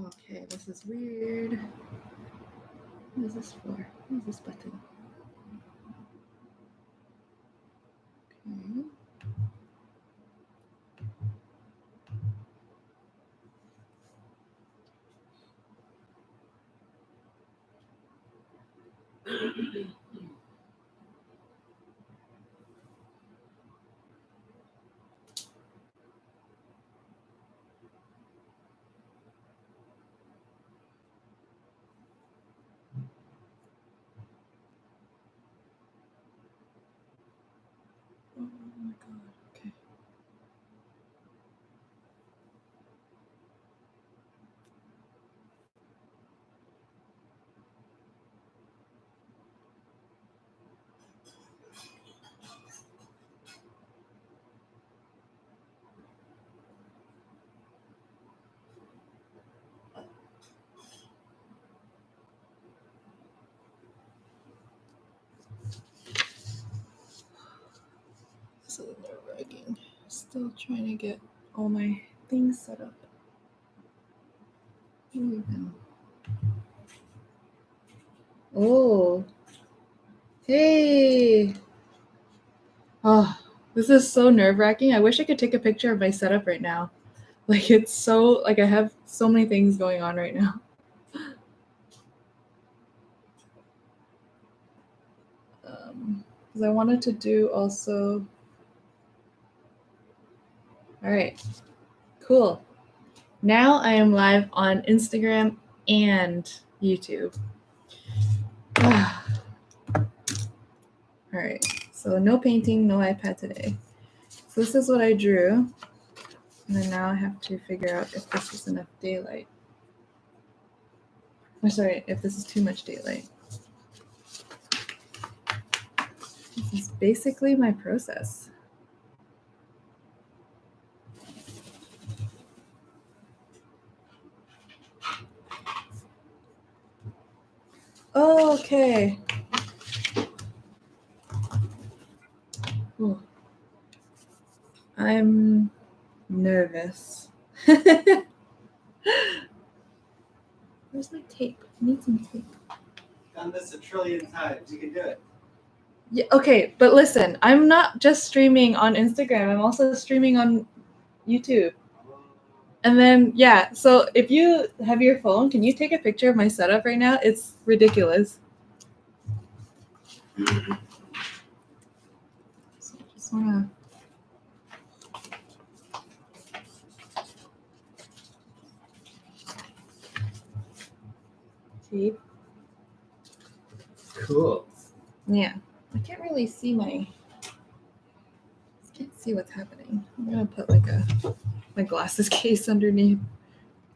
Okay, this is weird. What is this for? What is this button? Okay. Oh my god, okay. This is nerve-wracking. Still trying to get all my things set up. Here we go. Oh. Hey. Oh, this is so nerve-wracking. I wish I could take a picture of my setup right now. Like, it's so, like, I have so many things going on right now. Because I wanted to do also. All right, cool. Now I am live on Instagram and YouTube. All right, so no painting, no iPad today. So this is what I drew. And then now I have to figure out if this is enough daylight. I'm sorry, if this is too much daylight. This is basically my process. Oh, okay. Ooh. I'm nervous. Where's my tape? I need some tape. Done this 1 trillion times. You can do it. Yeah, okay, but listen, I'm not just streaming on Instagram. I'm also streaming on YouTube. And then, yeah, so if you have your phone, can you take a picture of my setup right now? It's ridiculous. So I just want to tape. Cool. Yeah, I can't really see I can't see what's happening. I'm gonna put like my glasses case underneath.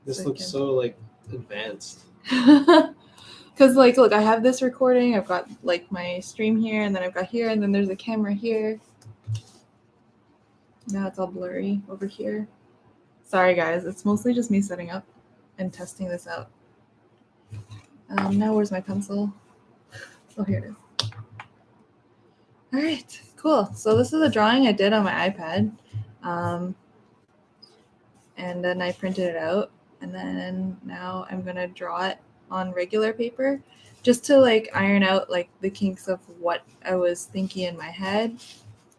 This looks so like advanced. Because like, look, I have this recording. I've got like my stream here, and then I've got here, and then there's a camera here. Now it's all blurry over here. Sorry guys, it's mostly just me setting up and testing this out. Now where's my pencil? Oh, here it is. All right, cool. So this is a drawing I did on my iPad. And then I printed it out. And then now I'm gonna draw it on regular paper just to like iron out like the kinks of what I was thinking in my head.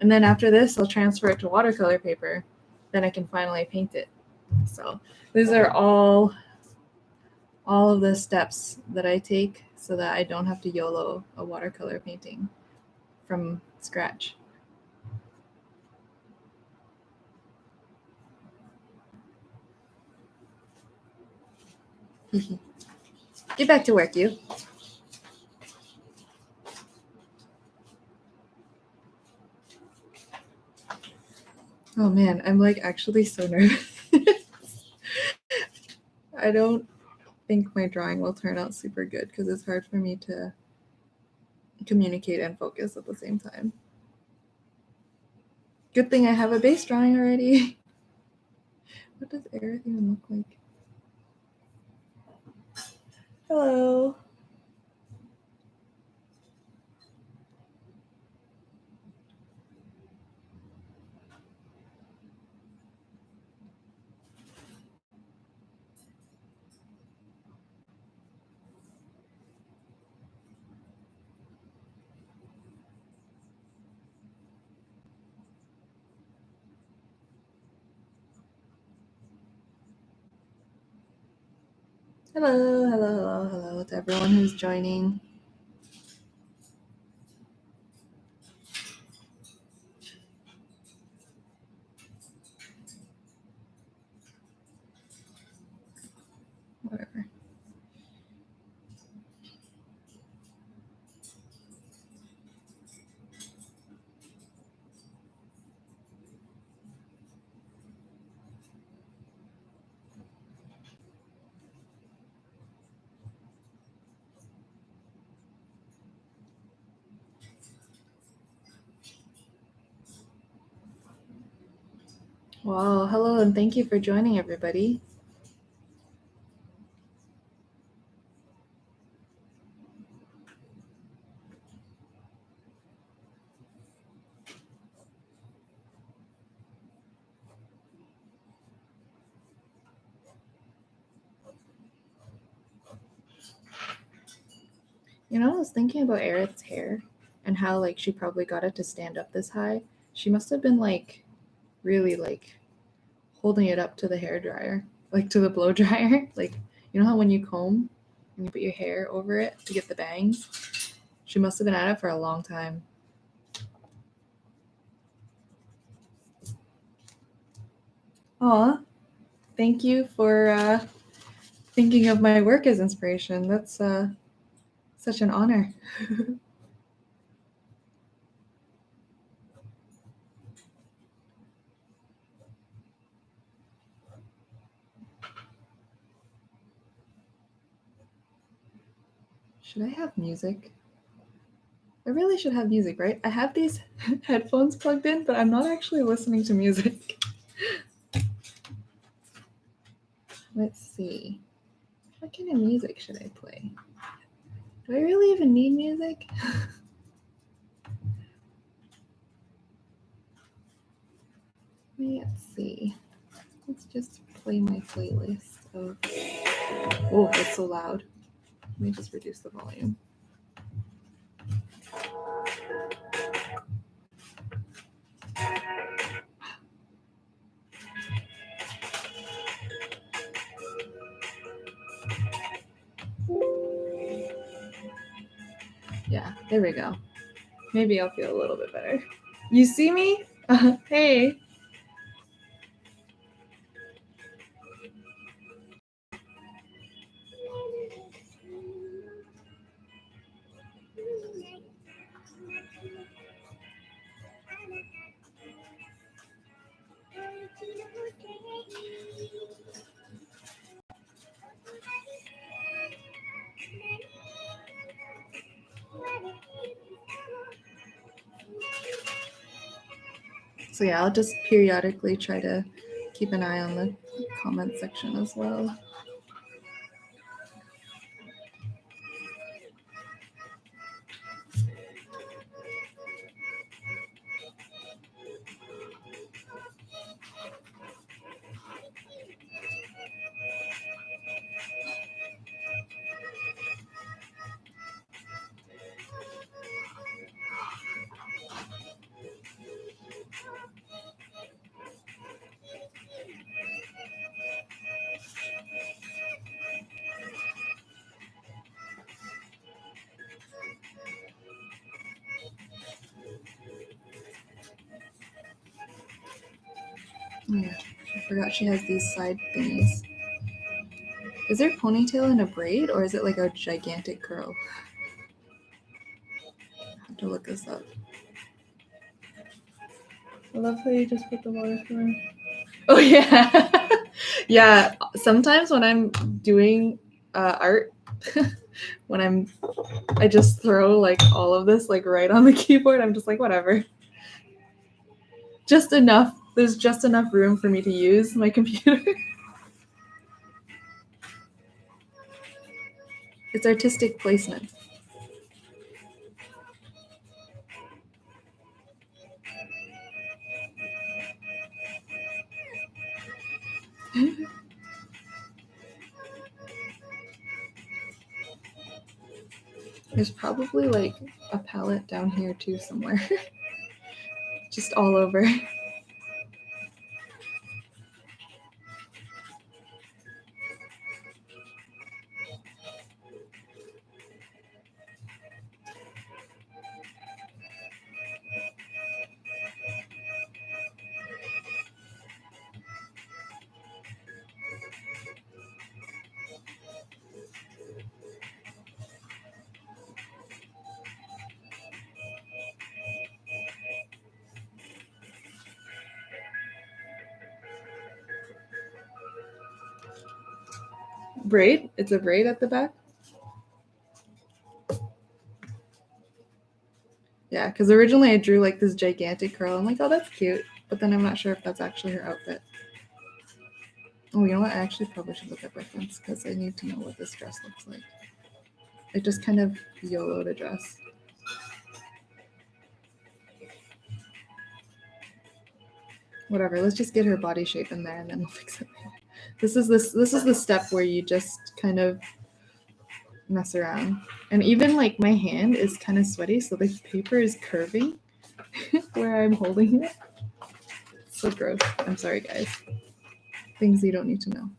And then after this, I'll transfer it to watercolor paper. Then I can finally paint it. So these are all of the steps that I take so that I don't have to YOLO a watercolor painting from scratch. Get back to work, you. Oh man, I'm like actually so nervous. I don't think my drawing will turn out super good because it's hard for me to communicate and focus at the same time. Good thing I have a base drawing already. What does Aerith even look like? Hello. Hello to everyone who's joining. Whatever. Well, hello and thank you for joining, everybody. You know, I was thinking about Aerith's hair and how like she probably got it to stand up this high. She must have been like really like holding it up to the hair dryer, like to the blow dryer. Like, you know how when you comb and you put your hair over it to get the bangs? She must have been at it for a long time. Aw, thank you for thinking of my work as inspiration. That's such an honor. Should I have music? I really should have music, right? I have these headphones plugged in, but I'm not actually listening to music. Let's see. What kind of music should I play? Do I really even need music? Let's see. Let's just play my playlist of... Oh, it's so loud. Let me just reduce the volume. Yeah, there we go. Maybe I'll feel a little bit better. You see me? Hey. So yeah, I'll just periodically try to keep an eye on the comment section as well. Oh yeah, I forgot she has these side thingies. Is there ponytail in a braid, or is it like a gigantic curl? I have to look this up. I love how you just put the water through. Oh yeah. Yeah, sometimes when I'm doing art, when I just throw like all of this like right on the keyboard. I'm just like, whatever. Just enough. There's just enough room for me to use my computer. It's artistic placement. There's probably like a palette down here too somewhere. Just all over. Braid? It's a braid at the back? Yeah, because originally I drew like this gigantic curl. I'm like, oh, that's cute. But then I'm not sure if that's actually her outfit. Oh, you know what? I actually probably should look up reference because I need to know what this dress looks like. I just kind of YOLO'd a dress. Whatever, let's just get her body shape in there and then we'll fix it. This is the step where you just kind of mess around. And even like my hand is kind of sweaty, so the paper is curving where I'm holding it. It's so gross. I'm sorry, guys. Things you don't need to know.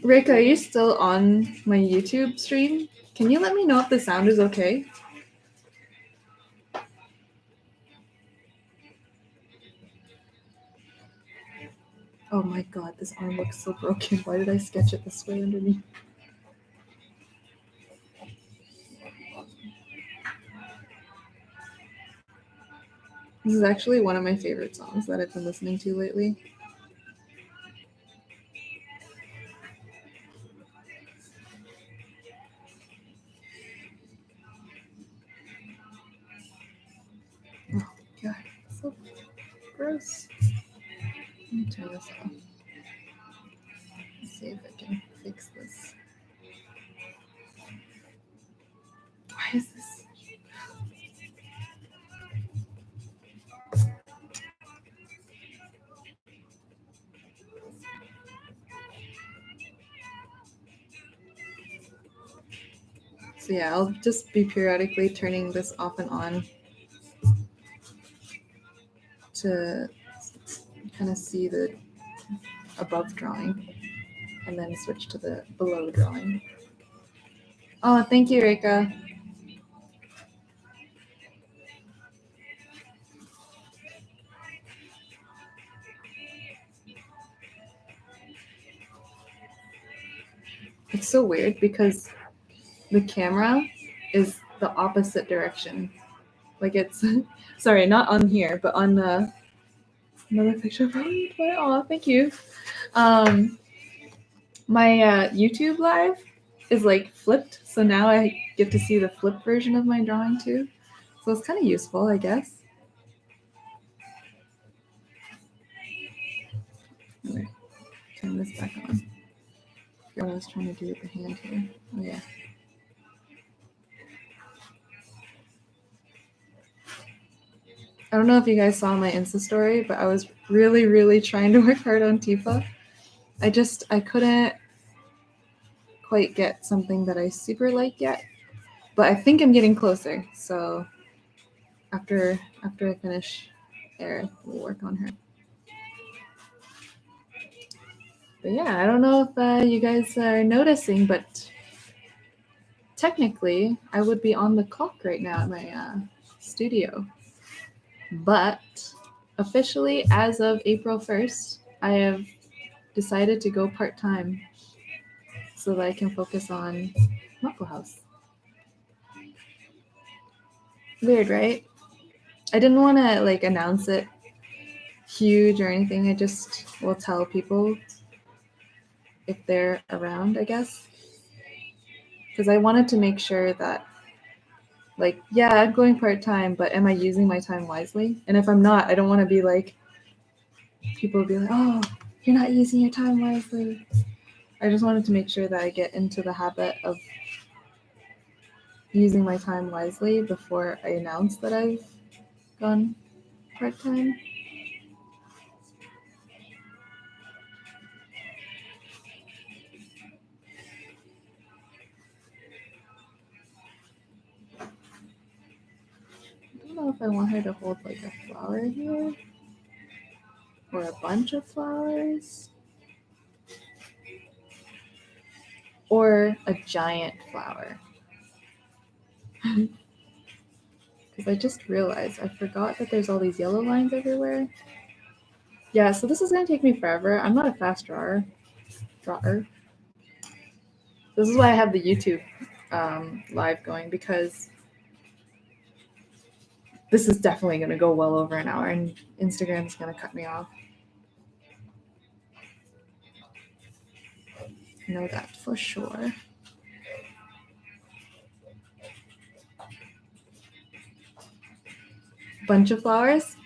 Rick, are you still on my YouTube stream? Can you let me know if the sound is okay? Oh my god, this arm looks so broken. Why did I sketch it this way underneath? This is actually one of my favorite songs that I've been listening to lately. Oh god, so gross. Let me turn this off. Let's see if I can fix this. Why is this? So yeah, I'll just be periodically turning this off and on to kind of see the above drawing and then switch to the below drawing. Oh, thank you, Rika. It's so weird because the camera is the opposite direction. Like it's, sorry, not on here, but on the, another picture of me. Oh, thank you. My YouTube live is like flipped. So now I get to see the flip version of my drawing too. So it's kind of useful, I guess. Okay, turn this back on. What I was trying to do with the hand here. Oh yeah. I don't know if you guys saw my Insta story, but I was really, really trying to work hard on Tifa. I couldn't quite get something that I super like yet, but I think I'm getting closer. So after I finish Aerith, we'll work on her. But yeah, I don't know if you guys are noticing, but technically I would be on the clock right now at my studio. But officially, as of April 1st, I have decided to go part-time so that I can focus on MAKOHOUSE. Weird, right? I didn't want to like announce it huge or anything. I just will tell people if they're around, I guess. Because I wanted to make sure that, like, yeah, I'm going part-time, but am I using my time wisely? And if I'm not, I don't want to be like, people will be like, oh, you're not using your time wisely. I just wanted to make sure that I get into the habit of using my time wisely before I announce that I've gone part-time. I don't know if I want her to hold like a flower here or a bunch of flowers or a giant flower. Because I just realized I forgot that there's all these yellow lines everywhere. Yeah, so this is going to take me forever. I'm not a fast drawer. This is why I have the YouTube live going, because this is definitely going to go well over an hour, and Instagram's going to cut me off. I know that for sure. Bunch of flowers.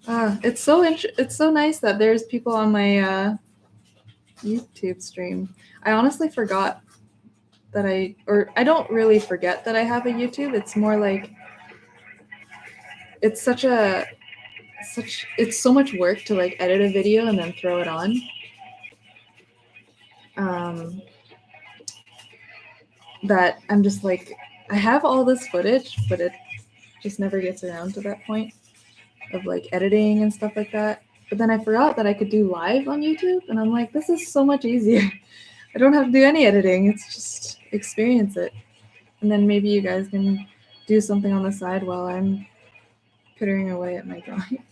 It's so nice that there's people on my YouTube stream. I honestly forgot that I don't really forget that I have a YouTube. It's more like it's it's so much work to like edit a video and then throw it on. That I'm just like, I have all this footage, but it just never gets around to that point of like editing and stuff like that. But then I forgot that I could do live on YouTube, and I'm like, this is so much easier. I don't have to do any editing. It's just experience it. And then maybe you guys can do something on the side while I'm pittering away at my drawing.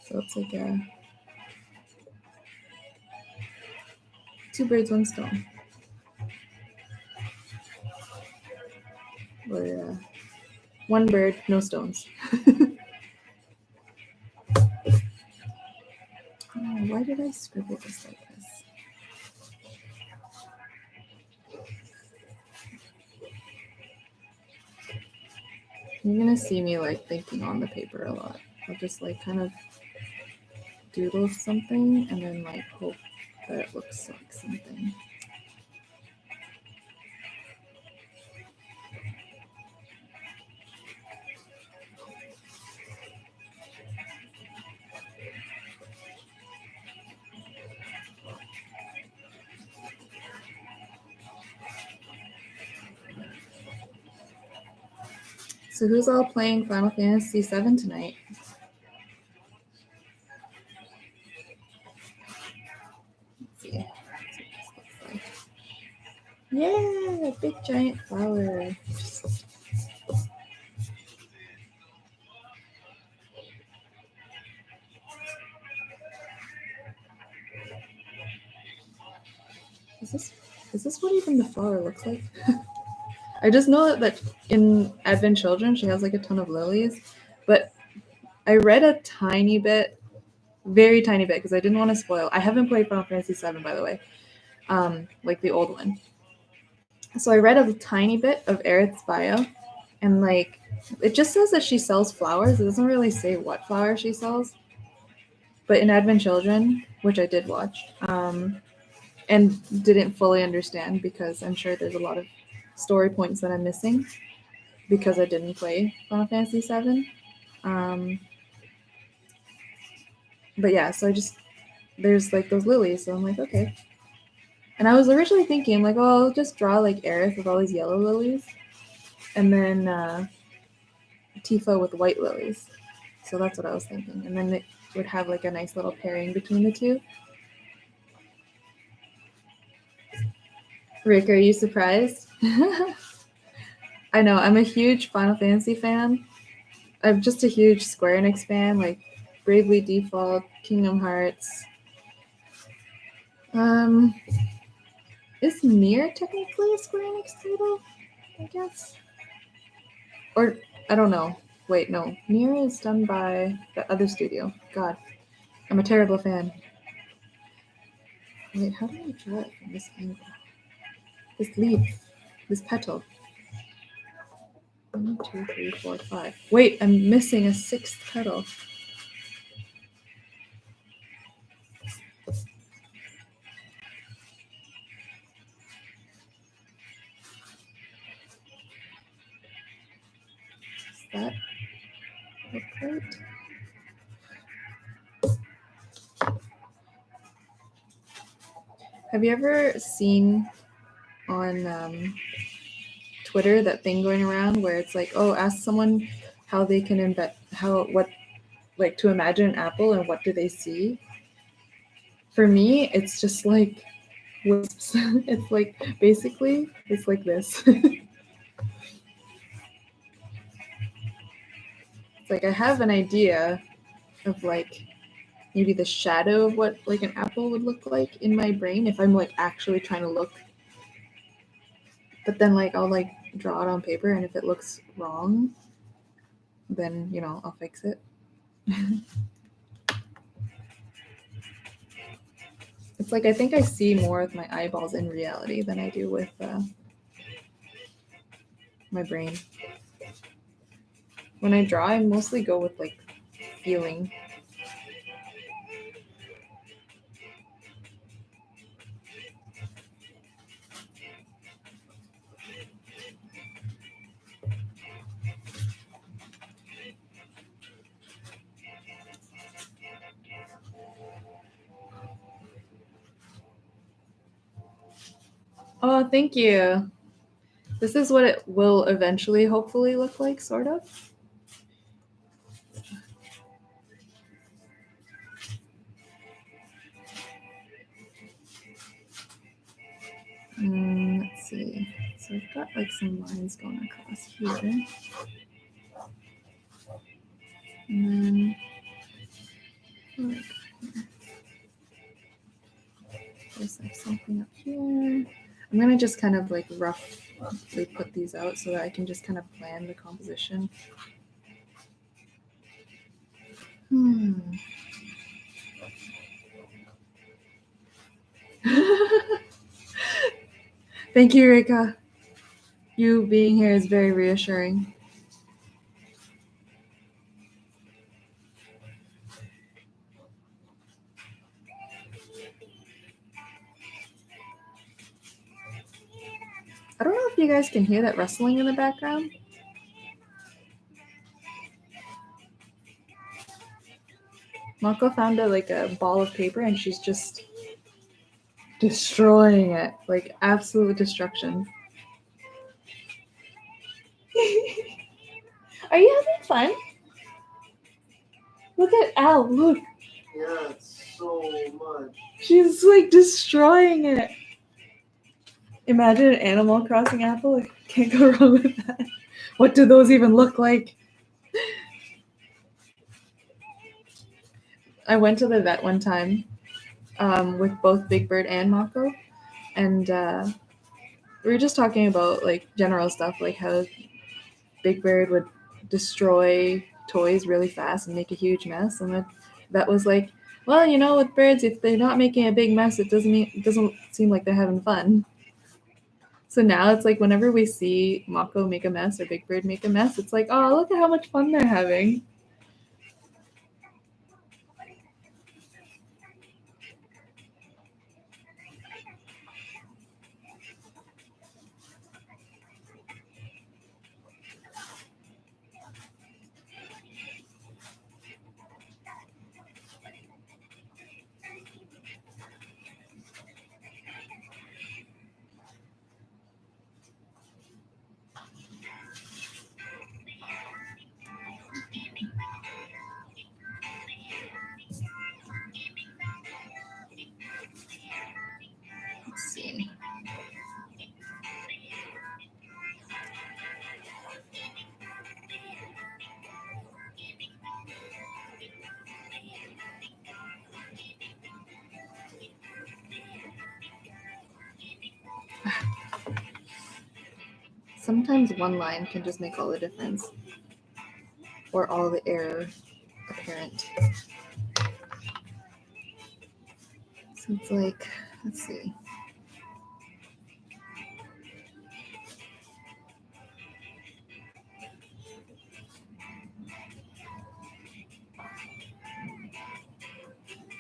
So it's like a 2 birds, 1 stone. Or 1 bird, no stones. Why did I scribble this like this? You're gonna see me like thinking on the paper a lot. I'll just like kind of doodle something and then like hope that it looks like something. So who's all playing Final Fantasy VII tonight? Let's see. Like. Yeah, big giant flower. Is this what even the flower looks like? I just know that in Advent Children, she has like a ton of lilies, but I read a tiny bit, very tiny bit, because I didn't want to spoil. I haven't played Final Fantasy VII, by the way, like the old one. So I read a tiny bit of Aerith's bio, and like it just says that she sells flowers. It doesn't really say what flower she sells. But in Advent Children, which I did watch, and didn't fully understand because I'm sure there's a lot of story points that I'm missing because I didn't play Final Fantasy VII. But yeah, so there's like those lilies, so I'm like, okay. And I was originally thinking like, oh, I'll just draw like Aerith with all these yellow lilies, and then Tifa with white lilies. So that's what I was thinking, and then it would have like a nice little pairing between the two. Rick, are you surprised? I know, I'm a huge Final Fantasy fan. I'm just a huge Square Enix fan, like Bravely Default, Kingdom Hearts. Is Nier technically a Square Enix title? I guess. Or, I don't know. Wait, no. Nier is done by the other studio. God, I'm a terrible fan. Wait, how do I draw it from this angle? This leaf. This petal. 1, 2, 3, 4, 5. Wait, I'm missing a 6th petal. Does that look right? Have you ever seen on Twitter that thing going around where it's like, oh, ask someone how they can to imagine an apple and what do they see? For me, it's just like wisps. It's like basically it's like this. It's like I have an idea of like maybe the shadow of what like an apple would look like in my brain if I'm like actually trying to look But then like I'll like draw it on paper, and if it looks wrong, then I'll fix it. It's like I think I see more with my eyeballs in reality than I do with my brain. When I draw, I mostly go with like feeling. Oh, thank you. This is what it will eventually hopefully look like, sort of. Let's see. So I've got like some lines going across here. And then there's like something up here. I'm gonna just kind of like roughly put these out so that I can just kind of plan the composition. Thank you, Rika. You being here is very reassuring. I don't know if you guys can hear that rustling in the background. Mako found a ball of paper and she's just destroying it, like absolute destruction. Are you having fun? Look at Al, look. Yeah, it's so much. She's like destroying it. Imagine an Animal Crossing apple. Can't go wrong with that. What do those even look like? I went to the vet one time with both Big Bird and Mako, and we were just talking about like general stuff, like how Big Bird would destroy toys really fast and make a huge mess, and the vet was like, well, with birds, if they're not making a big mess, it doesn't seem like they're having fun. So now it's like whenever we see Mako make a mess or Big Bird make a mess, it's like, oh, look at how much fun they're having. Let's see. Sometimes one line can just make all the difference, or all the error apparent. So it's like, let's see.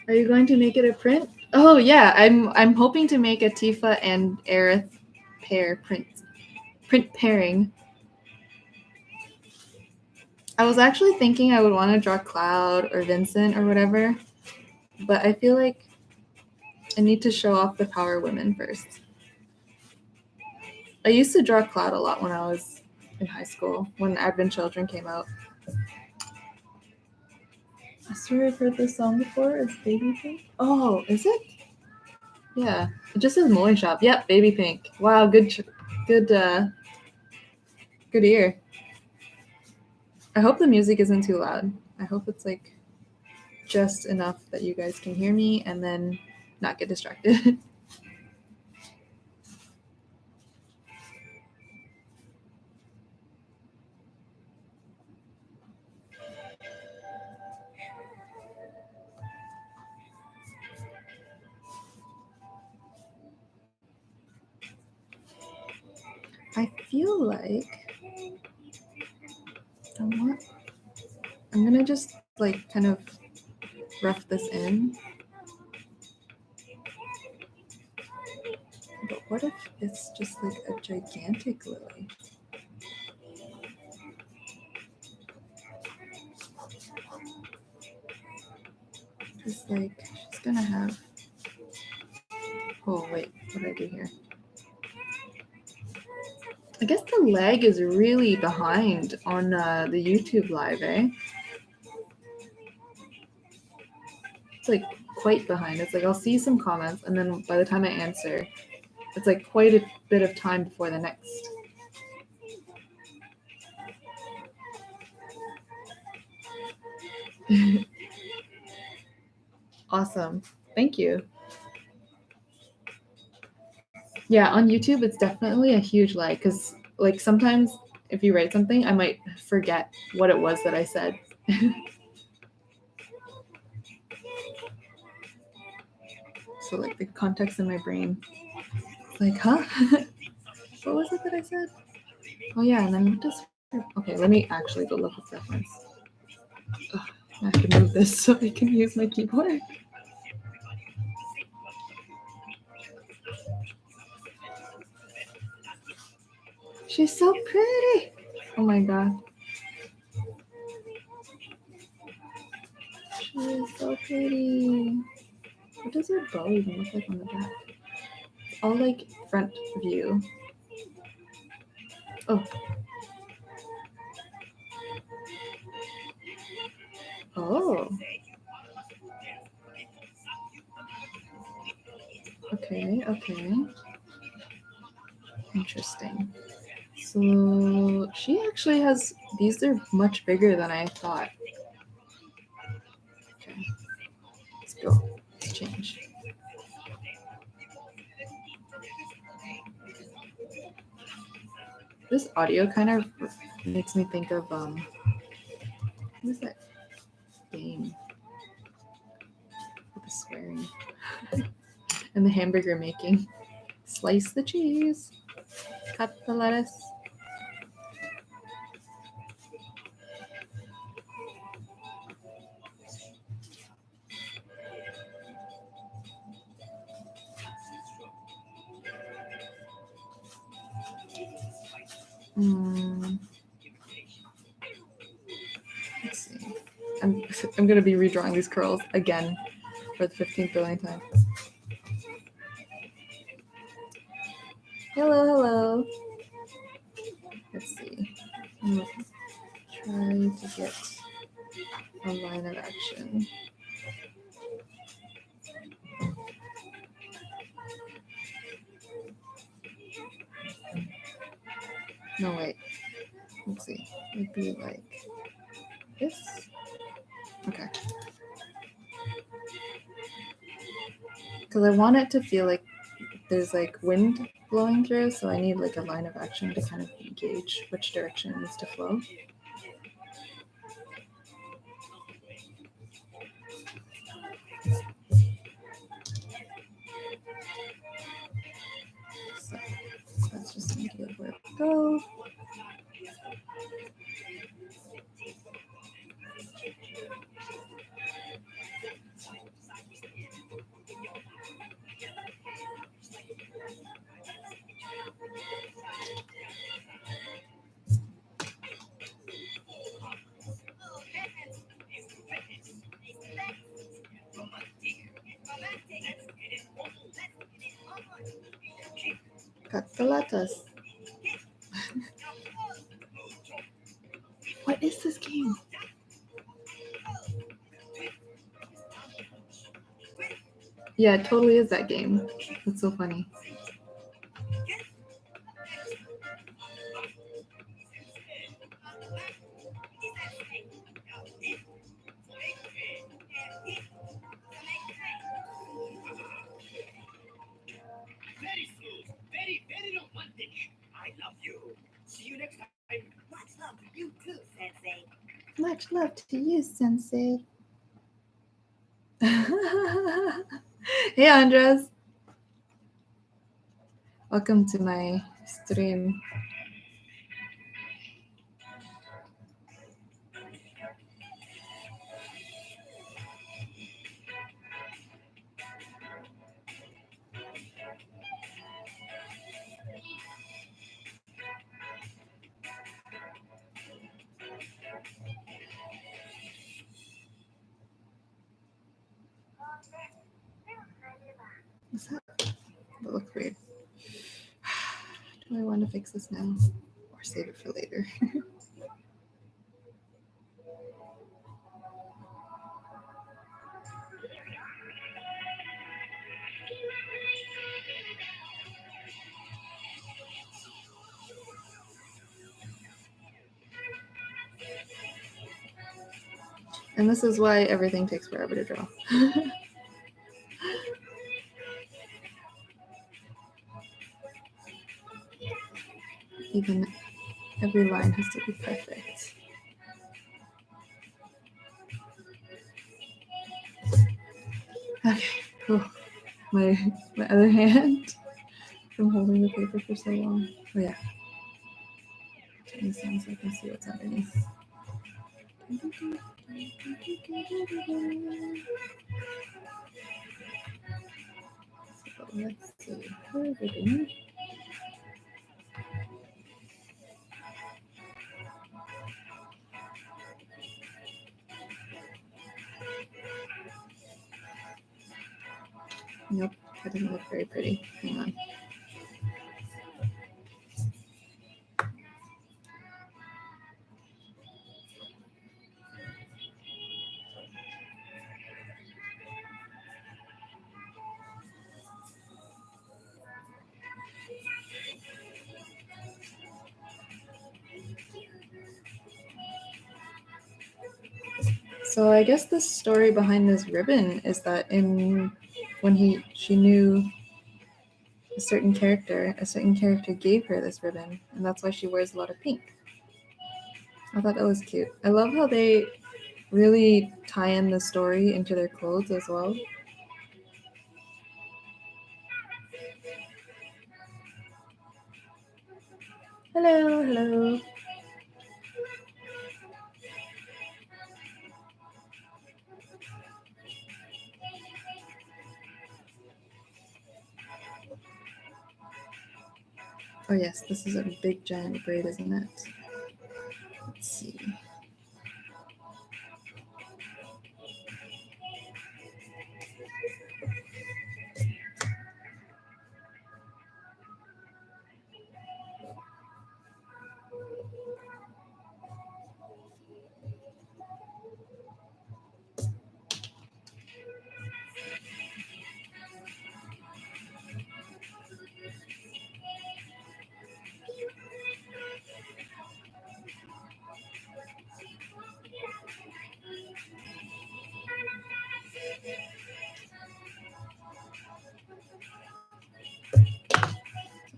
Are you going to make it a print? Oh yeah, I'm hoping to make a Tifa and Aerith pair print pairing. I was actually thinking I would want to draw Cloud or Vincent or whatever, but I feel like I need to show off the Power Women first. I used to draw Cloud a lot when I was in high school, when Advent Children came out. I swear I've heard this song before. It's Baby Pink. Oh, is it? Yeah, it just says Molly Shop. Yep, Baby Pink. Wow, good ear. I hope the music isn't too loud. I hope it's like just enough that you guys can hear me and then not get distracted. I feel like I'm gonna just like kind of rough this in. But what if it's just like a gigantic lily? Just like she's gonna have. Oh wait, what did I do here? I guess the leg is really behind on the YouTube live, eh? It's like quite behind. It's like I'll see some comments, and then by the time I answer, it's like quite a bit of time before the next. Awesome. Thank you. Yeah, on YouTube, it's definitely a huge lag because, like, sometimes if you write something, I might forget what it was that I said. So, like, the context in my brain, like, huh? What was it that I said? Oh, yeah, and then what does. Okay, let me actually go look up reference. Ugh, I have to move this so I can use my keyboard. She's so pretty. Oh my god. She is so pretty. What does her bow even look like on the back? It's all like front view. Oh. Oh. Okay, okay. Interesting. So she actually has, these are much bigger than I thought. Okay. Let's go. Let's change. This audio kind of makes me think of what is that game with the swearing and the hamburger making? Slice the cheese, cut the lettuce. Let's see. I'm gonna be redrawing these curls again for the 15th billion time. Hello, hello. Let's see. I'm gonna try to get a line of action. No, wait. Let's see. It'd be like this. Okay. Because I want it to feel like there's like wind blowing through, so I need like a line of action to kind of gauge which direction it needs to flow. So let's just make it where it go. Cut the lettuce. What is this game? Yeah, it totally is that game. That's so funny. Very smooth. Very romantic. I love you. See you next time. Much love to you too, Sensei. Much love to you, Sensei. Hey, Andres. Welcome to my stream. What's that? That looks weird. Do I want to fix this now or save it for later? And this is why everything takes forever to draw. Even every line has to be perfect. Okay. Oh, my other hand from holding the paper for so long. Oh yeah. Turn this down so I can see what's underneath. So let's see. Nope, that doesn't look very pretty. Hang on. So I guess the story behind this ribbon is that when she knew a certain character gave her this ribbon, and that's why she wears a lot of pink. I thought that was cute. I love how they really tie in the story into their clothes as well. Hello, hello. Oh yes, this is a big giant braid, isn't it? Let's see.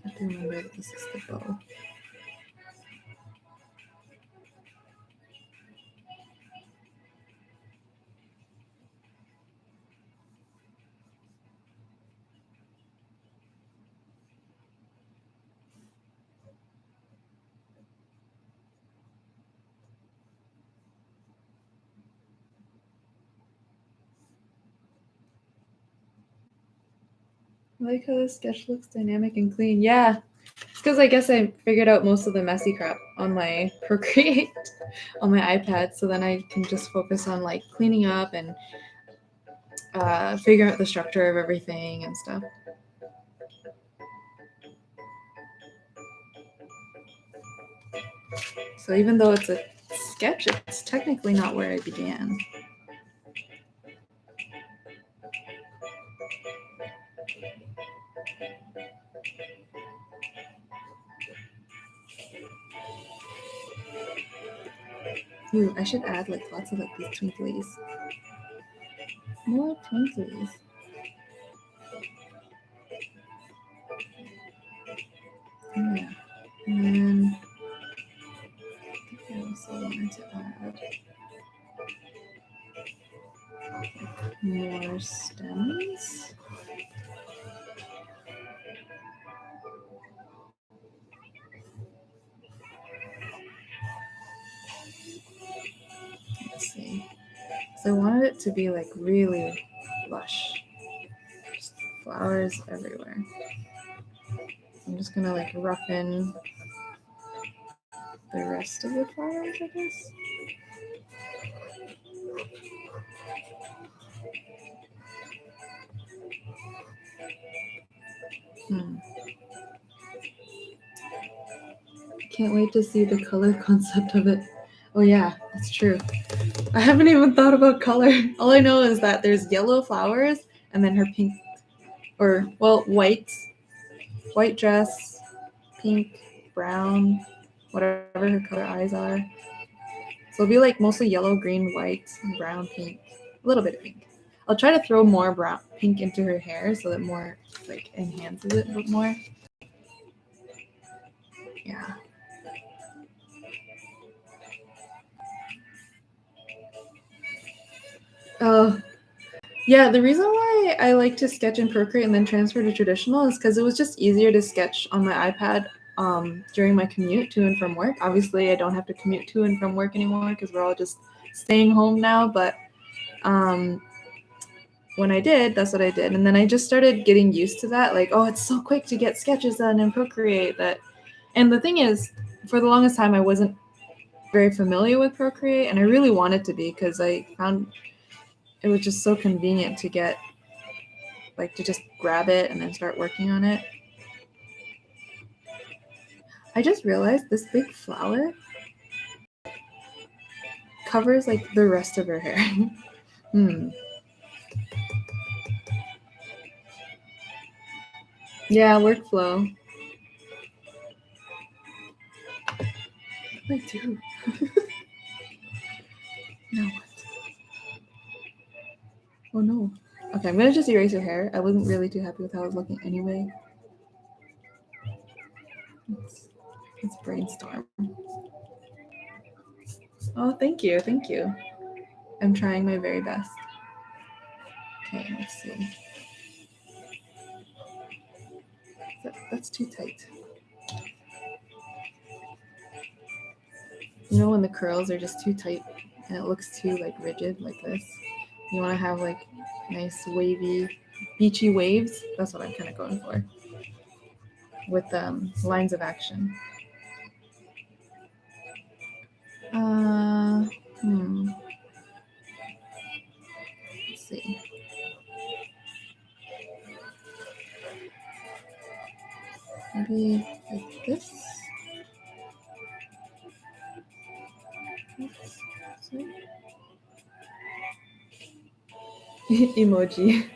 I have to remember that this is the bow. I like how this sketch looks dynamic and clean. Yeah, it's because I guess I figured out most of the messy crap on my Procreate on my iPad, so then I can just focus on like cleaning up and figuring out the structure of everything and stuff. So even though it's a sketch, it's technically not where I began. Ooh, I should add like lots of like these twinklies. More twinklies. Yeah. And then I also wanted to add more stems. Let's see. So I wanted it to be like really lush. Just flowers everywhere. I'm just gonna like roughen the rest of the flowers, I guess. Can't wait to see the color concept of it. Oh yeah, that's true. I haven't even thought about color. All I know is that there's yellow flowers and then her pink, or well, white dress, pink, brown, whatever her color eyes are. So it'll be like mostly yellow, green, white, brown, pink, a little bit of pink. I'll try to throw more brown pink into her hair so that more like enhances it a bit more. Yeah. Yeah, the reason why I like to sketch in Procreate and then transfer to traditional is because it was just easier to sketch on my iPad during my commute to and from work. Obviously, I don't have to commute to and from work anymore because we're all just staying home now. But when I did, that's what I did. And then I just started getting used to that. Like, oh, it's so quick to get sketches done in Procreate. And the thing is, for the longest time, I wasn't very familiar with Procreate, and I really wanted to be because I found it was just so convenient to get, like, to just grab it and then start working on it. I just realized this big flower covers like the rest of her hair. Yeah, workflow. What do I do? Now what? Oh no. Okay, I'm gonna just erase her hair. I wasn't really too happy with how it was looking anyway. Let's brainstorm. Oh, thank you, thank you. I'm trying my very best. Okay, let's see. That's too tight. You know when the curls are just too tight and it looks too like rigid like this? You want to have like nice wavy, beachy waves? That's what I'm kind of going for with lines of action. Let's see. Maybe like this. Emoji.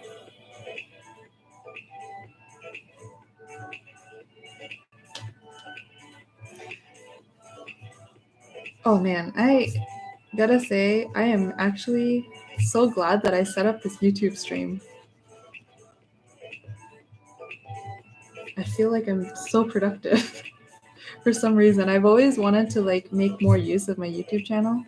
Oh man, I gotta say, I am actually so glad that I set up this YouTube stream. I feel like I'm so productive. For some reason, I've always wanted to like make more use of my YouTube channel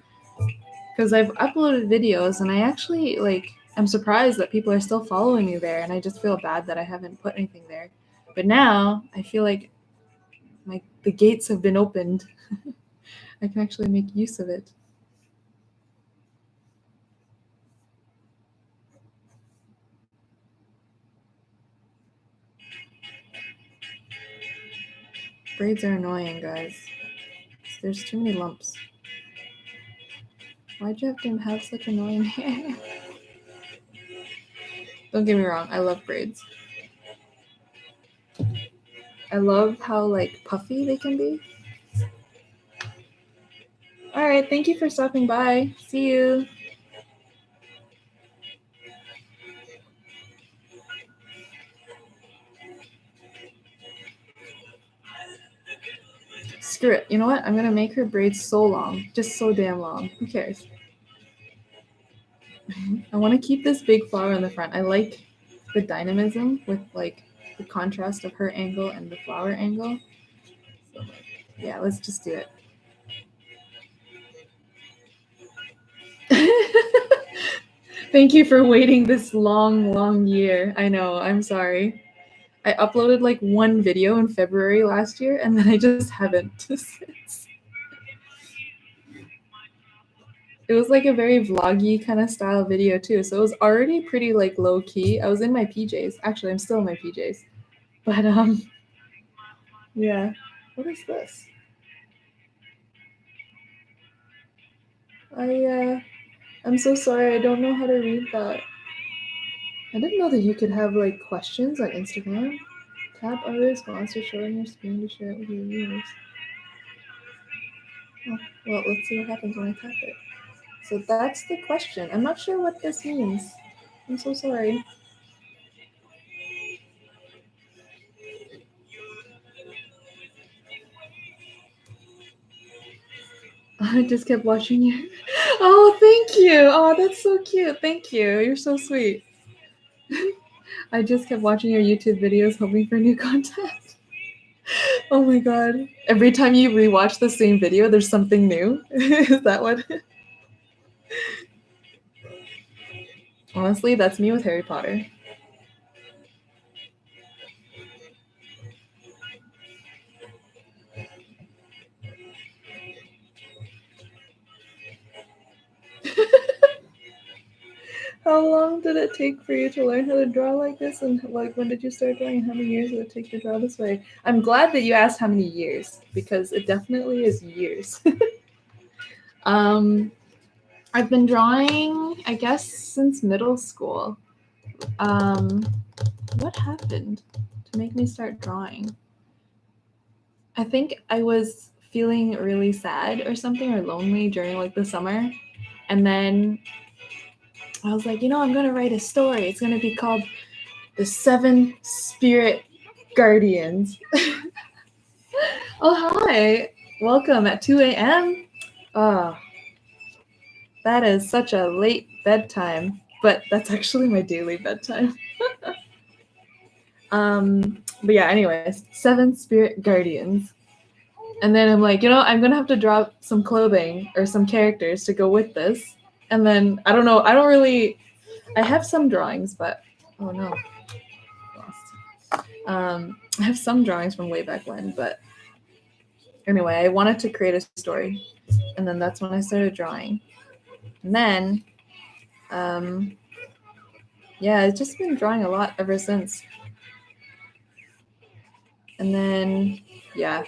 because I've uploaded videos and I actually like I'm surprised that people are still following me there, and I just feel bad that I haven't put anything there. But now I feel like the gates have been opened. I can actually make use of it. Braids are annoying, guys. There's too many lumps. Why'd you have to have such annoying hair? Don't get me wrong, I love braids. I love how like puffy they can be. All right, thank you for stopping by. See you. Screw it. You know what? I'm gonna make her braids so long, just so damn long. Who cares? I want to keep this big flower in the front. I like the dynamism with like the contrast of her angle and the flower angle. So, yeah, let's just do it. Thank you for waiting this long year. I know, I'm sorry. I uploaded like one video in February last year, and then I just haven't since. It was like a very vloggy kind of style video too, so it was already pretty like low key. I was in my PJs. Actually, I'm still in my PJs. But yeah. What is this? I'm so sorry. I don't know how to read that. I didn't know that you could have like questions on Instagram. Tap a response to show on your screen to share it with your viewers. Oh, well, let's see what happens when I tap it. So that's the question. I'm not sure what this means. I'm so sorry. I just kept watching you. Oh, thank you. Oh, that's so cute. Thank you. You're so sweet. I just kept watching your YouTube videos hoping for new content. Oh my god. Every time you rewatch the same video, there's something new. Is that what? Honestly, that's me with Harry Potter. How long did it take for you to learn how to draw like this? And like, when did you start drawing? How many years did it take to draw this way? I'm glad that you asked how many years, because it definitely is years. I've been drawing, I guess, since middle school. What happened to make me start drawing? I think I was feeling really sad or something, or lonely during like the summer. And then I was like, I'm going to write a story. It's going to be called The 7 Spirit Guardians. Oh, hi. Welcome at 2 a.m. Oh, that is such a late bedtime, but that's actually my daily bedtime. But yeah, anyways, 7 Spirit Guardians. And then I'm like, I'm going to have to draw some clothing or some characters to go with this. And then, I don't know, I have some drawings, but, oh no. Lost. I have some drawings from way back when, but anyway, I wanted to create a story. And then that's when I started drawing. And then, yeah, I've just been drawing a lot ever since. And then, yeah,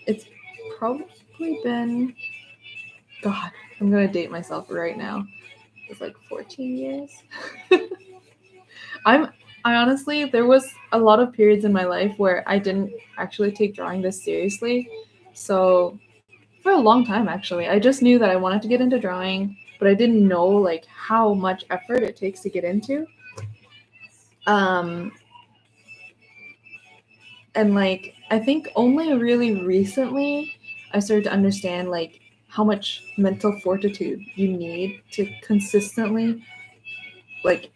it's probably been, God, I'm going to date myself right now. It's like 14 years. I honestly, there was a lot of periods in my life where I didn't actually take drawing this seriously. So for a long time, actually, I just knew that I wanted to get into drawing, but I didn't know like how much effort it takes to get into. And like, I think only really recently I started to understand like how much mental fortitude you need to consistently like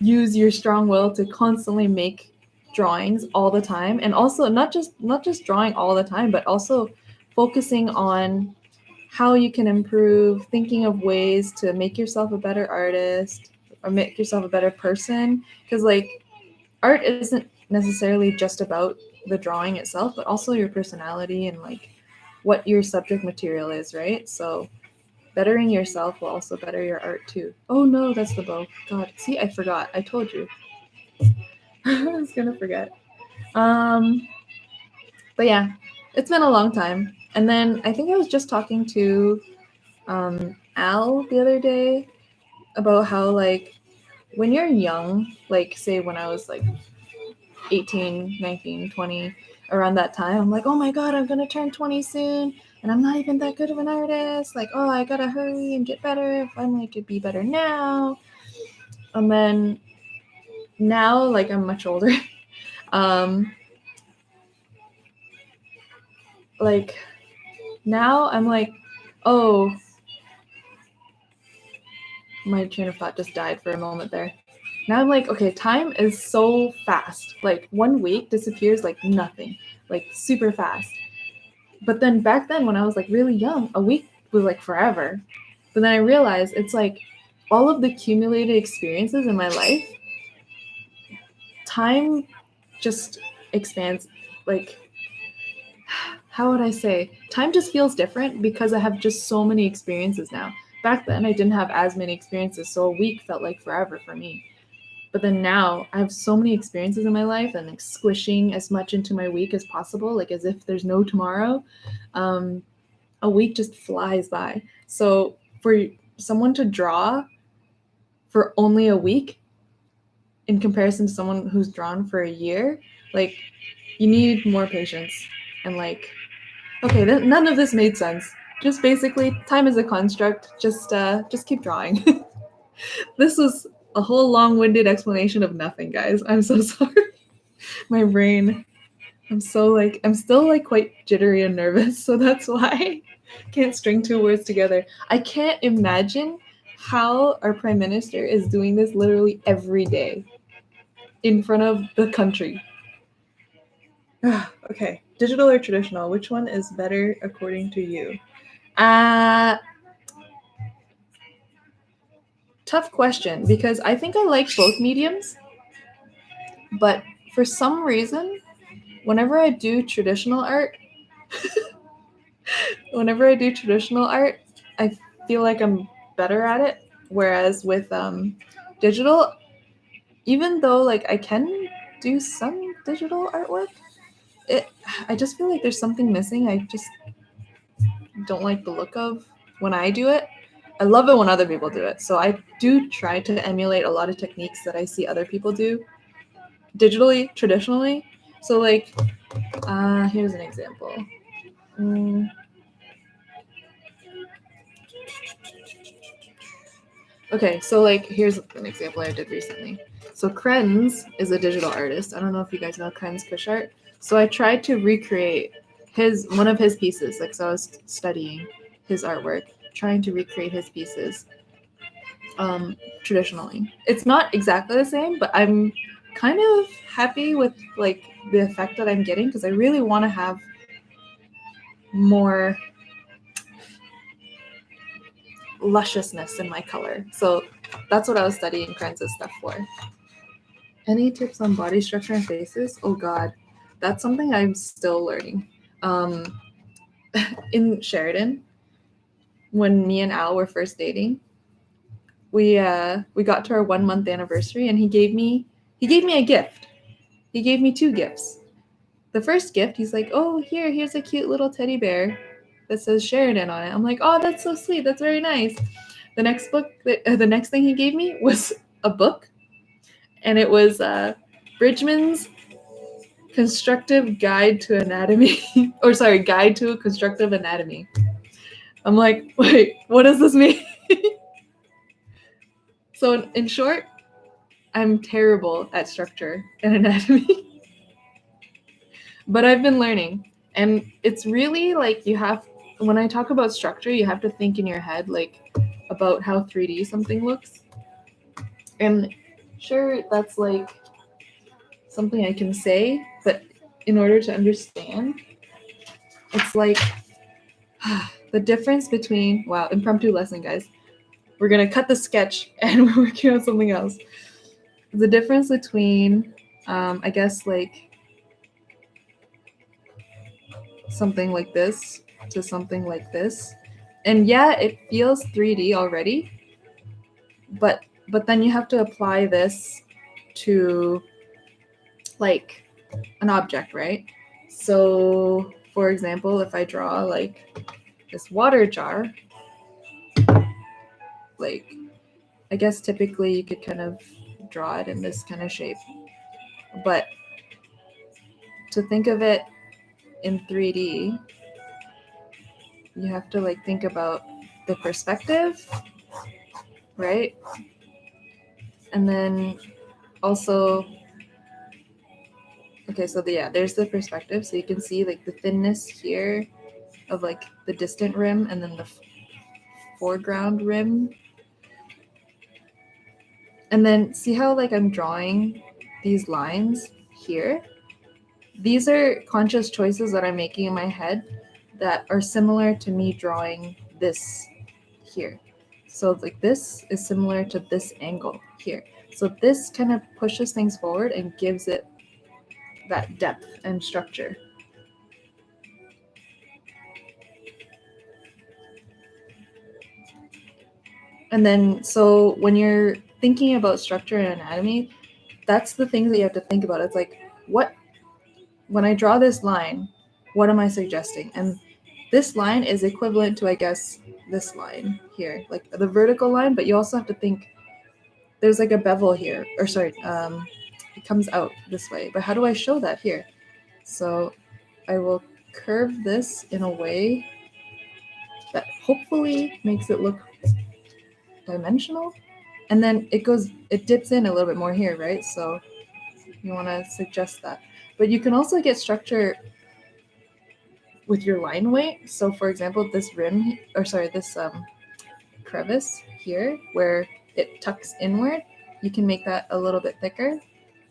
use your strong will to constantly make drawings all the time, and also not just drawing all the time, but also focusing on how you can improve, thinking of ways to make yourself a better artist or make yourself a better person, because like art isn't necessarily just about the drawing itself, but also your personality and like what your subject material is, right? So bettering yourself will also better your art too. Oh no, that's the bow. God, see, I forgot. I told you. I was gonna forget. But yeah, it's been a long time. And then I think I was just talking to Al the other day about how like when you're young, like say when I was like 18, 19, 20, around that time, I'm like, oh my God, I'm going to turn 20 soon. And I'm not even that good of an artist. Like, oh, I got to hurry and get better. If I'm like, could be better now. And then now, like, I'm much older. Like, now I'm like, oh, my train of thought just died for a moment there. Now I'm like, okay, time is so fast. Like, 1 week disappears like nothing, like super fast. But then back then when I was like really young, a week was like forever. But then I realized it's like all of the accumulated experiences in my life, time just expands. Like, how would I say? Time just feels different because I have just so many experiences now. Back then I didn't have as many experiences, so a week felt like forever for me. But then now I have so many experiences in my life, and like squishing as much into my week as possible, like as if there's no tomorrow. A week just flies by. So for someone to draw for only a week in comparison to someone who's drawn for a year, like you need more patience. And like, okay, none of this made sense. Just basically, time is a construct. Just keep drawing. This was a whole long-winded explanation of nothing, guys. I'm so sorry. My brain. I'm still like quite jittery and nervous, so that's why I can't string two words together. I can't imagine how our prime minister is doing this literally every day in front of the country. Okay, digital or traditional? Which one is better according to you? Tough question, because I think I like both mediums, but for some reason, whenever I do traditional art, I feel like I'm better at it. Whereas with digital, even though like I can do some digital artwork, I just feel like there's something missing. I just don't like the look of when I do it. I love it when other people do it. So I do try to emulate a lot of techniques that I see other people do digitally, traditionally. So like, here's an example. Okay, so like here's an example I did recently. So Krenz is a digital artist. I don't know if you guys know Krenz Kushart. So I tried to recreate one of his pieces. Like, so I was studying his artwork, trying to recreate his pieces traditionally. It's not exactly the same, but I'm kind of happy with like the effect that I'm getting, because I really want to have more lusciousness in my color. So that's what I was studying Krenz's stuff for. Any tips on body structure and faces? Oh God, that's something I'm still learning. In Sheridan, when me and Al were first dating, we got to our 1 month anniversary, and he gave me a gift. He gave me 2 gifts. The first gift, he's like, "Oh, here's a cute little teddy bear that says Sheridan on it." I'm like, "Oh, that's so sweet. That's very nice." The next thing he gave me was a book, and it was Bridgman's Constructive Guide to Anatomy, or sorry, Guide to Constructive Anatomy. I'm like, wait, what does this mean? So in short, I'm terrible at structure and anatomy, but I've been learning. And it's really like when I talk about structure, you have to think in your head like about how 3D something looks. And sure, that's like something I can say, but in order to understand, it's like the difference between, wow, impromptu lesson, guys. We're going to cut the sketch and we're working on something else. The difference between, I guess, like something like this to something like this. And yeah, it feels 3D already, but then you have to apply this to like an object, right? So for example, if I draw like this water jar, like I guess typically you could kind of draw it in this kind of shape, but to think of it in 3D, you have to like think about the perspective, right? And then also, okay, so there's the perspective. So you can see like the thinness here of like the distant rim, and then the foreground rim. And then see how like I'm drawing these lines here? These are conscious choices that I'm making in my head that are similar to me drawing this here. So like this is similar to this angle here. So this kind of pushes things forward and gives it that depth and structure. And then, so when you're thinking about structure and anatomy, that's the things that you have to think about. It's like, when I draw this line, what am I suggesting? And this line is equivalent to, I guess, this line here, like the vertical line, but you also have to think there's like a bevel here, or sorry, it comes out this way. But how do I show that here? So I will curve this in a way that hopefully makes it look dimensional. And then it dips in a little bit more here, right? So you want to suggest that. But you can also get structure with your line weight. So for example, this rim, or sorry, this crevice here where it tucks inward, you can make that a little bit thicker.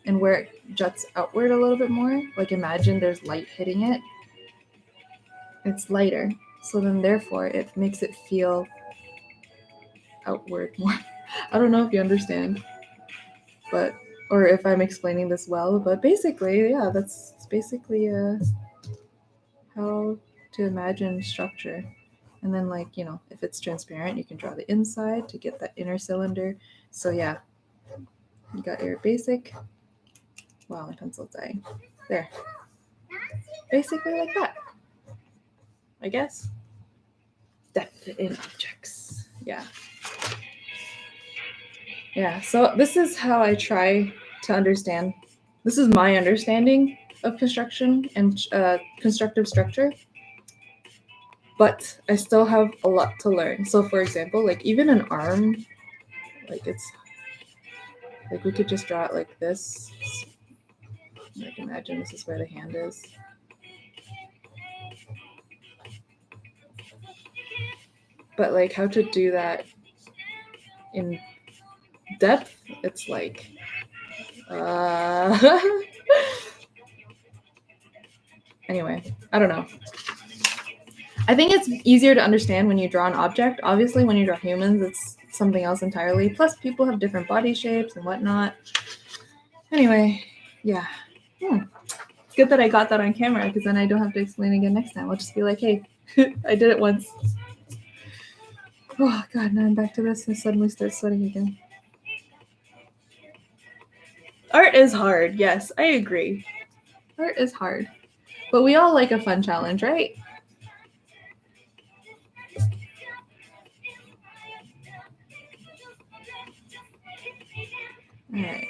And where it juts outward a little bit more, like imagine there's light hitting it, it's lighter. So then therefore it makes it feel outward more. I don't know if you understand, but or if I'm explaining this well, but basically, yeah, that's basically how to imagine structure. And then like, you know, if it's transparent, you can draw the inside to get that inner cylinder. So yeah, you got your basic. Wow, my pencil's dying. There. Basically like that, I guess. Depth in objects. Yeah. Yeah, so this is how I try to understand. This is my understanding of construction and constructive structure. But I still have a lot to learn. So for example, like even an arm, like it's like we could just draw it like this. Like imagine this is where the hand is. But like how to do that in depth, it's like anyway, I don't know. I think it's easier to understand when you draw an object. Obviously, when you draw humans, it's something else entirely. Plus, people have different body shapes and whatnot. Anyway, yeah. It's good that I got that on camera because then I don't have to explain again next time. I'll just be like, hey, I did it once. Oh, God, now I'm back to this and suddenly start sweating again. Art is hard. Yes, I agree. Art is hard. But we all like a fun challenge, right? All right.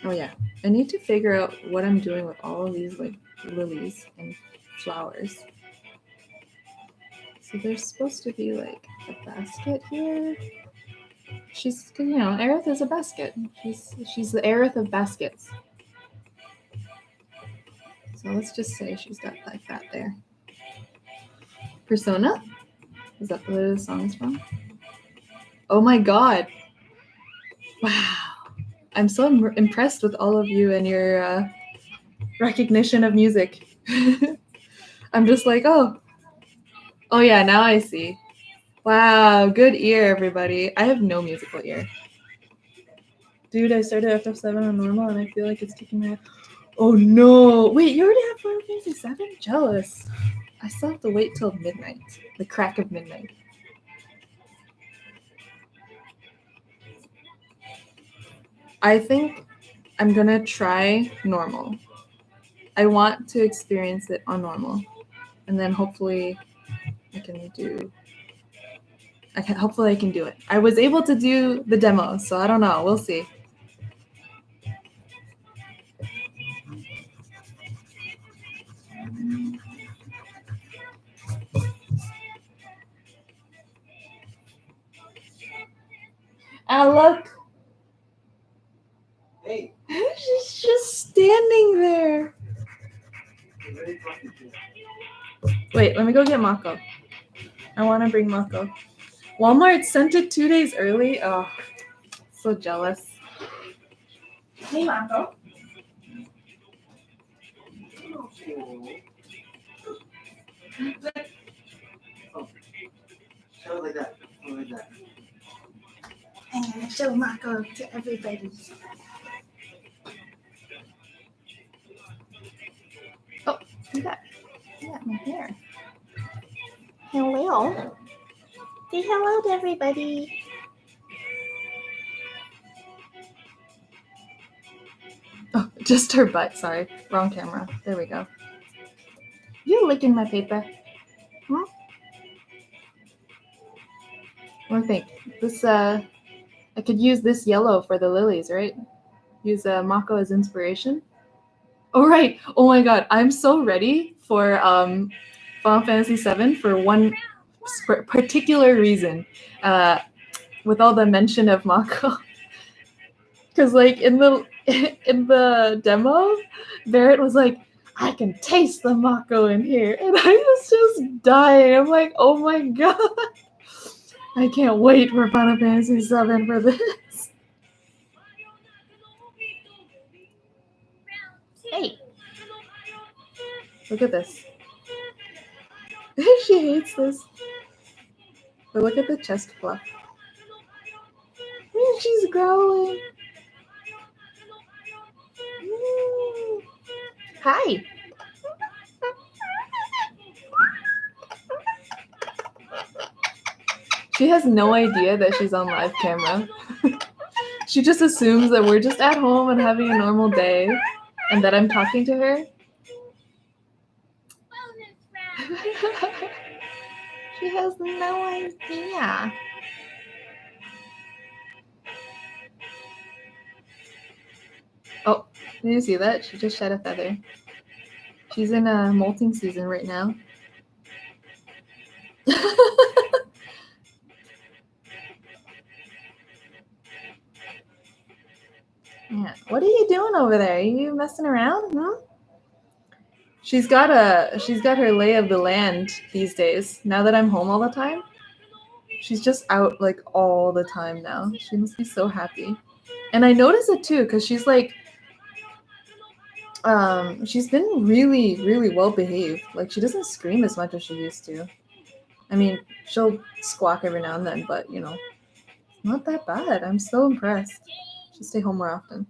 Oh yeah, I need to figure out what I'm doing with all of these like lilies and flowers. So there's supposed to be like a basket here. She's, you know, Aerith is a basket. She's the Aerith of baskets. So let's just say she's got like that there. Persona? Is that where the song's from? Oh my god. Wow. I'm so impressed with all of you and your recognition of music. I'm just like, oh yeah, now I see. Wow, good ear, everybody. I have no musical ear. Dude, I started FF7 on normal and I feel like it's kicking my ass. Oh no. Wait, you already have Final Fantasy 7? Jealous. I still have to wait till midnight. The crack of midnight. I think I'm gonna try normal. I want to experience it on normal. And then hopefully I can do it. I was able to do the demo, so I don't know. We'll see. Ah, look. Hey. She's just standing there. Wait, let me go get Mako. I want to bring Mako. Walmart sent it 2 days early. Oh, so jealous. Hey, Mako. Show like that. Show like that. I'm gonna show Mako to everybody. Oh, look at that. Look at my hair. Hello. Say hello to everybody. Oh, just her butt. Sorry. Wrong camera. There we go. You licking my paper? Hmm? What do you think? This I could use this yellow for the lilies, right? Use Mako as inspiration. Oh right. Oh my god, I'm so ready for Final Fantasy VII for one particular reason. With all the mention of Mako, because like in the demo, Barrett was like, "I can taste the Mako in here," and I was just dying. I'm like, "Oh my god, I can't wait for Final Fantasy VII for this." Hey, look at this. She hates this. But look at the chest fluff. She's growling. Hi. She has no idea that she's on live camera. She just assumes that we're just at home and having a normal day and that I'm talking to her. She has no idea. Oh, did you see that? She just shed a feather. She's in a molting season right now. Yeah. What are you doing over there? Are you messing around? Hmm? She's got her lay of the land these days. Now that I'm home all the time, she's just out like all the time now. She must be so happy. And I notice it too, because she's like she's been really, really well behaved. Like she doesn't scream as much as she used to. I mean, she'll squawk every now and then, but you know, not that bad. I'm so impressed. She'll stay home more often.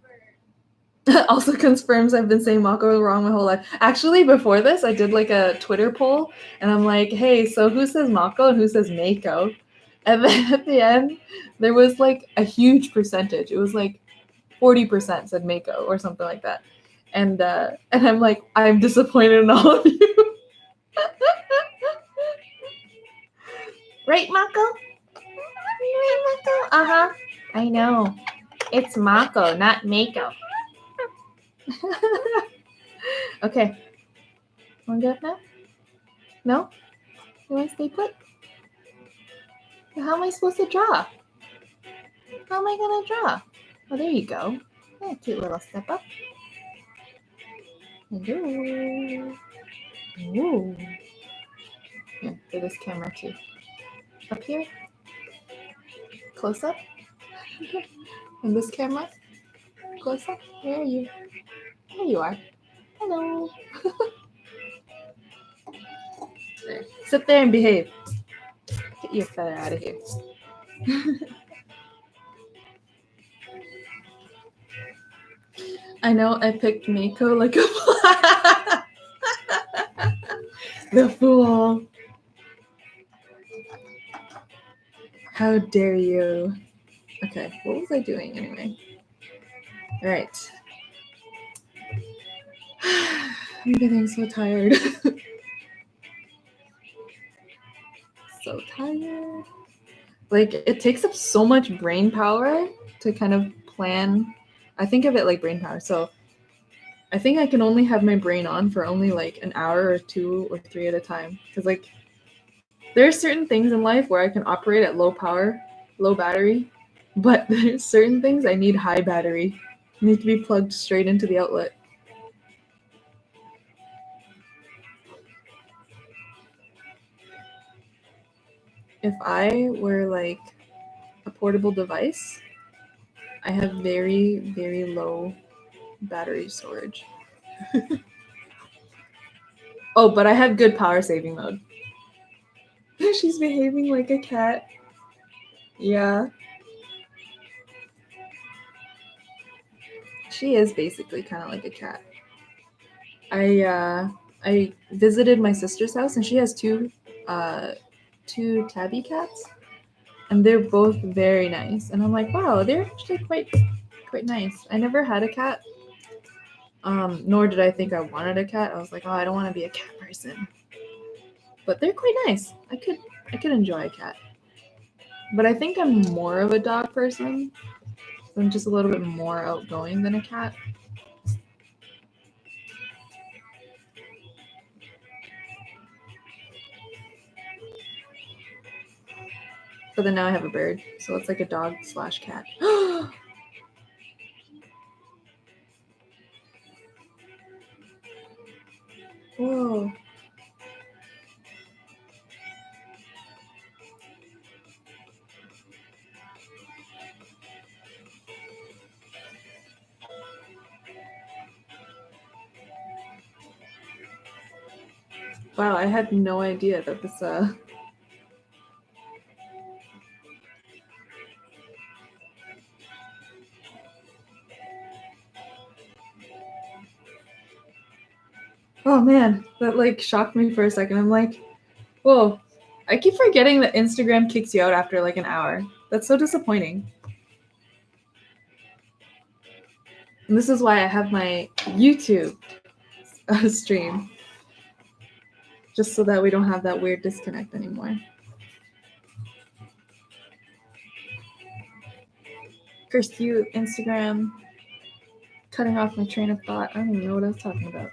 Also confirms I've been saying Mako wrong my whole life. Actually, before this, I did like a Twitter poll, and I'm like, hey, so who says Mako and who says Mako? And then at the end, there was like a huge percentage. It was like 40% said Mako or something like that. And I'm like, I'm disappointed in all of you. Right, Mako? Right, Mako? Uh-huh. I know. It's Mako, not Mako. Okay. Want to go now? No? You want to stay put? How am I supposed to draw? How am I going to draw? Oh, there you go. Yeah, cute little step up. Hello. Ooh. Here, for this camera too. Up here. Close up. And this camera. Close up. Where are you? There you are. Hello. There. Sit there and behave. Get your feather out of here. I know I picked Mako like a the fool. How dare you? Okay, what was I doing anyway? All right. I'm getting so tired. So tired. Like, it takes up so much brain power to kind of plan. I think of it like brain power. So I think I can only have my brain on for only like an hour or 2 or 3 at a time. Because like there are certain things in life where I can operate at low power, low battery, but there's certain things I need high battery. Need to be plugged straight into the outlet. If I were like a portable device, I have very, very low battery storage. Oh, but I have good power saving mode. She's behaving like a cat. Yeah. She is basically kind of like a cat. I visited my sister's house and she has two tabby cats, and they're both very nice. And I'm like, wow, they're actually quite nice. I never had a cat. Nor did I think I wanted a cat. I was like, oh, I don't want to be a cat person. But they're quite nice. I could enjoy a cat. But I think I'm more of a dog person. I'm just a little bit more outgoing than a cat. But then now I have a bird, so it's like a dog / cat. Whoa. Wow, I had no idea that this Oh man, that like shocked me for a second. I'm like, whoa. I keep forgetting that Instagram kicks you out after like an hour. That's so disappointing. And this is why I have my YouTube stream. Just so that we don't have that weird disconnect anymore. Cursed you, Instagram. Cutting off my train of thought. I don't even know what I was talking about.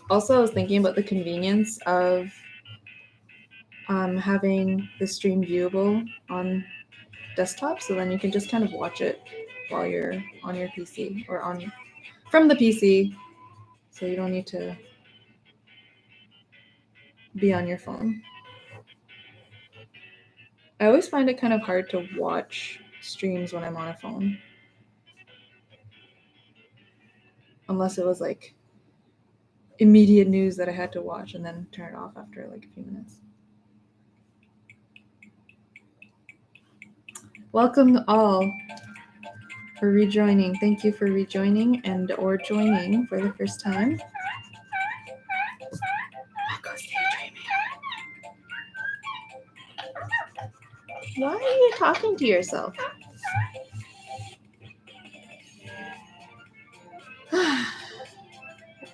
Also, I was thinking about the convenience of having the stream viewable on desktop, so then you can just kind of watch it while you're on your PC or on from the PC, so you don't need to be on your phone. I always find it kind of hard to watch streams when I'm on a phone, unless it was like immediate news that I had to watch and then turn it off after like a few minutes. Welcome all for rejoining. Thank you for rejoining and or joining for the first time. Why are you talking to yourself?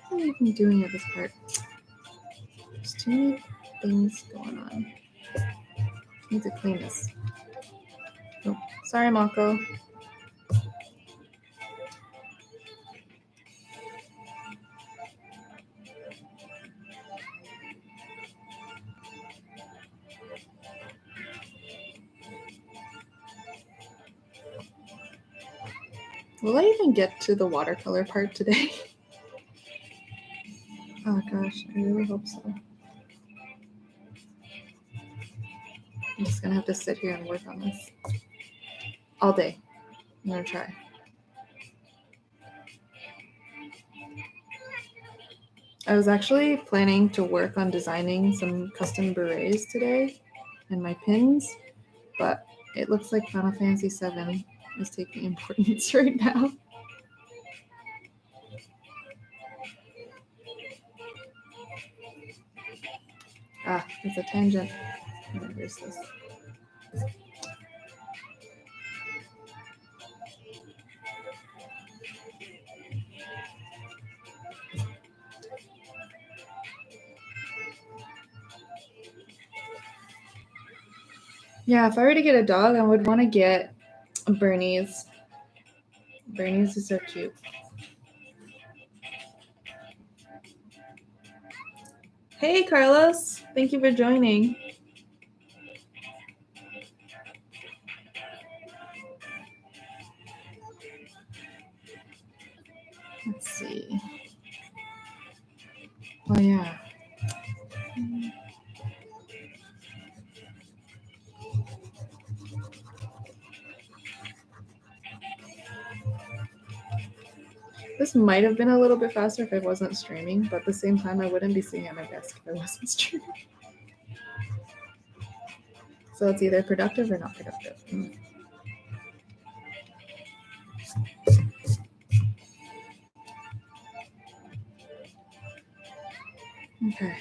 What am I even doing at this part? There's too many things going on. Need to clean this. Oh, sorry, Mako. Will I even get to the watercolor part today? Oh gosh, I really hope so. I'm just gonna have to sit here and work on this all day. I'm gonna try. I was actually planning to work on designing some custom berets today and my pins, but it looks like Final Fantasy VII is taking importance right now. Ah, it's a tangent. Where is this? Yeah, if I were to get a dog, I would want to get a Bernese. Bernese is so cute. Hey, Carlos. Thank you for joining. Let's see. Oh, yeah. This might have been a little bit faster if I wasn't streaming, but at the same time, I wouldn't be sitting at my desk if I wasn't streaming. So it's either productive or not productive. Okay.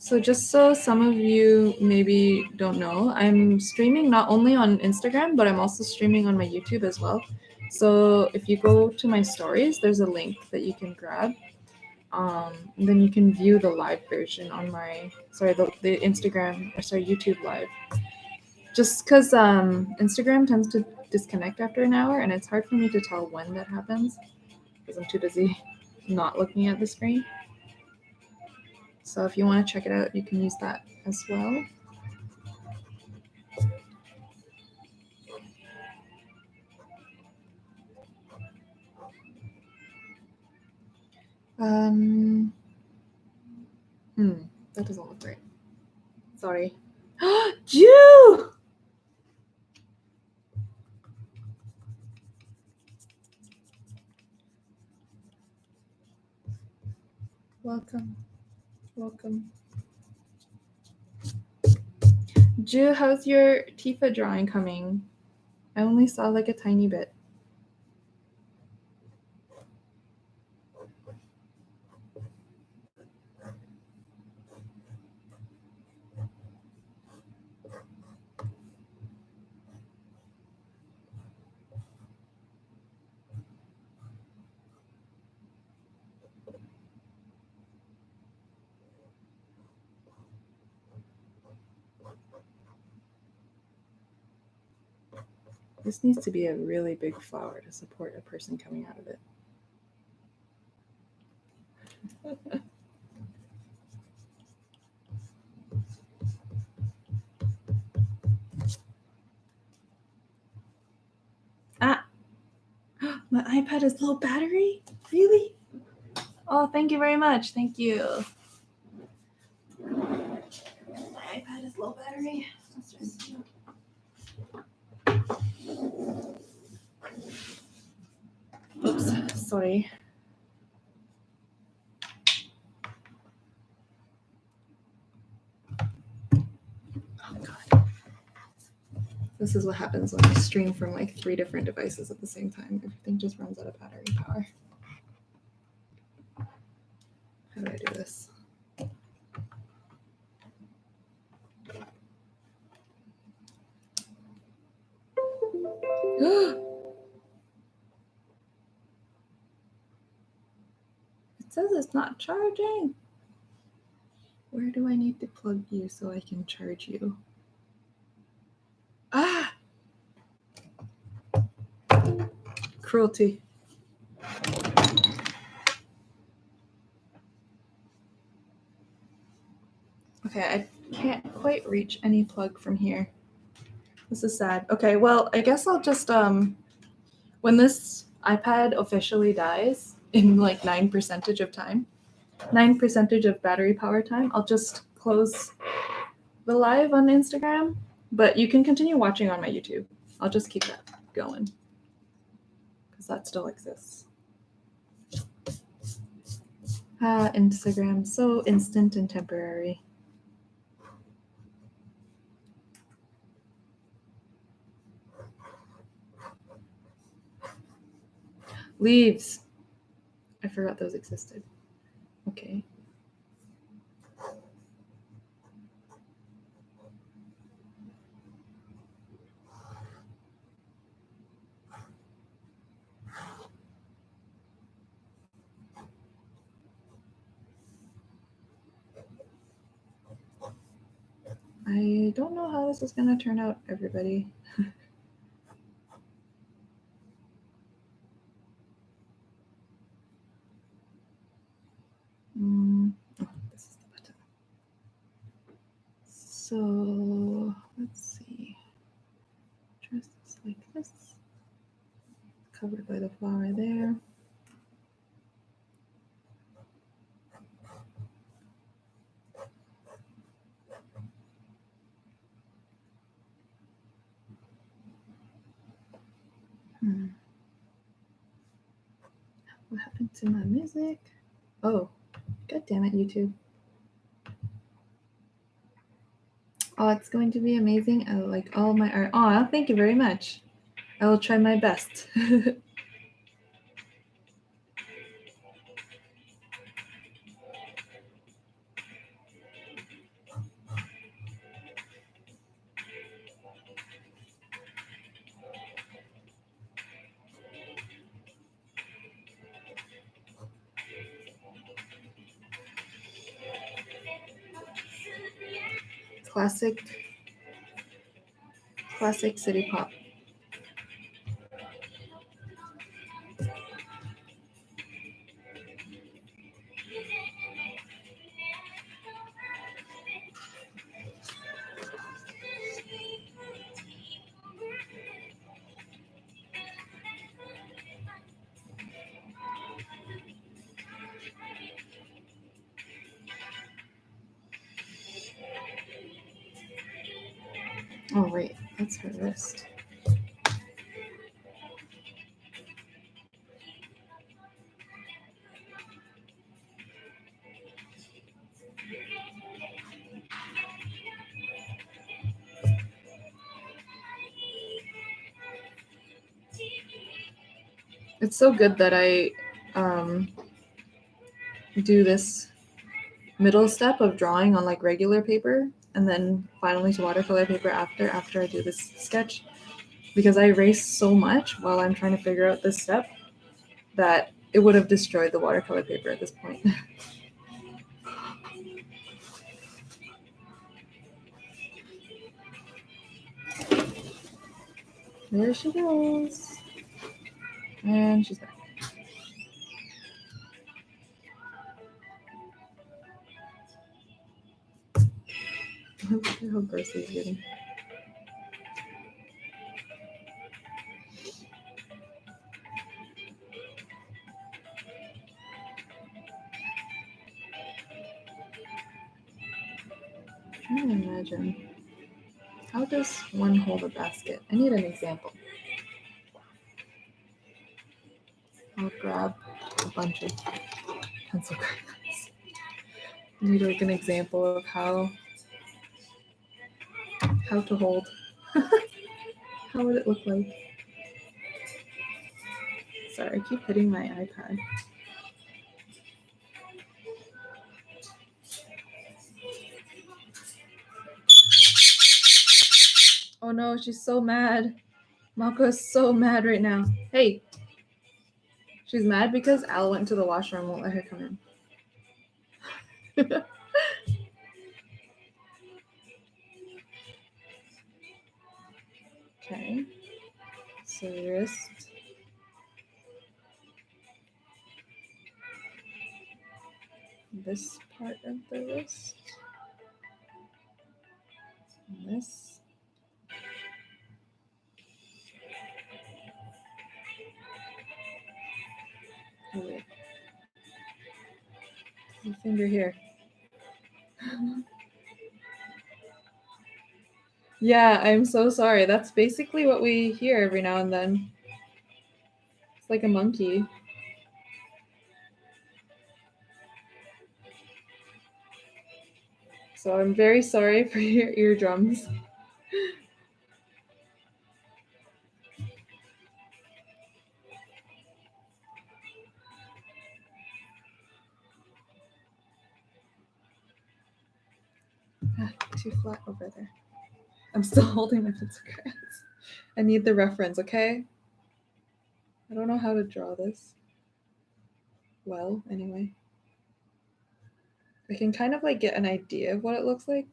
So just so some of you maybe don't know, I'm streaming not only on Instagram, but I'm also streaming on my YouTube as well. So if you go to my stories, there's a link that you can grab. Then you can view the live version on my, the Instagram, or YouTube live. Just because Instagram tends to disconnect after an hour, and it's hard for me to tell when that happens because I'm too busy not looking at the screen. So if you want to check it out, you can use that as well. That doesn't look right. Sorry. Jew! Welcome. Welcome. Jew, how's your Tifa drawing coming? I only saw like a tiny bit. This needs to be a really big flower to support a person coming out of it. Ah! My iPad is low battery? Really? Oh, thank you very much. Thank you. My iPad is low battery. Let's just... Oops, sorry. Oh god. This is what happens when I stream from like 3 different devices at the same time. Everything just runs out of battery power. How do I do this? It says it's not charging. Where do I need to plug you so I can charge you? Ah! Cruelty. Okay, I can't quite reach any plug from here. This is sad. Okay, well, I guess I'll just, when this iPad officially dies in like 9% of time, 9% of battery power time, I'll just close the live on Instagram, but you can continue watching on my YouTube. I'll just keep that going because that still exists. Instagram, so instant and temporary. Leaves. I forgot those existed. Okay. I don't know how this is going to turn out, everybody. Oh, this is the button. So let's see. Just like this. Covered by the flower there. What happened to my music? Oh, god damn it, YouTube. Oh, it's going to be amazing. I like all my art. Oh, thank you very much. I will try my best. classic city pop. Oh wait, that's her wrist. It's so good that I do this middle step of drawing on like regular paper and then finally to watercolor paper after I do this sketch, because I erase so much while I'm trying to figure out this step that it would have destroyed the watercolor paper at this point. There she goes. And she's back. Look at how gross he's getting. I'm trying to imagine. How does one hold a basket? I need an example. I'll grab a bunch of pencil crayons. I need like an example of how to hold. How would it look like? Sorry, I keep hitting my iPad. Oh no, she's so mad. Mako is so mad right now. Hey. She's mad because Al went to the washroom and won't let her come in. Okay. So wrist. This part of the wrist. And this. Oh, wait. The finger here. Yeah, I'm so sorry. That's basically what we hear every now and then. It's like a monkey. So I'm very sorry for your eardrums. Too flat over there. I'm still holding my pencil crayons. I need the reference, okay? I don't know how to draw this. Well, anyway. I can kind of like get an idea of what it looks like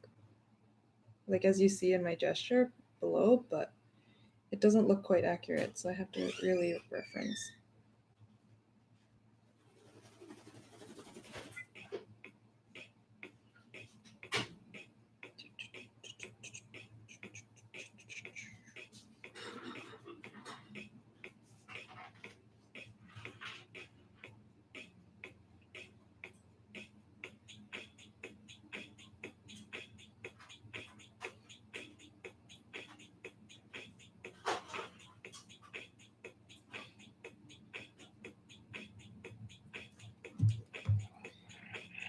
as you see in my gesture below, but it doesn't look quite accurate, so I have to really reference.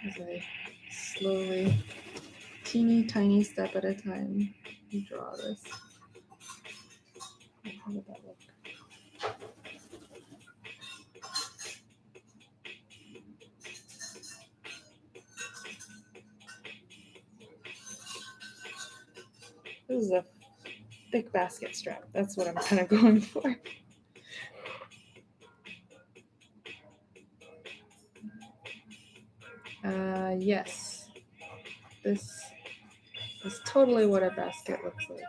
As I slowly, teeny tiny step at a time, draw this. How would that look? This is a thick basket strap. That's what I'm kind of going for. Yes. This That's totally what a basket looks like.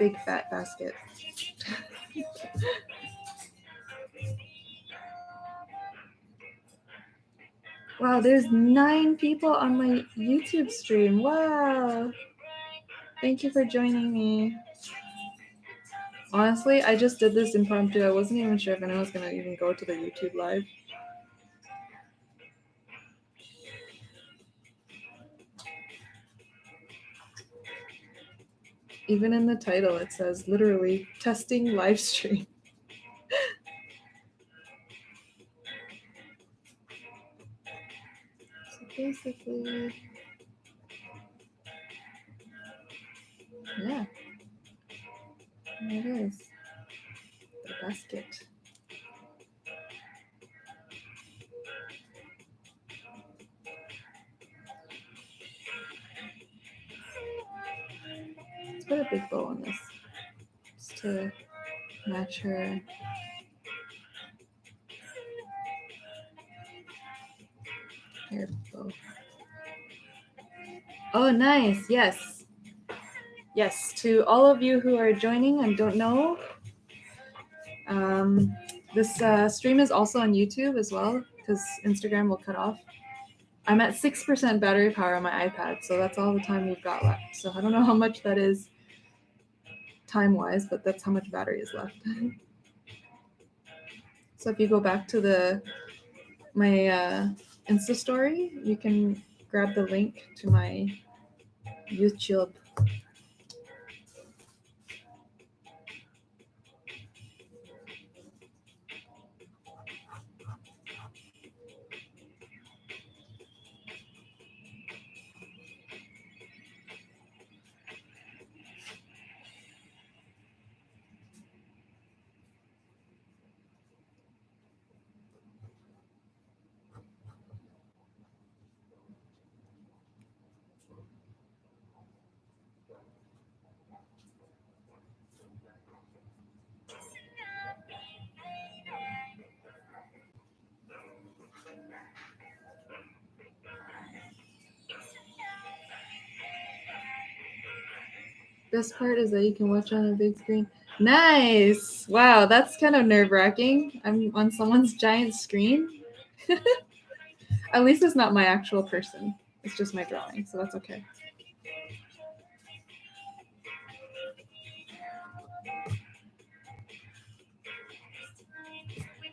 Big fat basket. Wow, there's 9 people on my YouTube stream. Wow. Thank you for joining me. Honestly, I just did this impromptu. I wasn't even sure if anyone was going to even go to the YouTube live. Even in the title, it says literally testing live stream. So basically, yeah, there it is. The basket. Let's put a big bow on this just to match her. Hair bow. Oh, nice. Yes. Yes, to all of you who are joining and don't know, this stream is also on YouTube as well because Instagram will cut off. I'm at 6% battery power on my iPad, so that's all the time we've got left. So I don't know how much that is time-wise, but that's how much battery is left. So if you go back to my Insta story, you can grab the link to my YouTube. Best part is that you can watch on a big screen. Nice! Wow, that's kind of nerve-wracking. I'm on someone's giant screen. At least it's not my actual person. It's just my drawing, so that's okay.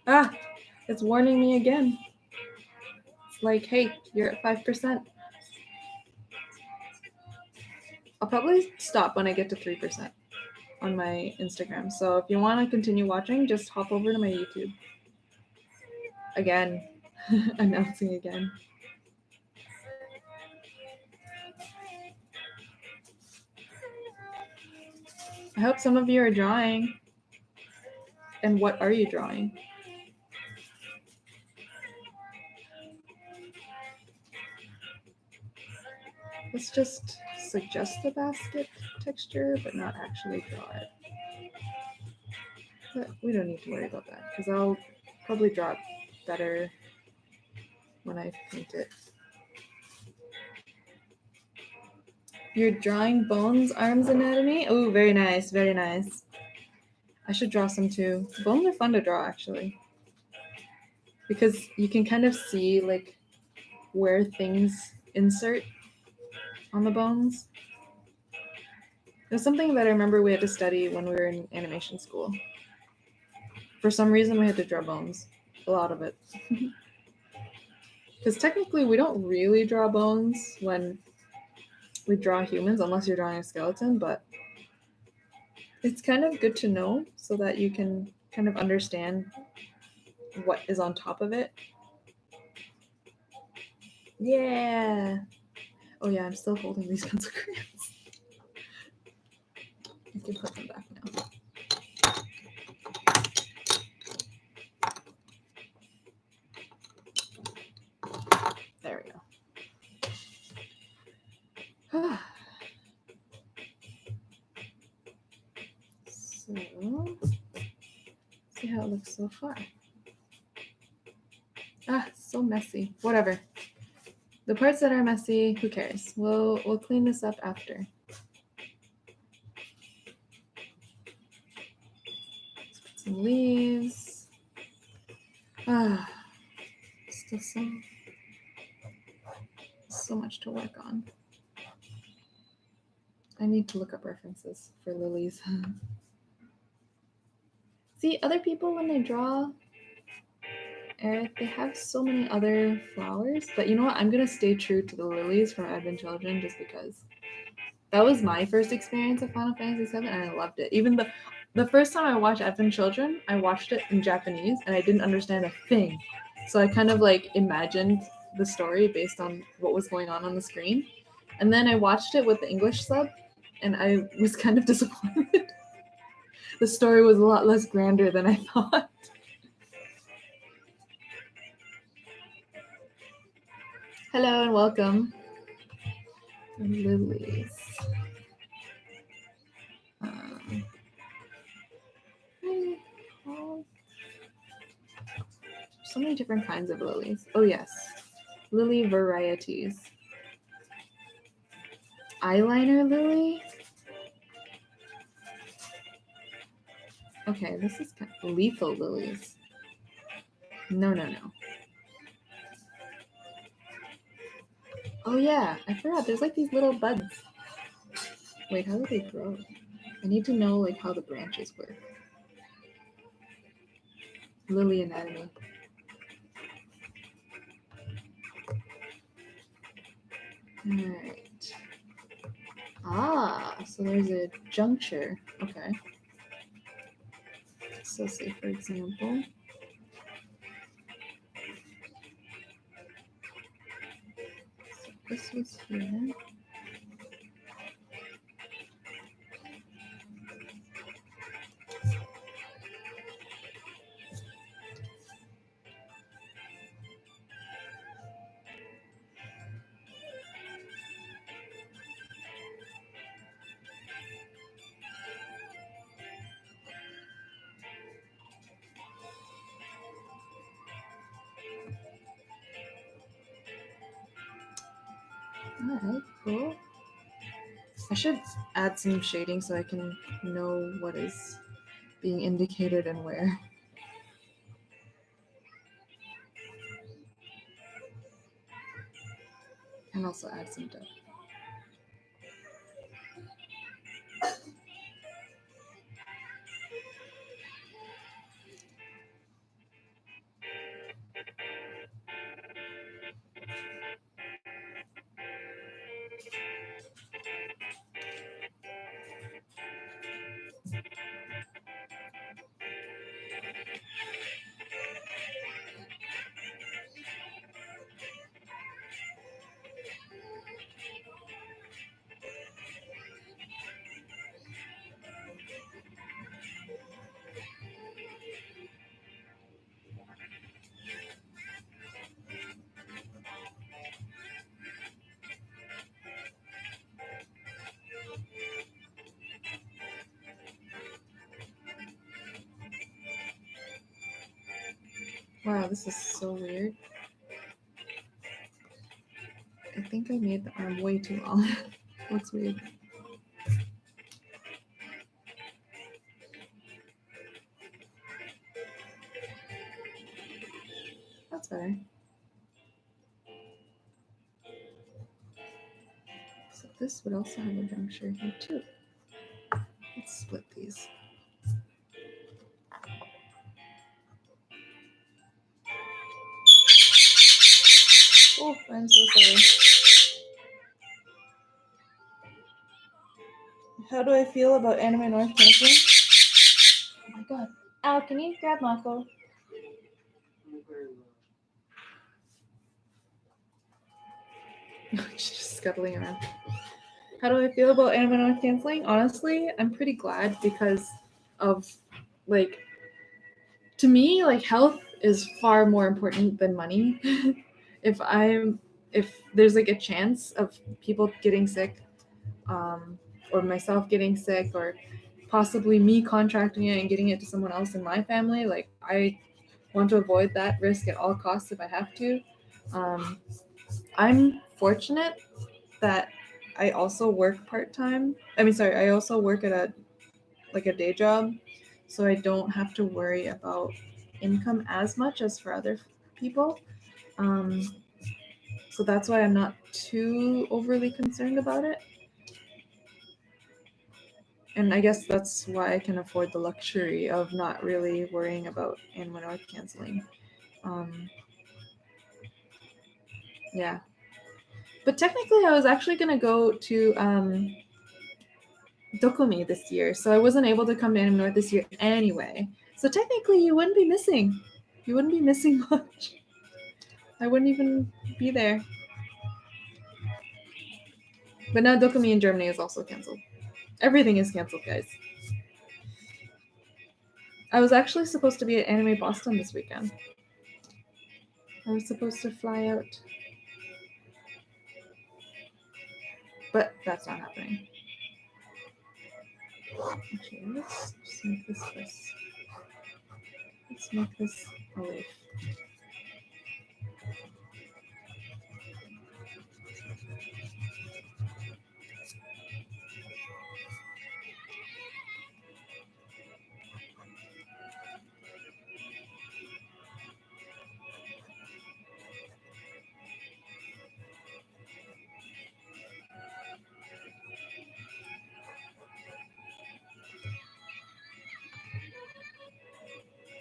Ah, it's warning me again. It's like, hey, you're at 5%. I'll probably stop when I get to 3% on my Instagram. So if you want to continue watching, just hop over to my YouTube. Again, announcing again. I hope some of you are drawing. And what are you drawing? Let's just suggest the basket texture, but not actually draw it. But we don't need to worry about that because I'll probably draw it better when I paint it. You're drawing bones, arms anatomy? Oh, very nice, very nice. I should draw some too. Bones are fun to draw actually. Because you can kind of see like where things insert on the bones. There's something that I remember we had to study when we were in animation school. For some reason, we had to draw bones. A lot of it. Because technically, we don't really draw bones when we draw humans, unless you're drawing a skeleton, but it's kind of good to know so that you can kind of understand what is on top of it. Yeah. Oh yeah, I'm still holding these pencil crayons. I can put them back now. There we go. So, see how it looks so far. Ah, So messy. Whatever. The parts that are messy, who cares? We'll clean this up after. Let's put some leaves. Still so much to work on. I need to look up references for lilies. See, other people when they draw Aerith, they have so many other flowers. But you know what? I'm gonna stay true to the lilies from Advent Children just because that was my first experience of Final Fantasy VII, and I loved it. Even the first time I watched Advent Children, I watched it in Japanese, and I didn't understand a thing. So I kind of like imagined the story based on what was going on the screen. And then I watched it with the English sub, and I was kind of disappointed. The story was a lot less grander than I thought. Hello and welcome. Lilies. So many different kinds of lilies. Oh yes, lily varieties. Eyeliner lily. Okay, this is kind of lethal lilies. No. Oh yeah, I forgot. There's like these little buds. Wait, how do they grow? I need to know like how the branches work. Lily anatomy. Alright. So there's a juncture. Okay. So say for example. So this was here. Alright, cool. I should add some shading so I can know what is being indicated and where. And also add some depth. Wow, this is so weird. I think I made the arm way too long. Looks weird. That's better. So this would also have a juncture here too. Let's split these. Oh, I'm so sorry. How do I feel about anime North canceling? Oh my god. Al, can you grab Mako? She's just scuttling around. How do I feel about anime North canceling? Honestly, I'm pretty glad because of like, to me, like health is far more important than money. if there's like a chance of people getting sick, or myself getting sick, or possibly me contracting it and getting it to someone else in my family, like I want to avoid that risk at all costs if I have to. I'm fortunate that I also work part-time. I also work at a day job, so I don't have to worry about income as much as for other people. So that's why I'm not too overly concerned about it. And I guess that's why I can afford the luxury of not really worrying about Anime North canceling. Yeah. But technically, I was actually going to go to Dokumi this year, so I wasn't able to come to Anime North this year anyway. So technically, you wouldn't be missing. You wouldn't be missing much. I wouldn't even be there. But now Dokumi in Germany is also canceled. Everything is canceled, guys. I was actually supposed to be at Anime Boston this weekend. I was supposed to fly out. But that's not happening. Okay, let's just make this first. Let's make this a leaf.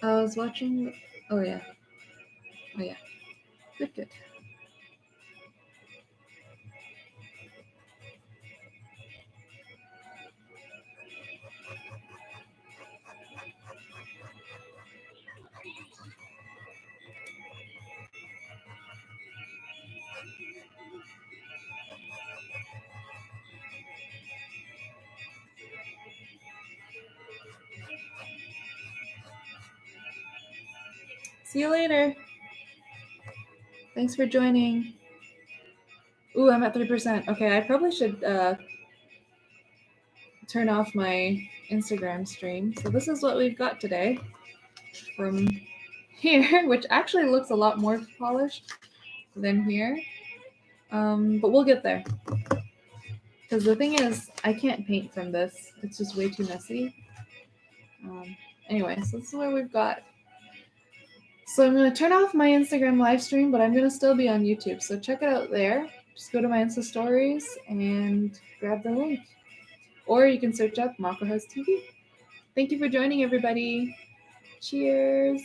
I was watching. Oh yeah. Oh yeah. Good, good. See you later. Thanks for joining. Ooh, I'm at 3%. Okay, I probably should turn off my Instagram stream. So this is what we've got today from here, which actually looks a lot more polished than here. But we'll get there. Because the thing is, I can't paint from this. It's just way too messy. Anyway, so this is what we've got. So I'm going to turn off my Instagram live stream, but I'm going to still be on YouTube. So check it out there. Just go to my Insta stories and grab the link. Or you can search up MAKOHOUSE TV. Thank you for joining, everybody. Cheers.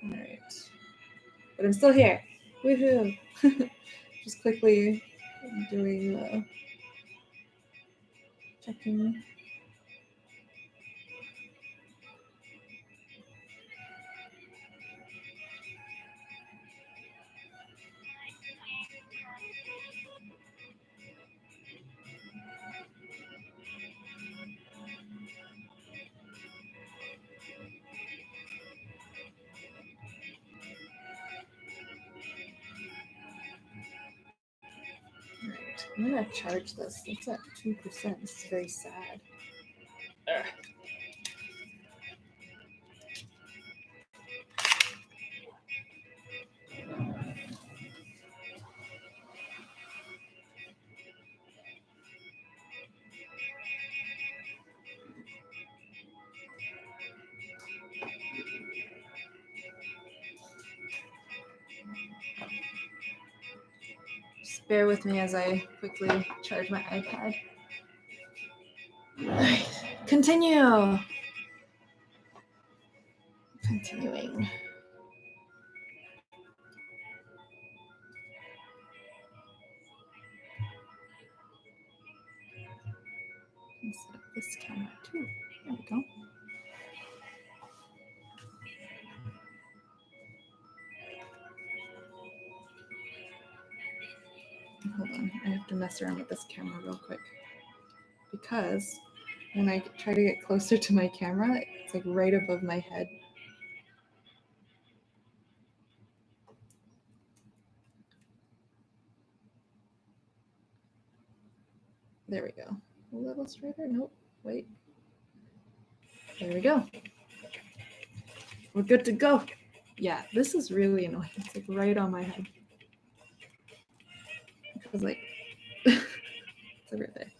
All right. But I'm still here. Woohoo. Just quickly doing checking. Right. I'm gonna charge this. It's at 2%. This is very sad. Ugh. Just bear with me as I quickly charge my iPad. All right. Continue. Continuing. Let's set up this camera too. There we go. Hold on, I have to mess around with this camera real quick. Because when I try to get closer to my camera, it's like right above my head. There we go. A little straighter. Nope. Wait. There we go. We're good to go. Yeah, this is really annoying. It's like right on my head. Because like, it's over there.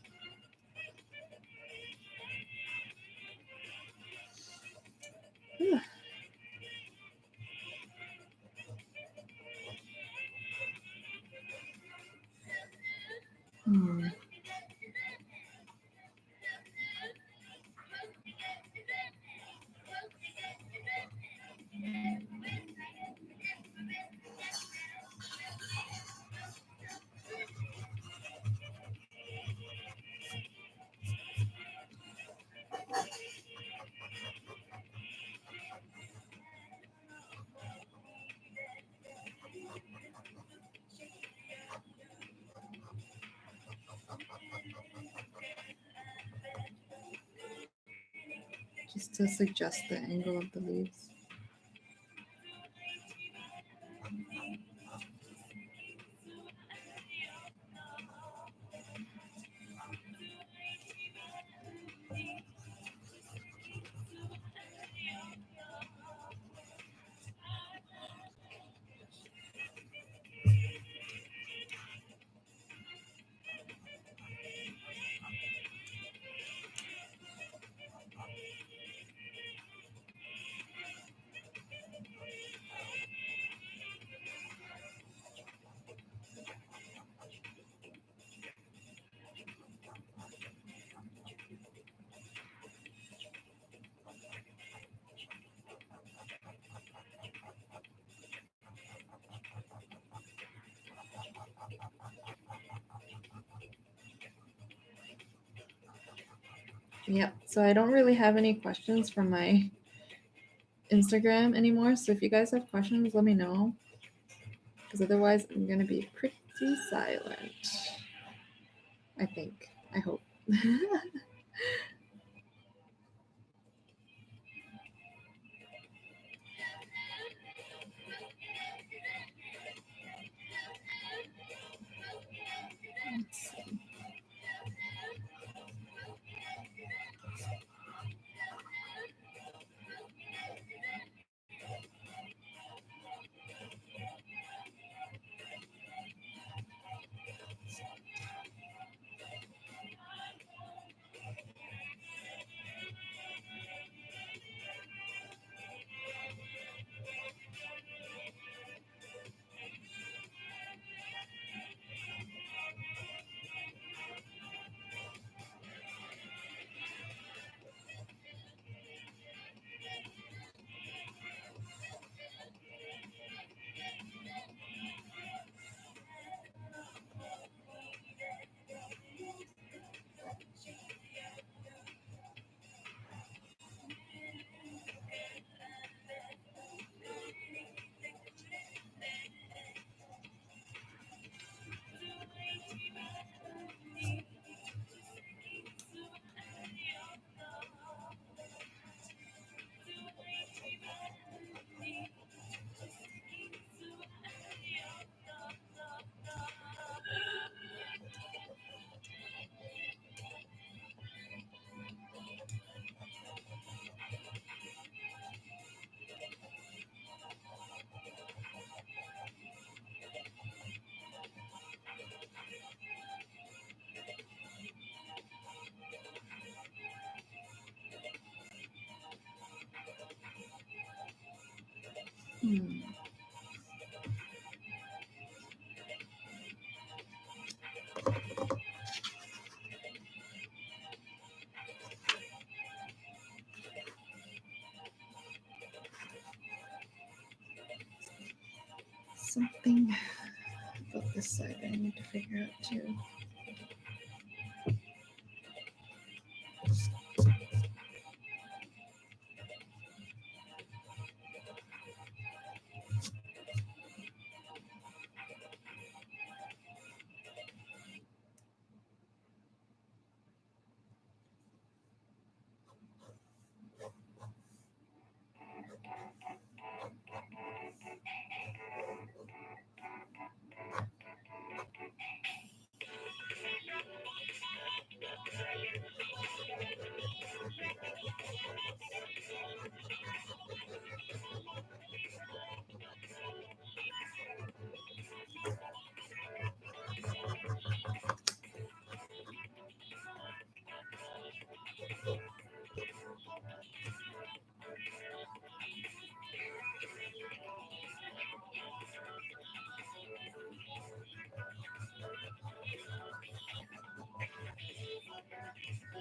Hmm. Just to suggest the angle of the leaves. Yep. So I don't really have any questions from my Instagram anymore. So if you guys have questions, let me know. Because otherwise, I'm going to be pretty silent. I think. I hope. Let's see. Hmm. Something about this side I need to figure out too.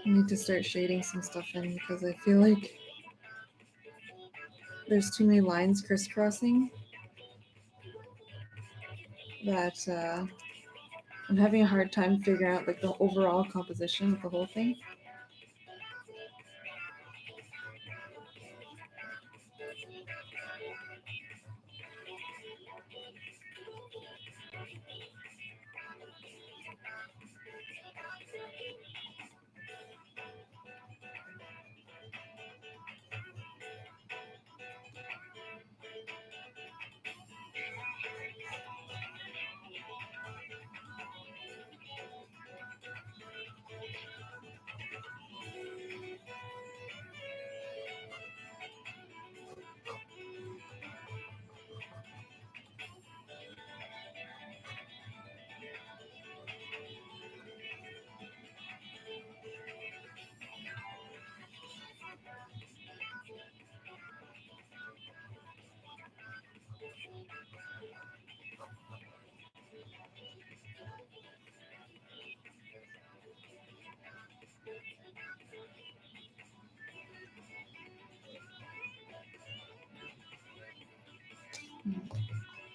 I need to start shading some stuff in because I feel like there's too many lines crisscrossing that I'm having a hard time figuring out like the overall composition of the whole thing.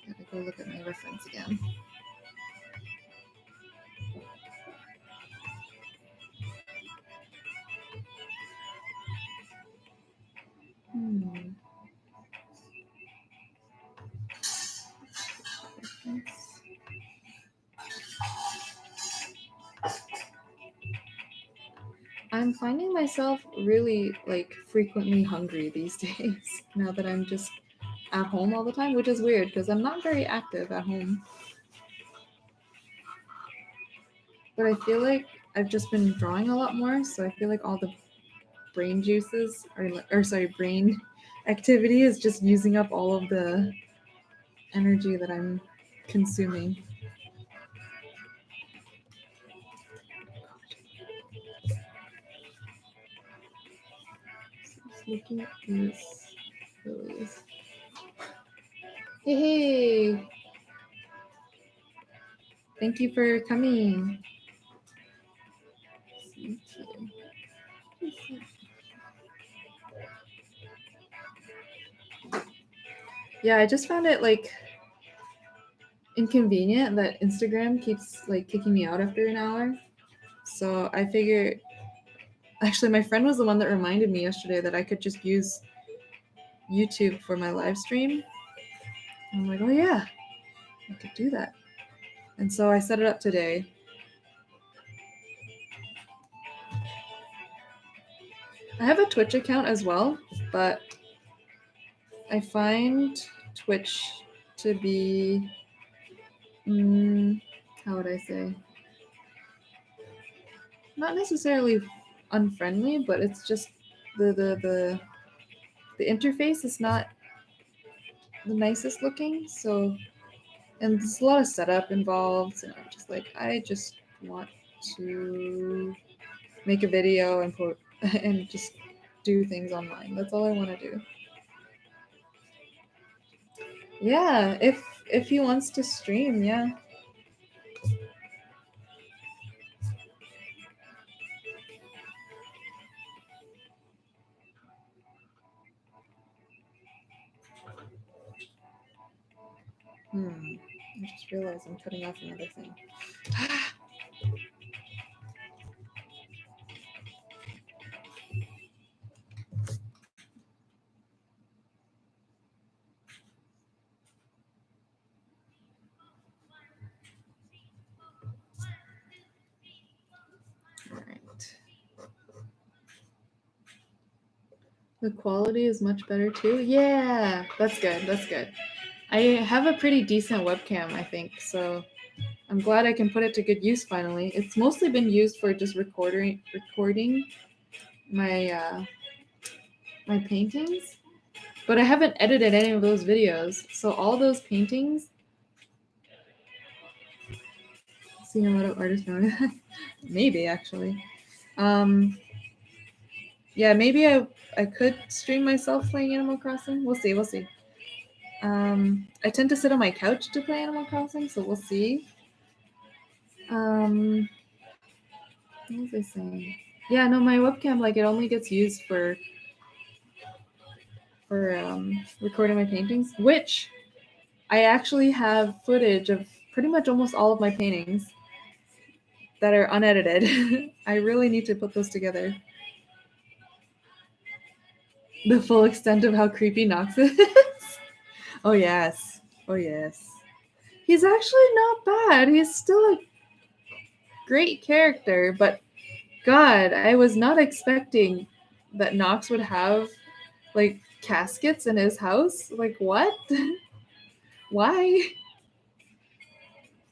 Gotta go look at my reference again. I'm finding myself really like frequently hungry these days now that I'm just at home all the time, which is weird because I'm not very active at home. But I feel like I've just been drawing a lot more, so I feel like all the brain juices brain activity is just using up all of the energy that I'm consuming. Just looking at these lilies. Hey! Thank you for coming. Yeah, I just found it like inconvenient that Instagram keeps like kicking me out after an hour. So I figured, actually, my friend was the one that reminded me yesterday that I could just use YouTube for my live stream. And I'm like, oh yeah, I could do that. And so I set it up today. I have a Twitch account as well, but I find Twitch to be, how would I say, not necessarily unfriendly, but it's just the interface is not the nicest looking. So, and there's a lot of setup involved, and I'm just like, I just want to make a video and put and just do things online. That's all I want to do. Yeah, if he wants to stream, yeah. I just realized I'm cutting off another thing. All right. The quality is much better too. Yeah, that's good. That's good. I have a pretty decent webcam, I think, so I'm glad I can put it to good use finally. It's mostly been used for just recording my my paintings, but I haven't edited any of those videos. So all those paintings, seeing a lot of artist mode, maybe actually. Yeah, maybe I could stream myself playing Animal Crossing. We'll see. We'll see. I tend to sit on my couch to play Animal Crossing, so we'll see. What was I saying? Yeah, no, my webcam, like, it only gets used for recording my paintings, which I actually have footage of pretty much almost all of my paintings that are unedited. I really need to put those together. The full extent of how creepy Nox is. Oh yes. Oh yes. He's actually not bad. He's still a great character, but God, I was not expecting that Nox would have like caskets in his house. Like what? Why?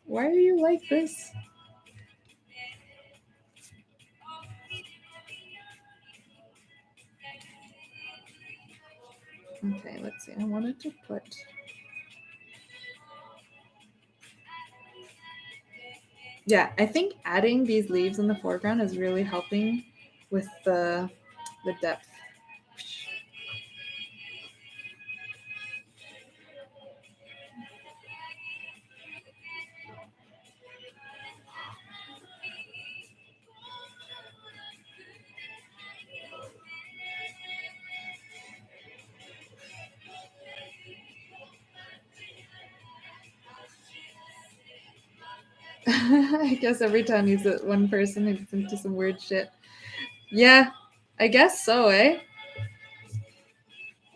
Why are you like this? Okay, let's see. I wanted to put. Yeah, I think adding these leaves in the foreground is really helping with the depth. I guess every time you sit one person, he gets into some weird shit. Yeah, I guess so, eh?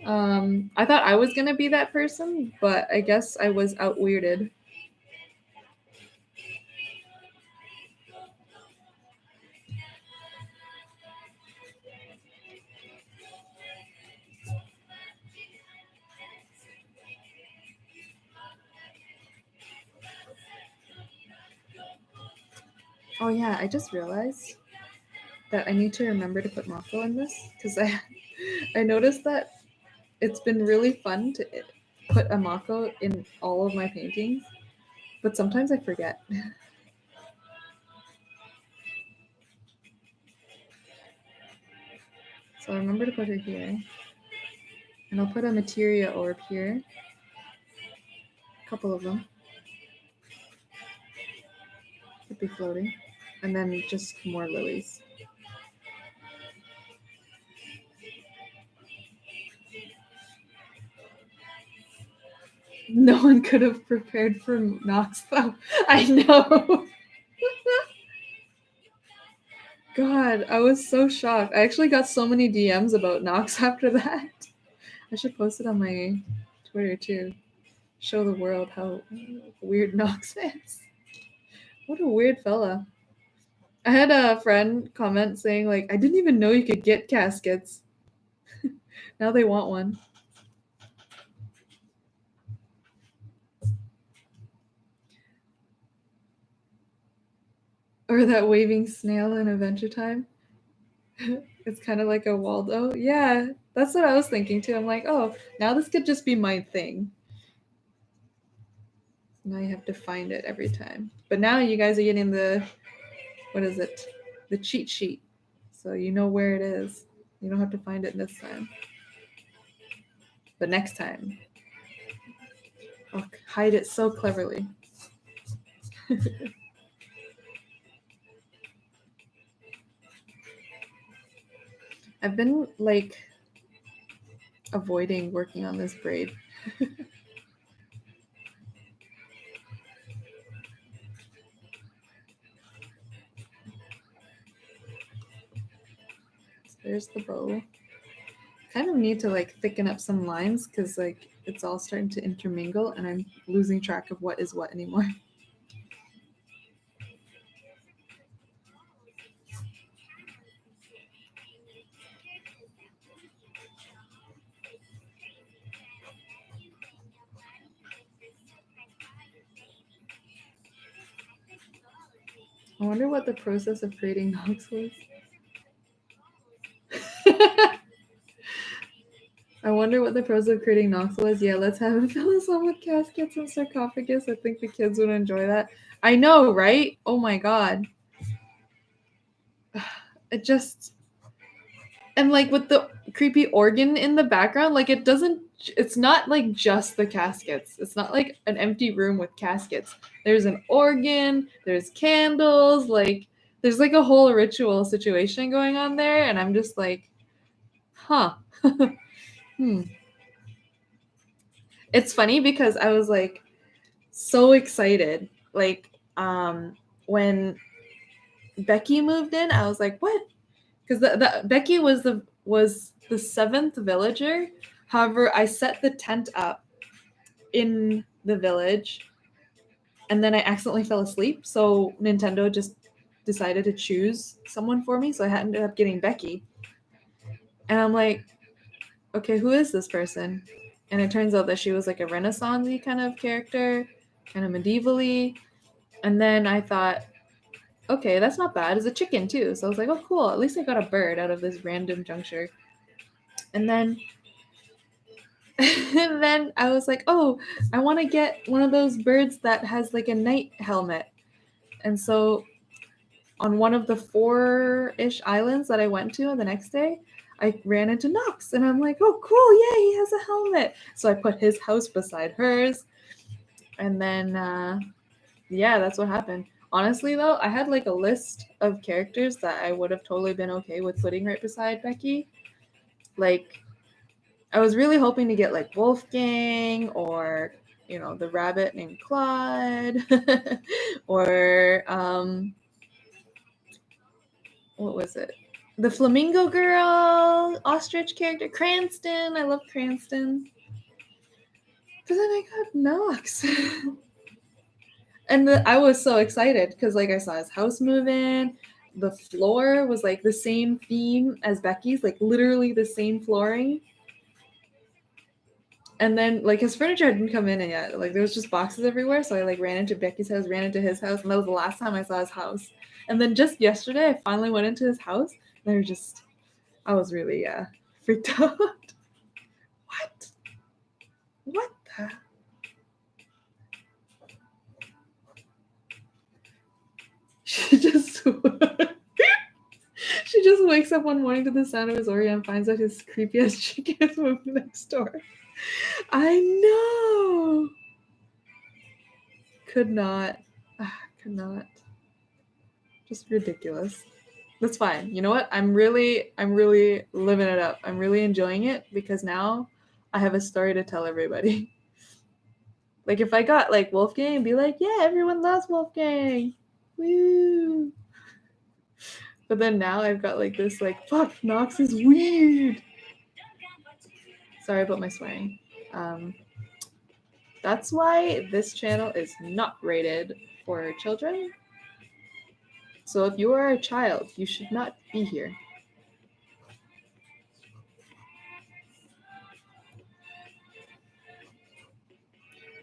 I thought I was gonna be that person, but I guess I was out weirded. Oh yeah, I just realized that I need to remember to put Mako in this because I noticed that it's been really fun to put a Mako in all of my paintings, but sometimes I forget. So I'll remember to put her here. And I'll put a materia orb here. A couple of them. Could be floating. And then just more lilies. No one could have prepared for Nox though. I know. God, I was so shocked. I actually got so many DMs about Nox after that. I should post it on my Twitter too. Show the world how weird Nox is. What a weird fella. I had a friend comment saying, like, I didn't even know you could get caskets. Now they want one. Or that waving snail in Adventure Time. It's kind of like a Waldo. Yeah, that's what I was thinking too. I'm like, oh, now this could just be my thing. Now you have to find it every time. But now you guys are getting the, what is it? The cheat sheet. So you know where it is. You don't have to find it this time. But next time, I'll hide it so cleverly. I've been like avoiding working on this braid. There's the bow. Kind of need to like thicken up some lines because like it's all starting to intermingle and I'm losing track of what is what anymore. I wonder what the process of creating Nox was. I wonder what the process of creating Nox was. Yeah, let's have him fill us on with caskets and sarcophagus. I think the kids would enjoy that. I know, right? Oh my god. It just, and like with the creepy organ in the background, like it's not like just the caskets. It's not like an empty room with caskets. There's an organ, there's candles, like there's like a whole ritual situation going on there, and I'm just like, huh. It's funny because I was like so excited. Like, when Becky moved in, I was like, what? Because the Becky was the seventh villager. However, I set the tent up in the village, and then I accidentally fell asleep. So Nintendo just decided to choose someone for me. So I ended up getting Becky, and I'm like, okay, who is this person? And it turns out that she was like a Renaissance-y kind of character, kind of medievally. And then I thought, okay, that's not bad. It's a chicken too. So I was like, oh, cool. At least I got a bird out of this random juncture. And then and then I was like, oh, I want to get one of those birds that has like a knight helmet. And so on one of the 4-ish islands that I went to the next day, I ran into Nox, and I'm like, oh, cool, yeah, he has a helmet. So I put his house beside hers. And then, yeah, that's what happened. Honestly, though, I had like a list of characters that I would have totally been okay with putting right beside Becky. Like, I was really hoping to get like Wolfgang, or, you know, the rabbit named Claude, or what was it? The flamingo girl, ostrich character, Cranston. I love Cranston. But then I got Nox. And I was so excited because, like, I saw his house move in. The floor was like the same theme as Becky's, like literally the same flooring. And then, like, his furniture hadn't come in yet. Like, there was just boxes everywhere. So I like ran into Becky's house, ran into his house, and that was the last time I saw his house. And then just yesterday, I finally went into his house. And I was really freaked out. What? What the? She just she just wakes up one morning to the sound of his Oreo and finds out his creepy ass chicken is moving next door. I know. Could not. Just ridiculous. That's fine. You know what? I'm really living it up. I'm really enjoying it because now I have a story to tell everybody. Like, if I got like Wolfgang and be like, yeah, everyone loves Wolfgang. Woo. But then now I've got like this, like, fuck, Nox is weird. Sorry about my swearing. That's why this channel is not rated for children. So if you are a child, you should not be here.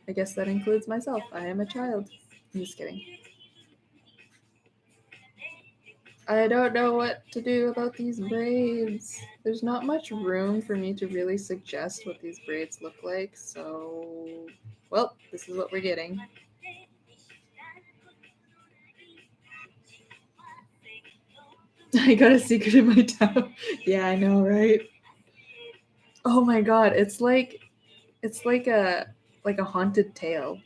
I guess that includes myself. I am a child. I'm just kidding. I don't know what to do about these braids. There's not much room for me to really suggest what these braids look like, so, well, this is what we're getting. I got a secret in my town. Yeah, I know, right? Oh my god, it's like a haunted tale.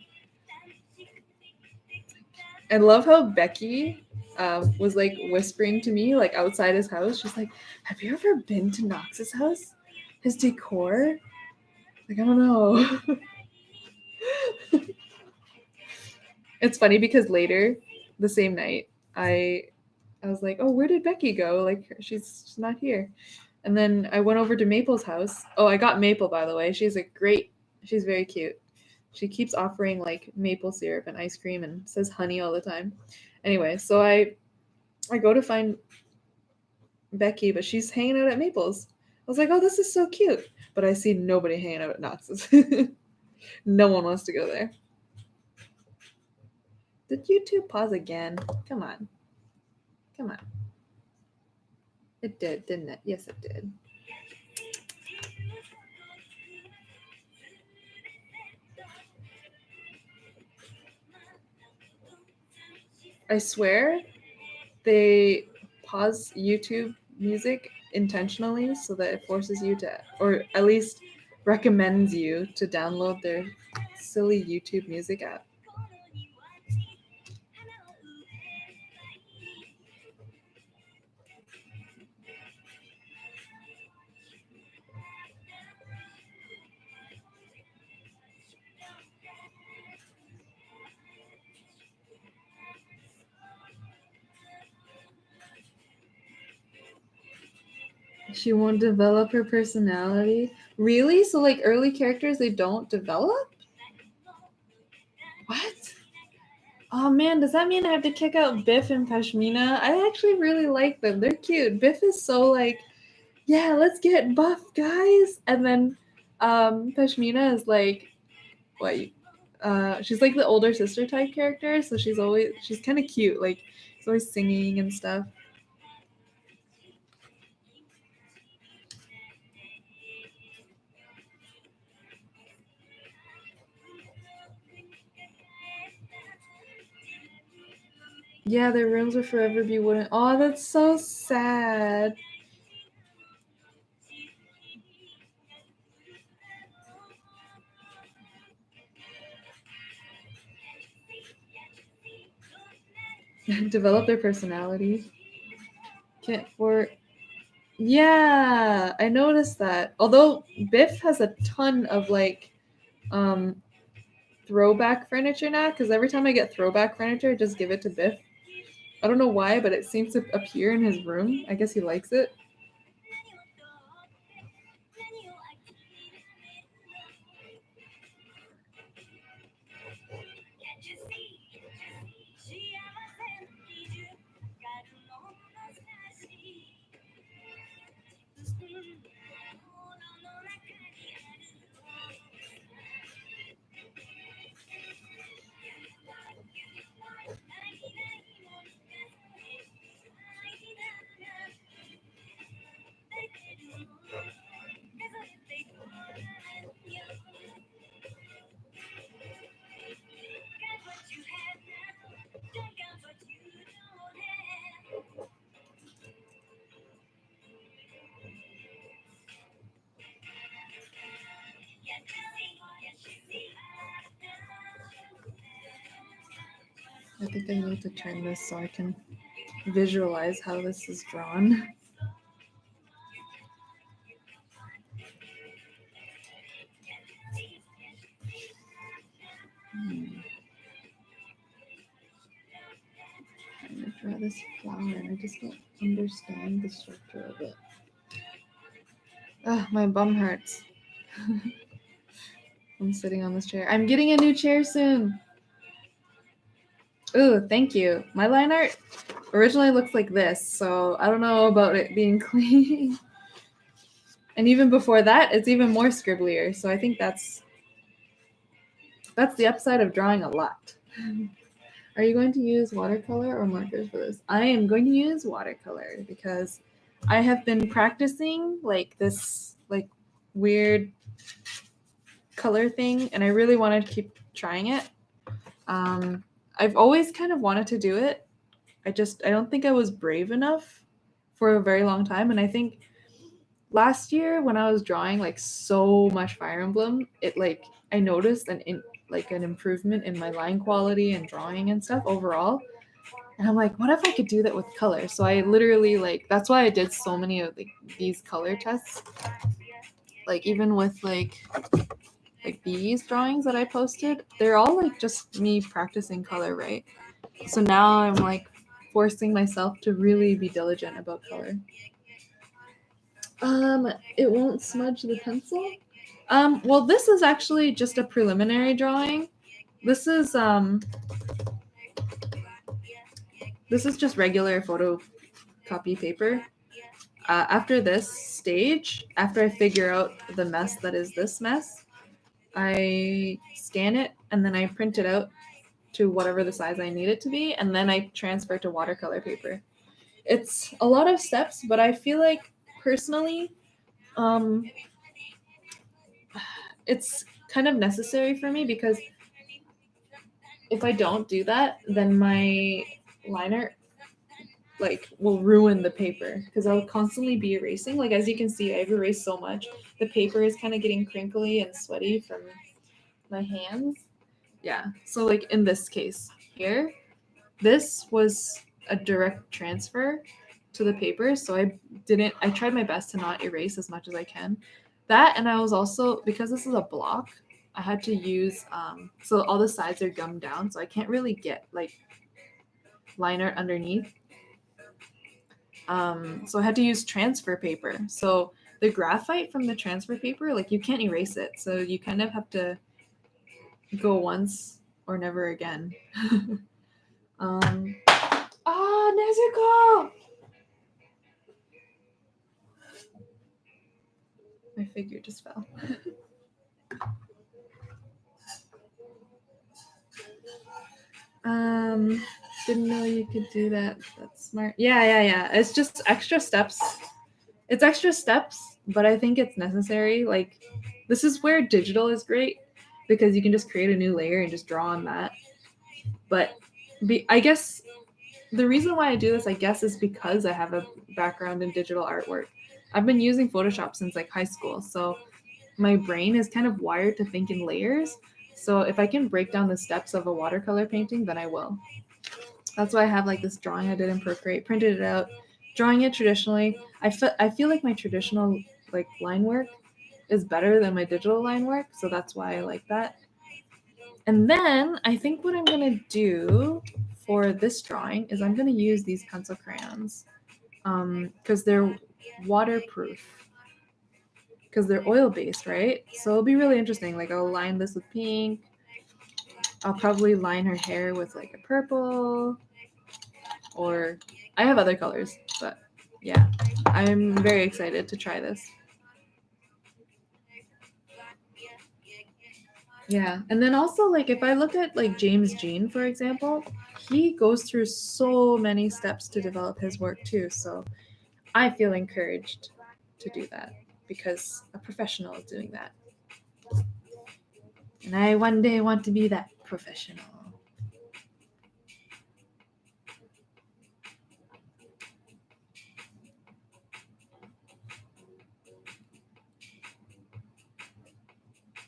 I love how Becky was like whispering to me like outside his house. She's like, have you ever been to Nox's house? His decor? Like, I don't know. It's funny because later the same night I was like, oh, where did Becky go? Like, she's not here. And then I went over to Maple's house. Oh, I got Maple, by the way. She's very cute. She keeps offering like maple syrup and ice cream and says honey all the time. Anyway, so I go to find Becky, but she's hanging out at Maple's. I was like, oh, this is so cute. But I see nobody hanging out at Knox's. No one wants to go there. Did YouTube pause again? Come on. It did, didn't it? Yes, it did. I swear they pause YouTube music intentionally so that it forces you to, or at least recommends you to download their silly YouTube music app. She won't develop her personality. Really? So like early characters, they don't develop? What? Oh man, does that mean I have to kick out Biff and Pashmina? I actually really like them. They're cute. Biff is so like, yeah, let's get buff, guys. And then Pashmina is like, what? She's like the older sister type character, so she's kind of cute. Like, she's always singing and stuff. Yeah, their rooms will forever be wooden. Oh, that's so sad. Develop their personality. Can't for. Yeah, I noticed that. Although Biff has a ton of like throwback furniture now, because every time I get throwback furniture, I just give it to Biff. I don't know why, but it seems to appear in his room. I guess he likes it. I think I need to turn this so I can visualize how this is drawn. I'm trying to draw this flower and I just don't understand the structure of it. My bum hurts. I'm sitting on this chair. I'm getting a new chair soon. Ooh, thank you. My line art originally looks like this, so I don't know about it being clean. And even before that, it's even more scribblier. So I think that's the upside of drawing a lot. Are you going to use watercolor or markers for this? I am going to use watercolor because I have been practicing like this like weird color thing, and I really wanted to keep trying it. I've always kind of wanted to do it. I don't think I was brave enough for a very long time, and I think last year when I was drawing like so much Fire Emblem, it like I noticed an improvement in my line quality and drawing and stuff overall. And I'm like, what if I could do that with color? So I literally that's why I did so many of these color tests. Like even with like these drawings that I posted, they're all like just me practicing color, right? So now I'm like forcing myself to really be diligent about color. It won't smudge the pencil. Well, this is actually just a preliminary drawing. This is just regular photocopy paper. After this stage, after I figure out the mess that is this mess, I scan it and then I print it out to whatever the size I need it to be, and then I transfer to watercolor paper. It's a lot of steps, but I feel like personally, it's kind of necessary for me because if I don't do that, then my liner will ruin the paper because I'll constantly be erasing. Like as you can see, I've erased so much. The paper is kind of getting crinkly and sweaty from my hands. Yeah. So like in this case here, this was a direct transfer to the paper. So I tried my best to not erase as much as I can. That, and I was also, because this is a block, I had to use, so all the sides are gummed down, so I can't really get like liner underneath. So I had to use transfer paper. So the graphite from the transfer paper, like you can't erase it. So you kind of have to go once or never again. Nezuko! My figure just fell. Didn't know you could do that. That's smart. Yeah. It's just extra steps. It's extra steps, but I think it's necessary. Like, this is where digital is great because you can just create a new layer and just draw on that. But I guess the reason why I do this, I guess, is because I have a background in digital artwork. I've been using Photoshop since like high school, so my brain is kind of wired to think in layers. So if I can break down the steps of a watercolor painting, then I will. That's why I have like this drawing I did in Procreate, printed it out, drawing it traditionally. I feel like my traditional like line work is better than my digital line work, so that's why I like that. And then I think what I'm gonna do for this drawing is I'm gonna use these pencil crayons because they're waterproof, because they're oil based, right? So it'll be really interesting. Like I'll line this with pink. I'll probably line her hair with like a purple, or I have other colors, but yeah, I'm very excited to try this. Yeah, and then also like if I look at like James Jean, for example, he goes through so many steps to develop his work too. So I feel encouraged to do that because a professional is doing that. And I one day want to be that professional.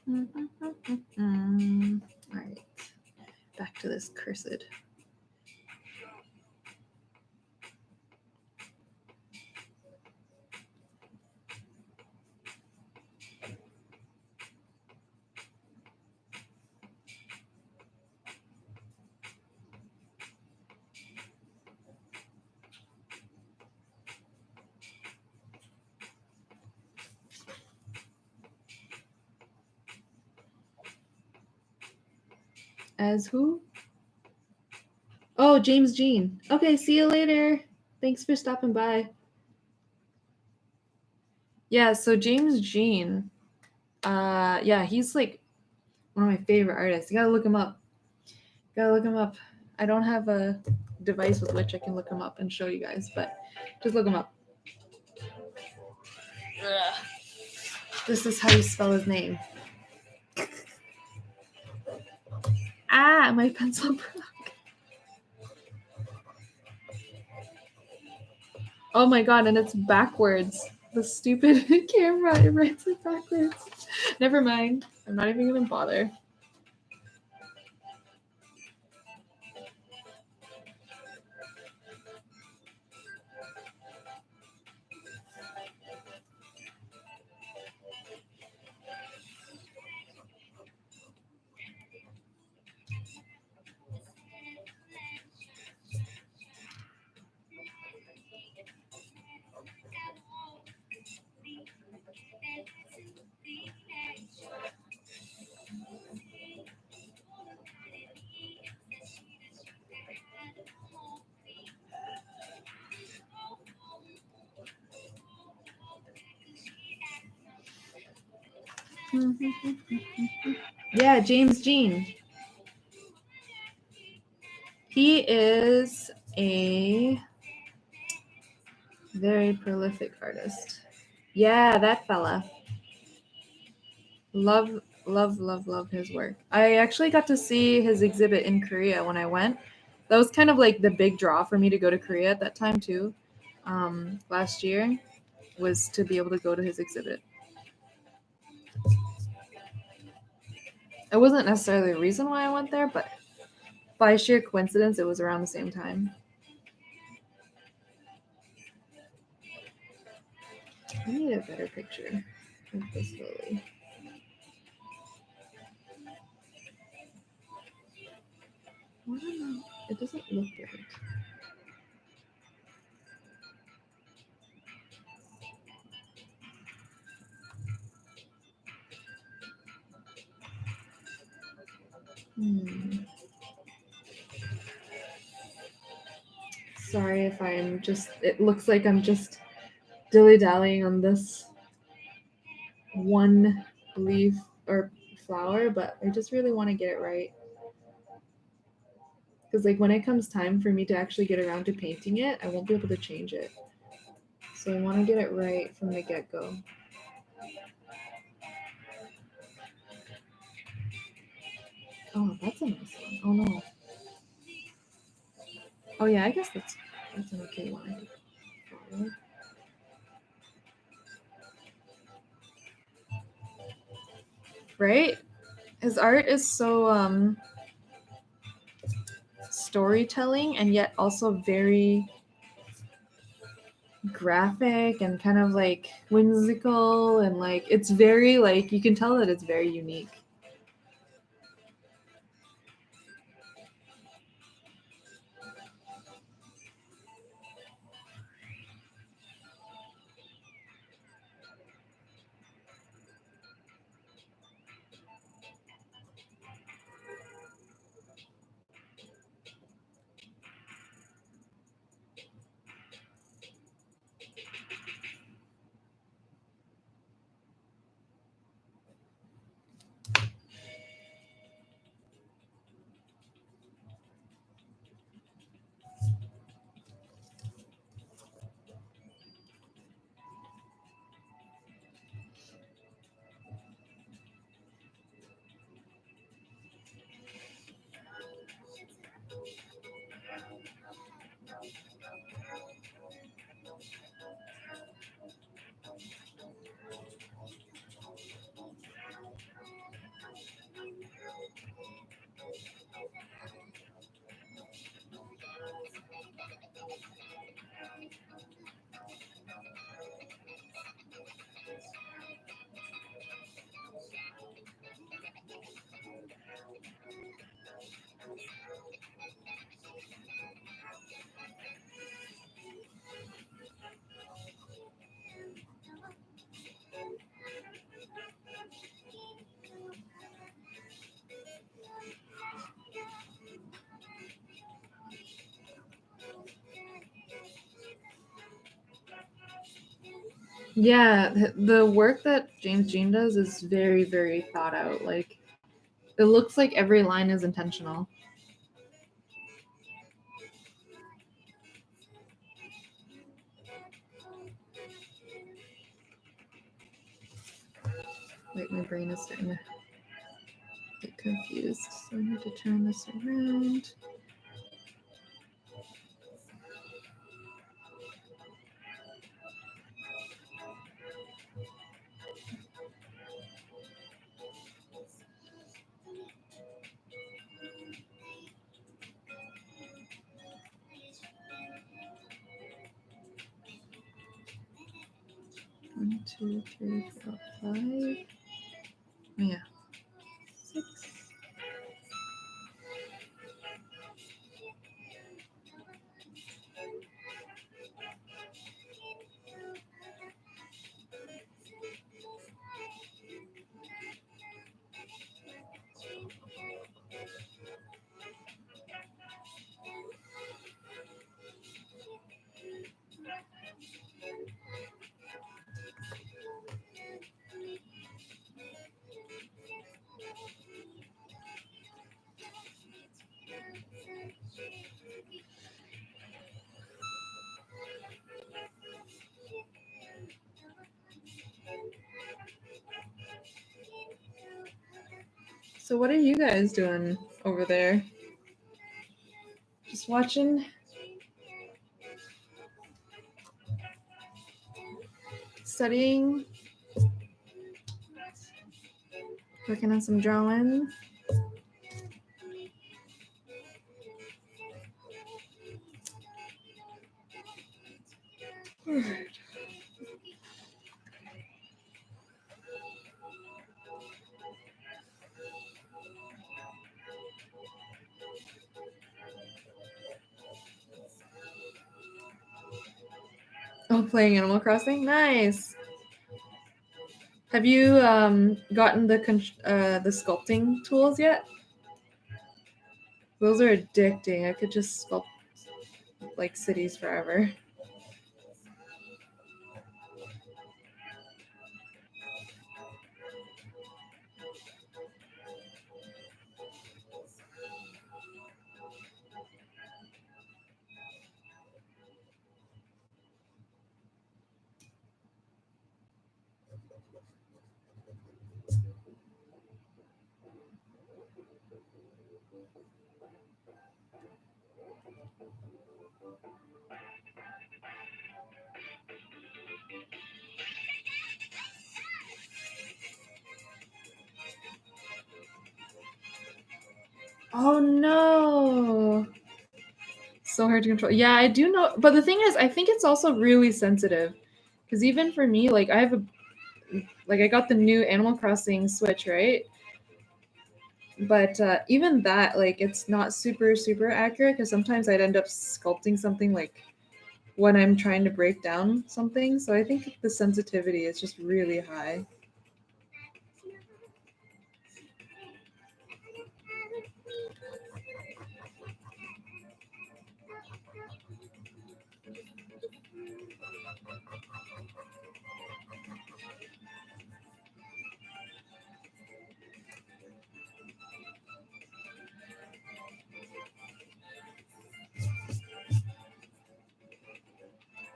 All right, back to this cursed. As who? Oh, James Jean. Okay, see you later. Thanks for stopping by. Yeah, so James Jean, yeah, he's like one of my favorite artists. You gotta look him up. I don't have a device with which I can look him up and show you guys, but just look him up. Ugh. This is how you spell his name. My pencil broke. Oh my god, and it's backwards. The stupid camera, it writes it backwards. Never mind. I'm not even gonna bother. Yeah, James Jean. He is a very prolific artist. Yeah, that fella. Love his work. I actually got to see his exhibit in Korea when I went. That was kind of like the big draw for me to go to Korea at that time too. Last year was to be able to go to his exhibit. It wasn't necessarily the reason why I went there, but by sheer coincidence, it was around the same time. I need a better picture of this lily. It doesn't look right. Sorry if I'm just, it looks like I'm just dilly-dallying on this one leaf or flower, but I just really want to get it right. Because like when it comes time for me to actually get around to painting it, I won't be able to change it. So I want to get it right from the get-go. Oh, that's a nice one. Oh no. Oh yeah, I guess that's an okay one. I could follow. Right? His art is so storytelling and yet also very graphic and kind of like whimsical, and like it's very like you can tell that it's very unique. Yeah, the work that James Jean does is very, very thought out. Like, it looks like every line is intentional. Wait, my brain is starting to get confused, so I need to turn this around. One, two, three, four, five. Oh, yeah. 6. So what are you guys doing over there? Just watching? Studying? Working on some drawing? Oh, playing Animal Crossing? Nice. Have you gotten the sculpting tools yet? Those are addicting. I could just sculpt like cities forever. Oh no. So hard to control. Yeah, I do know. But the thing is, I think it's also really sensitive. Because even for me, like I got the new Animal Crossing Switch, right? But even that, like, it's not super accurate because sometimes I'd end up sculpting something like when I'm trying to break down something. So I think the sensitivity is just really high.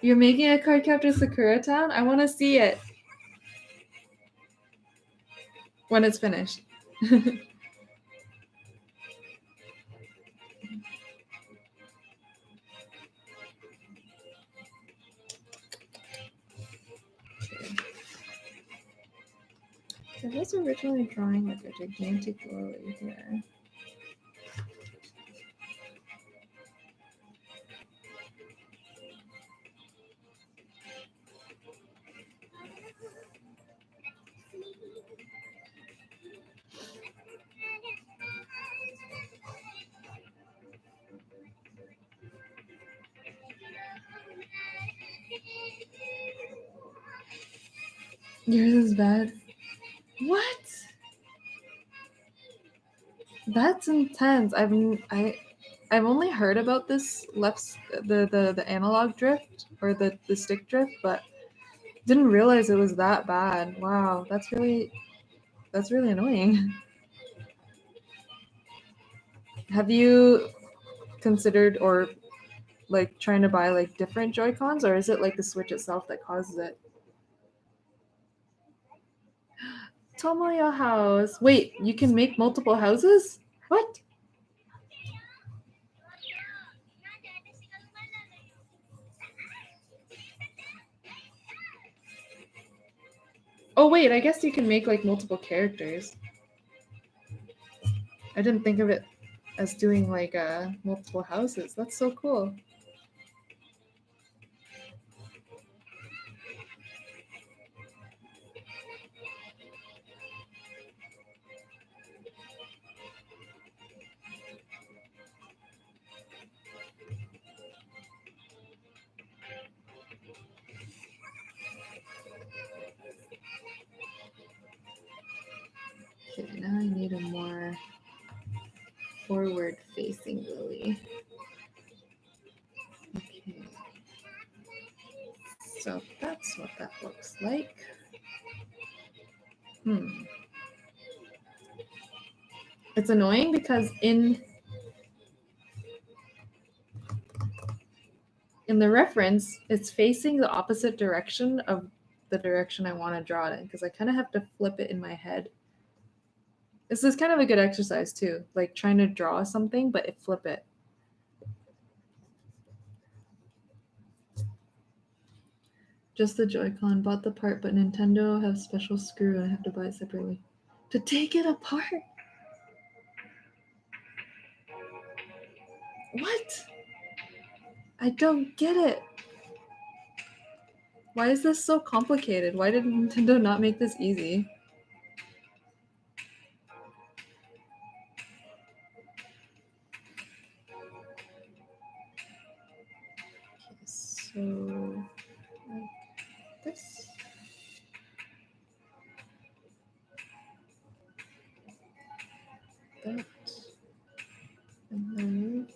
You're making a card capture Sakura Town? I want to see it when it's finished. I was originally drawing like a gigantic lily here. Yours is bad. What? That's intense. I've only heard about this the analog drift or the stick drift, but didn't realize it was that bad. Wow, that's really annoying. Have you considered or like trying to buy like different Joy-Cons, or is it like the Switch itself that causes it? Tomoyo house. Wait, you can make multiple houses? What? Oh wait, I guess you can make like multiple characters. I didn't think of it as doing like multiple houses. That's so cool. Okay, now I need a more forward-facing lily. Okay. So that's what that looks like. It's annoying because in the reference, it's facing the opposite direction of the direction I want to draw it in because I kind of have to flip it in my head. This is kind of a good exercise too, like trying to draw something, but flip it. Just the Joy-Con, bought the part, but Nintendo have special screw and I have to buy it separately. To take it apart? What? I don't get it. Why is this so complicated? Why did Nintendo not make this easy? Okay, so like this. That. And then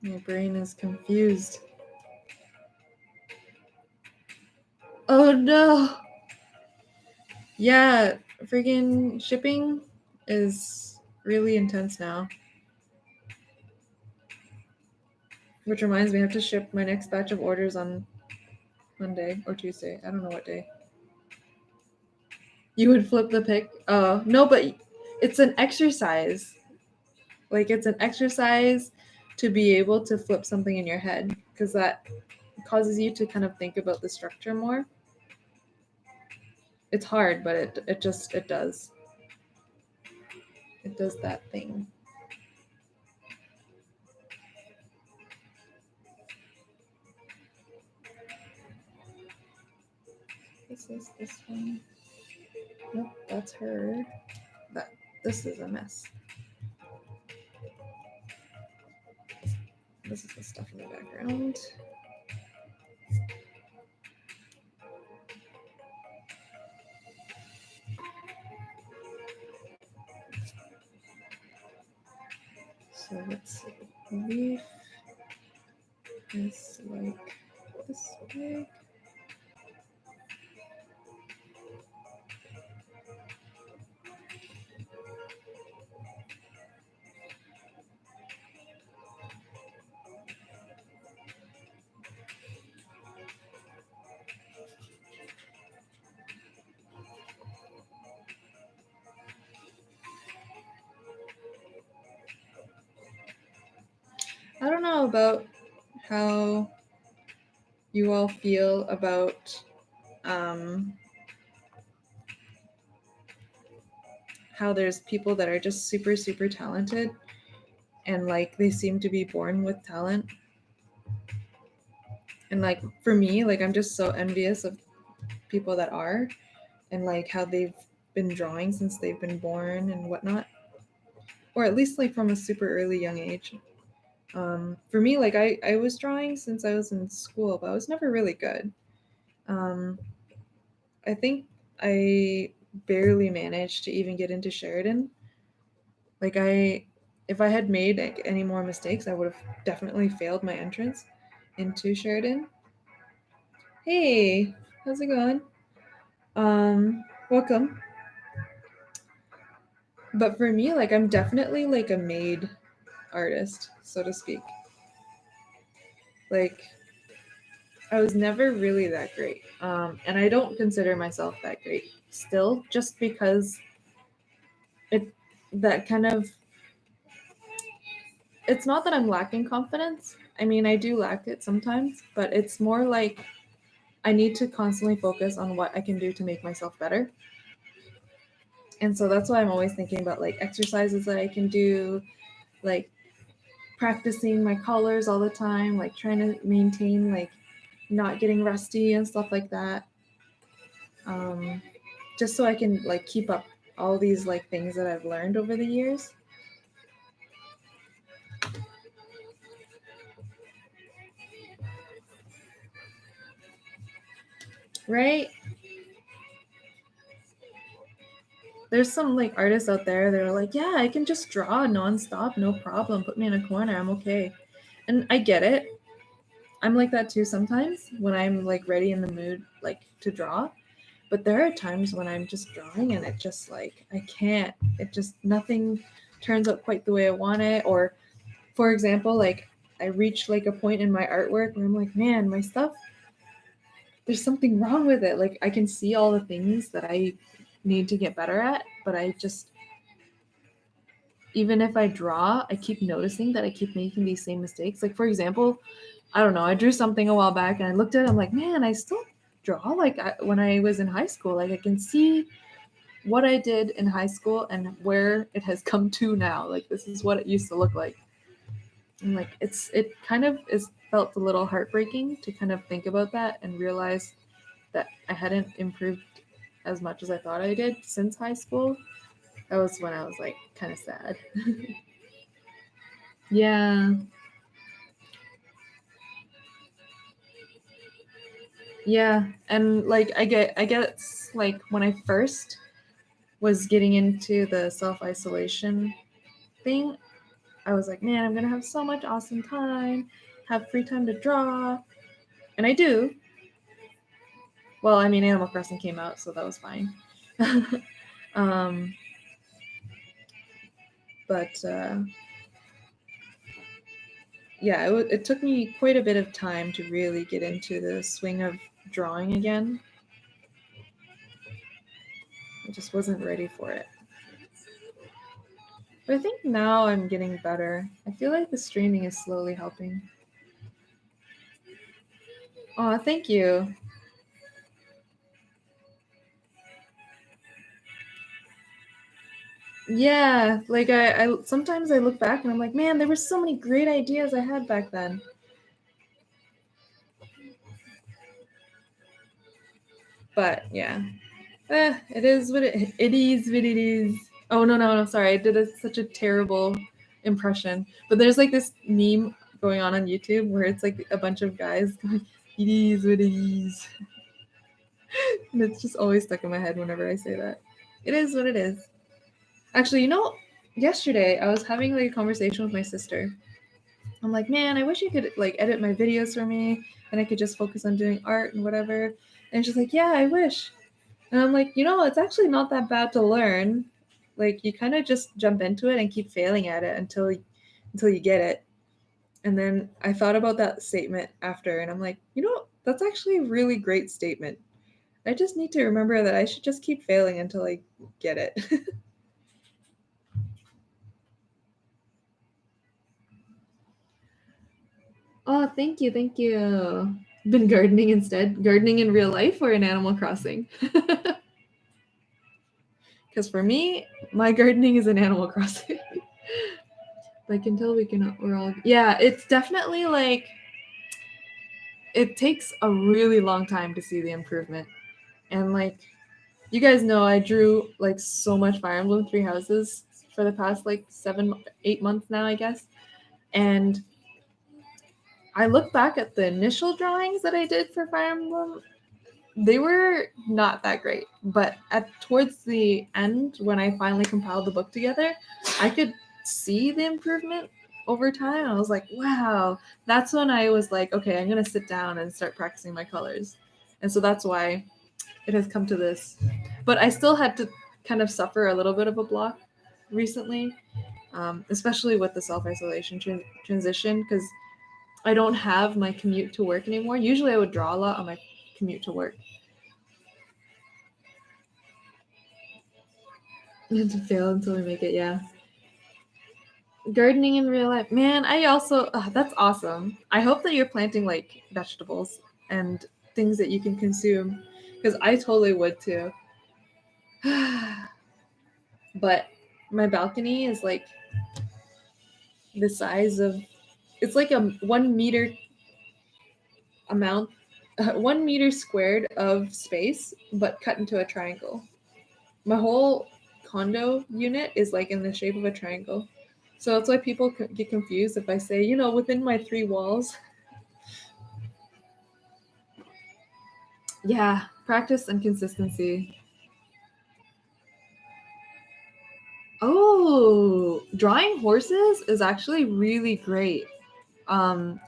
My brain is confused. Oh no! Yeah, freaking shipping is really intense now. Which reminds me, I have to ship my next batch of orders on Monday or Tuesday. I don't know what day. You would flip the pic? Oh, no, but it's an exercise. Like, it's an exercise to be able to flip something in your head because that causes you to kind of think about the structure more. It's hard, but it does. It does that thing. This is this one. Nope, that's her. This is a mess. This is the stuff in the background. So let's see. The leaf is like this big. I don't know about how you all feel about how there's people that are just super, super talented and like they seem to be born with talent. And like for me, like I'm just so envious of people that are and like how they've been drawing since they've been born and whatnot. Or at least like from a super early young age. For me, like I was drawing since I was in school, but I was never really good. I think I barely managed to even get into Sheridan. Like if I had made like, any more mistakes, I would have definitely failed my entrance into Sheridan. Hey, how's it going? Welcome. But for me, like I'm definitely like a made artist, so to speak. Like I was never really that great. And I don't consider myself that great still, just because that kind of it's not that I'm lacking confidence. I mean, I do lack it sometimes, but it's more like I need to constantly focus on what I can do to make myself better. And so that's why I'm always thinking about like exercises that I can do, like practicing my colors all the time, like trying to maintain like not getting rusty and stuff like that. Just so I can like keep up all these like things that I've learned over the years. Right? There's some like artists out there that are like, yeah, I can just draw nonstop, no problem. Put me in a corner, I'm okay. And I get it. I'm like that too sometimes when I'm like ready in the mood like to draw. But there are times when I'm just drawing and it just like I can't. It just nothing turns out quite the way I want it. Or for example, like I reach like a point in my artwork where I'm like, man, my stuff, there's something wrong with it. Like I can see all the things that I need to get better at, but I just even if I draw, I keep noticing that I keep making these same mistakes. Like for example, I don't know, I drew something a while back and I looked at it, I'm like, man, I still draw like when I was in high school. Like I can see what I did in high school and where it has come to now. Like this is what it used to look like. And like it kind of is felt a little heartbreaking to kind of think about that and realize that I hadn't improved as much as I thought I did since high school. That was when I was like kind of sad. Yeah. Yeah. And like I guess like when I first was getting into the self-isolation thing, I was like, man, I'm gonna have so much awesome time, have free time to draw, and I do. Well, I mean, Animal Crossing came out, so that was fine. But yeah, it took me quite a bit of time to really get into the swing of drawing again. I just wasn't ready for it. But I think now I'm getting better. I feel like the streaming is slowly helping. Oh, thank you. Yeah, like I sometimes I look back and I'm like, man, there were so many great ideas I had back then. But yeah, it is what it is. What it is. Oh no! Sorry, I did such a terrible impression. But there's like this meme going on YouTube where it's like a bunch of guys going, "It is what it is," and it's just always stuck in my head whenever I say that. It is what it is. Actually, yesterday I was having like a conversation with my sister. I'm like, man, I wish you could like edit my videos for me and I could just focus on doing art and whatever. And she's like, yeah, I wish. And I'm like, it's actually not that bad to learn. Like you kind of just jump into it and keep failing at it until you get it. And then I thought about that statement after and I'm like, that's actually a really great statement. I just need to remember that I should just keep failing until I get it. Oh, thank you. Been gardening instead. Gardening in real life or in Animal Crossing? Because for me, my gardening is in Animal Crossing. Like until we're all, yeah, it's definitely like, it takes a really long time to see the improvement. And like, you guys know I drew like so much Fire Emblem Three Houses for the past like 7-8 months now, I guess. And I look back at the initial drawings that I did for Fire Emblem, they were not that great. But towards the end, when I finally compiled the book together, I could see the improvement over time. I was like, wow. That's when I was like, okay, I'm going to sit down and start practicing my colors. And so that's why it has come to this. But I still had to kind of suffer a little bit of a block recently, especially with the self-isolation transition, because I don't have my commute to work anymore. Usually I would draw a lot on my commute to work. And to fail until we make it, yeah. Gardening in real life. Man, I also, that's awesome. I hope that you're planting like vegetables and things that you can consume, because I totally would too. But my balcony is like the size of, it's like a 1 meter amount, 1 meter squared of space, but cut into a triangle. My whole condo unit is like in the shape of a triangle. So that's why people get confused if I say, within my 3 walls. Yeah, practice and consistency. Oh, drawing horses is actually really great.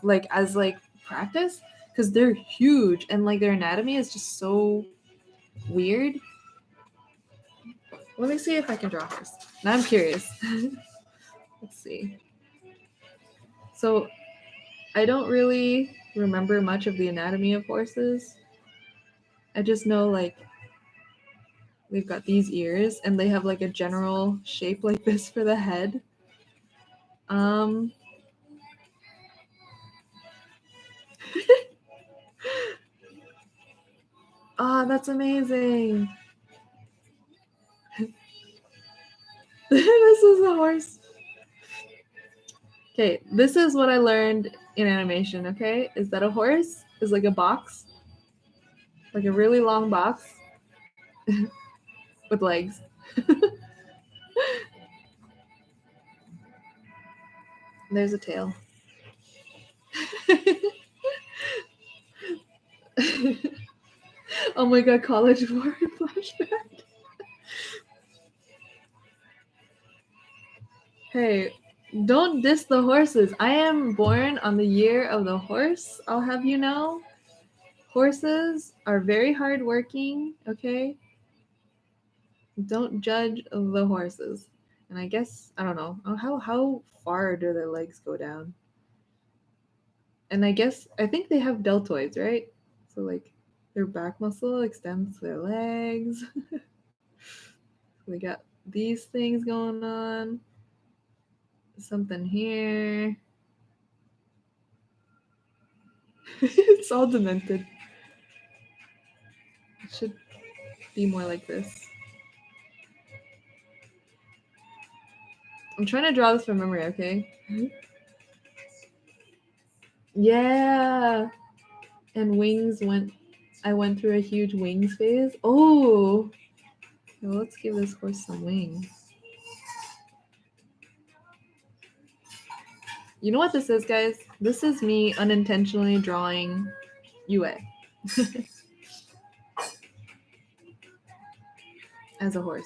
Like as like practice, because they're huge and like their anatomy is just so weird. Let me see if I can draw first. Now I'm curious. Let's see. So I don't really remember much of the anatomy of horses. I just know like we've got these ears and they have like a general shape like this for the head. Oh, that's amazing. This is a horse. Okay, this is what I learned in animation, okay? Is that a horse is like a box, like a really long box with legs. There's a tail. Oh my god, college board flashback. Hey, Don't diss the horses. I am born on the year of the horse, I'll have you know. Horses are very hardworking, okay? Don't judge the horses. And I guess, I don't know, how far do their legs go down? And I think they have deltoids, right? So like their back muscle extends to their legs. We got these things going on. Something here. It's all demented. It should be more like this. I'm trying to draw this from memory, okay? Yeah. And I went through a huge wings phase. Oh, well, let's give this horse some wings. You know what this is, guys? This is me unintentionally drawing Yue as a horse.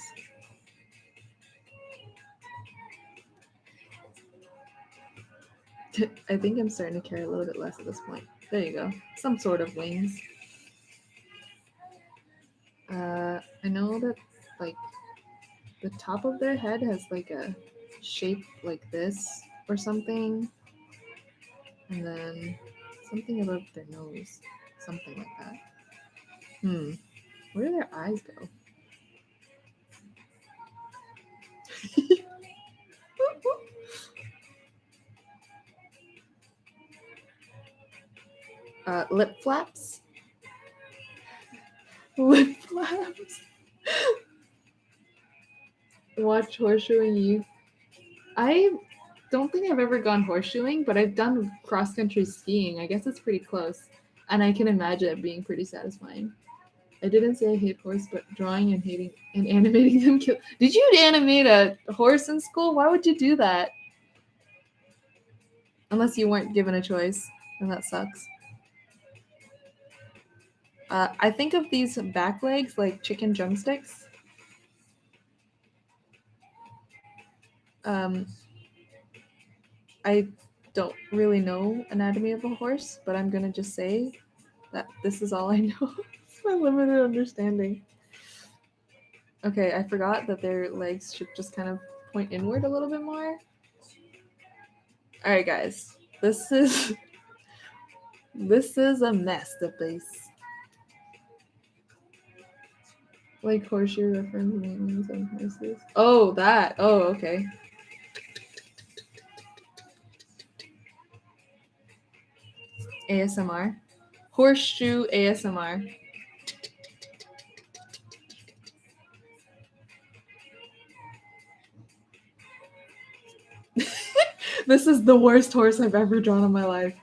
I think I'm starting to care a little bit less at this point. There you go. Some sort of wings. I know that like the top of their head has like a shape like this or something. And then something about their nose. Something like that. Where do their eyes go? Lip flaps? Lip flaps? Watch horseshoeing you. I don't think I've ever gone horseshoeing, but I've done cross-country skiing. I guess it's pretty close. And I can imagine it being pretty satisfying. I didn't say I hate horse, but drawing and hating and animating them kill. Did you animate a horse in school? Why would you do that? Unless you weren't given a choice, and that sucks. I think of these back legs like chicken drumsticks. I don't really know anatomy of a horse, but I'm gonna just say that this is all I know. It's my limited understanding. Okay, I forgot that their legs should just kind of point inward a little bit more. All right, guys, this is a masterpiece. Like horseshoe reference names and horses. Oh, that. Oh, okay. ASMR. Horseshoe ASMR. This is the worst horse I've ever drawn in my life.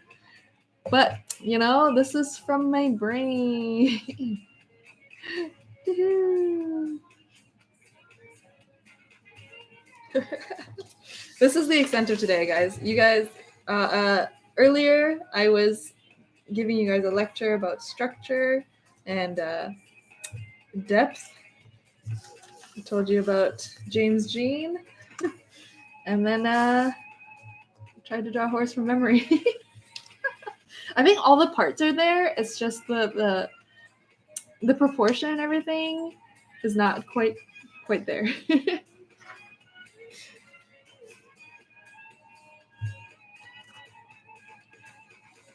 But, you know, this is from my brain. This is the extent of today, guys. You guys, earlier I was giving you guys a lecture about structure and depth. I told you about James Jean. And then tried to draw a horse from memory. I think all the parts are there. It's just the proportion and everything is not quite there.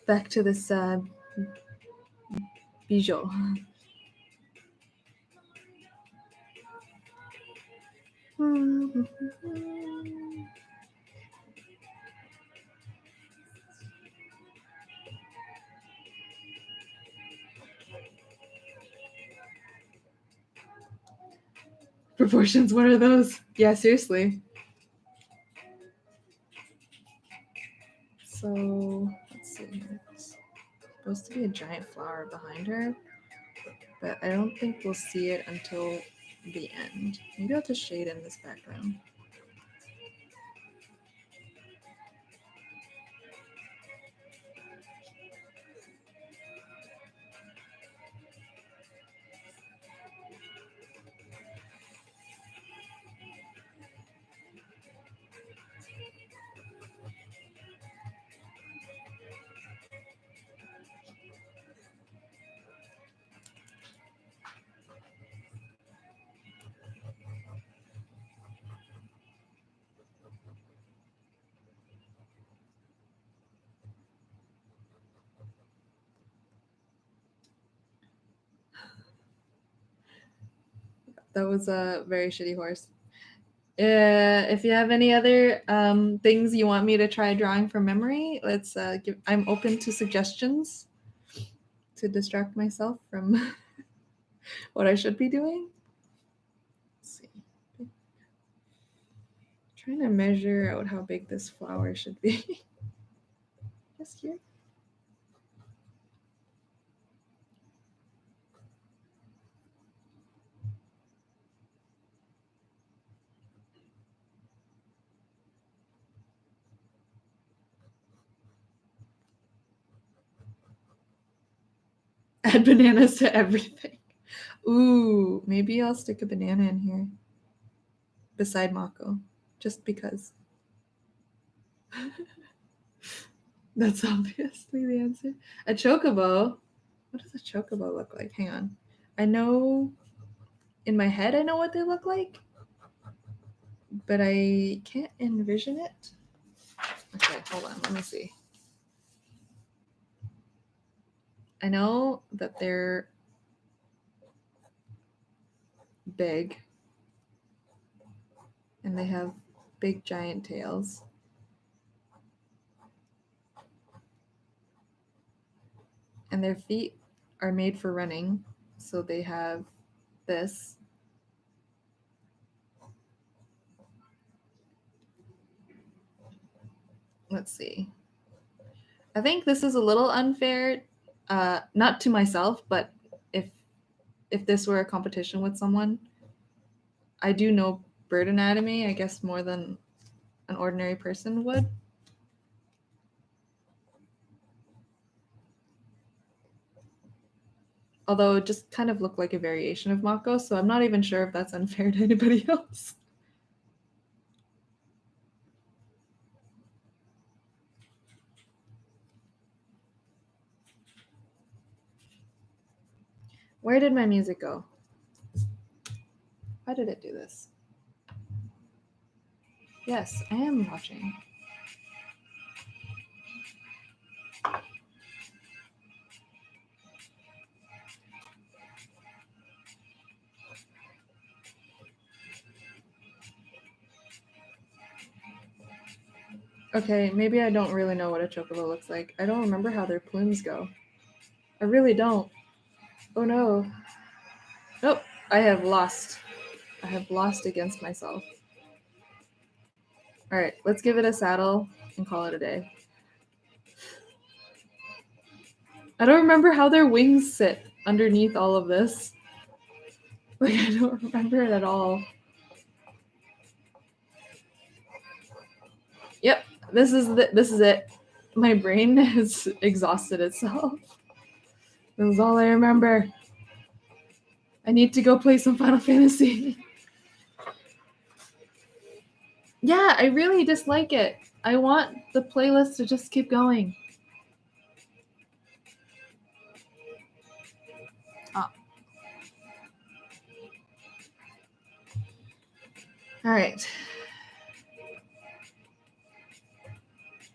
Back to this bijou. Proportions, what are those? Yeah, seriously. So, let's see. There's supposed to be a giant flower behind her, but I don't think we'll see it until the end. Maybe I'll just shade in this background. That was a very shitty horse. If you have any other things you want me to try drawing from memory, let's give. I'm open to suggestions to distract myself from what I should be doing. Let's see. Trying to measure out how big this flower should be. Just here. Add bananas to everything. Ooh, maybe I'll stick a banana in here beside Mako, just because. That's obviously the answer. A chocobo. What does a chocobo look like? Hang on. I know in my head I know what they look like, but I can't envision it. Okay, hold on. Let me see. I know that they're big and they have big giant tails. And their feet are made for running, so they have this. Let's see. I think this is a little unfair, not to myself, but if this were a competition with someone. I do know bird anatomy, I guess, more than an ordinary person would. Although it just kind of looked like a variation of Mako, so I'm not even sure if that's unfair to anybody else. Where did my music go? Why did it do this? Yes, I am watching. Okay, maybe I don't really know what a chocobo looks like. I don't remember how their plumes go. I really don't. Oh no. Nope, I have lost. I have lost against myself. All right, let's give it a saddle and call it a day. I don't remember how their wings sit underneath all of this. Like, I don't remember it at all. Yep, this is it. My brain has exhausted itself. This is all I remember. I need to go play some Final Fantasy. Yeah, I really dislike it. I want the playlist to just keep going. Oh. All right.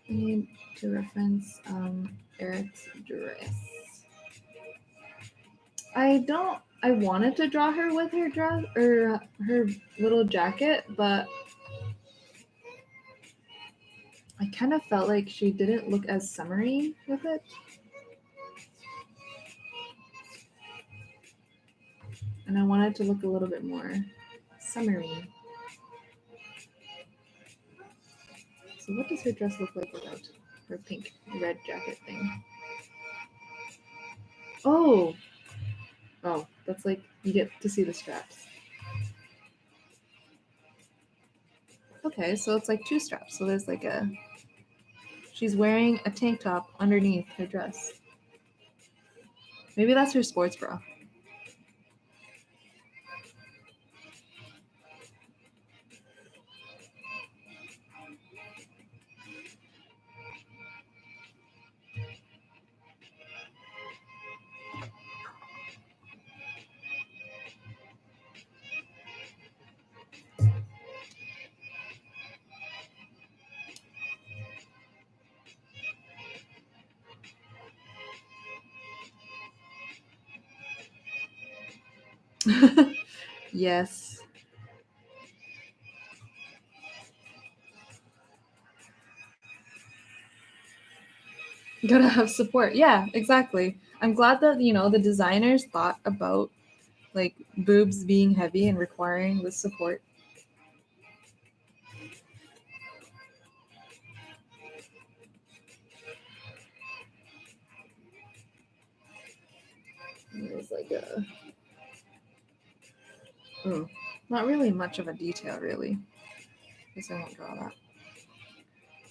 I need to reference Aerith's dress. I wanted to draw her with her dress or her little jacket, but I kind of felt like she didn't look as summery with it. And I wanted to look a little bit more summery. So what does her dress look like without her pink red jacket thing? Oh, that's like you get to see the straps. Okay, so it's like two straps. So there's like she's wearing a tank top underneath her dress. Maybe that's her sports bra. Yes. Gotta have support. Yeah, exactly. I'm glad that, you know, the designers thought about like boobs being heavy and requiring the support. There's like a not really much of a detail, really. I guess I won't draw that.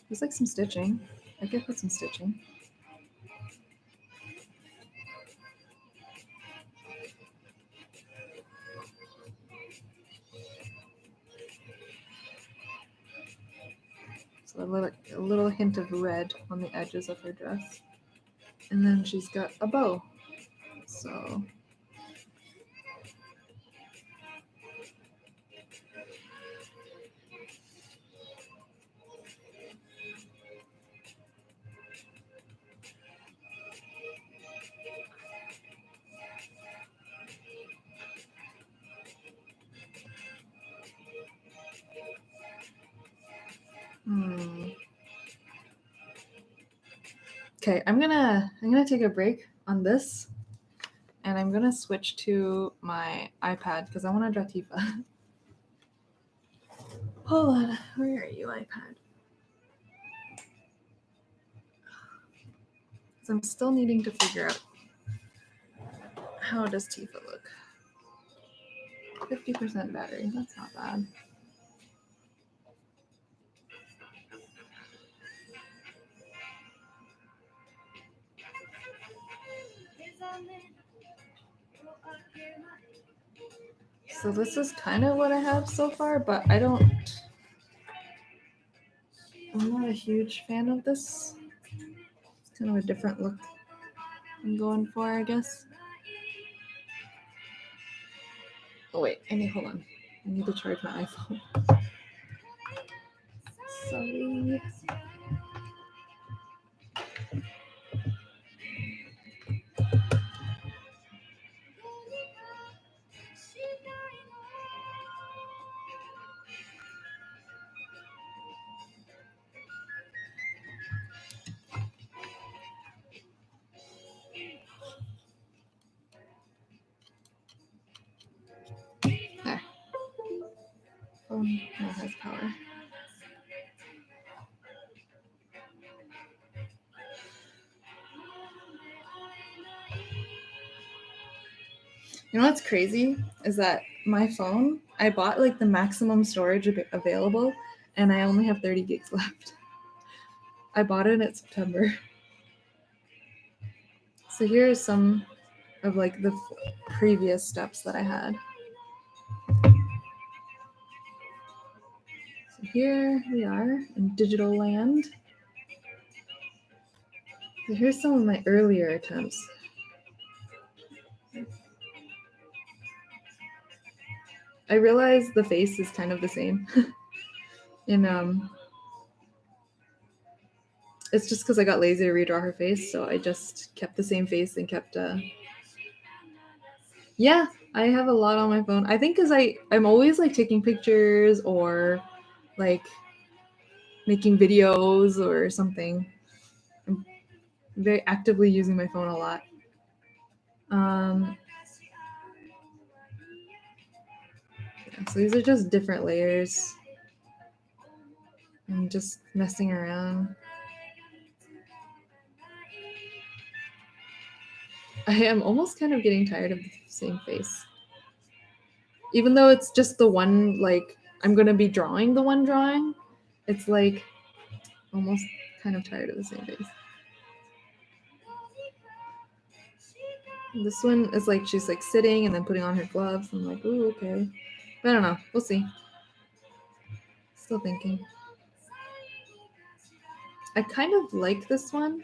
There's like some stitching. I could put some stitching. So a little hint of red on the edges of her dress. And then she's got a bow. So okay, I'm gonna take a break on this, and I'm gonna switch to my iPad because I want to draw Tifa. Hold on, where are you, iPad? Because I'm still needing to figure out how does Tifa look. 50% battery, that's not bad. So this is kind of what I have so far, but I'm not a huge fan of this. It's kind of a different look I'm going for, I guess. Oh wait, hold on. I need to charge my iPhone. Sorry. There. Phone now has power. You know what's crazy is that my phone, I bought like the maximum storage available, and I only have 30 gigs left. I bought it in September. So here are some of like the previous steps that I had. So here we are in digital land. So here's some of my earlier attempts. I realize the face is kind of the same. It's just because I got lazy to redraw her face, so I just kept the same face and kept yeah, I have a lot on my phone. I think because I'm always like taking pictures or like making videos or something. I'm very actively using my phone a lot. So these are just different layers. I'm just messing around. I am almost kind of getting tired of the same face. Even though it's just the one, like, I'm going to be drawing the one drawing, it's like almost kind of tired of the same face. This one is like she's like sitting and then putting on her gloves. I'm like, ooh, okay. But I don't know. We'll see. Still thinking. I kind of like this one.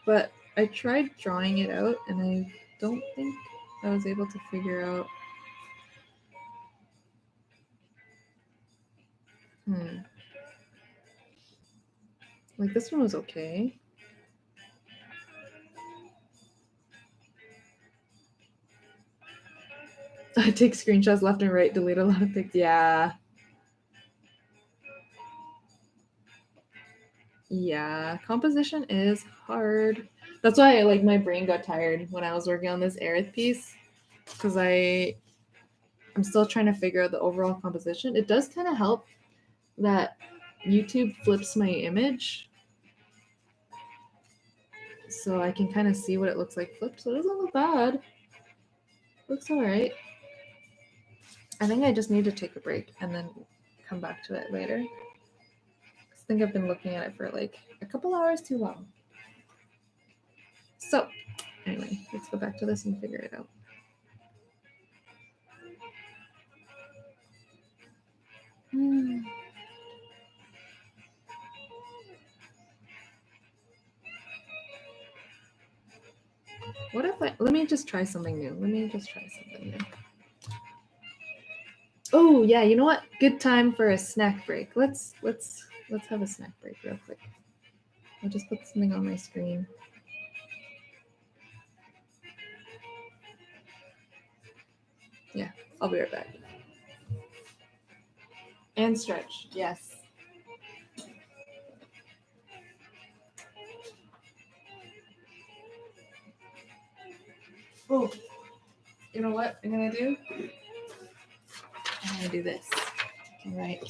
But I tried drawing it out and I don't think I was able to figure out. Like this one was okay. I take screenshots left and right, delete a lot of pics. Yeah. Yeah, composition is hard. That's why like my brain got tired when I was working on this Aerith piece, because I'm still trying to figure out the overall composition. It does kind of help that YouTube flips my image, so I can kind of see what it looks like flipped. So it doesn't look bad. Looks all right. I think I just need to take a break and then come back to it later. I think I've been looking at it for like a couple hours too long. So anyway, let's go back to this and figure it out. What if let me just try something new. Oh yeah, you know what? Good time for a snack break. Let's have a snack break real quick. I'll just put something on my screen. Yeah, I'll be right back. And stretch, yes. Oh, you know what I'm gonna do? I'm gonna do this. All right.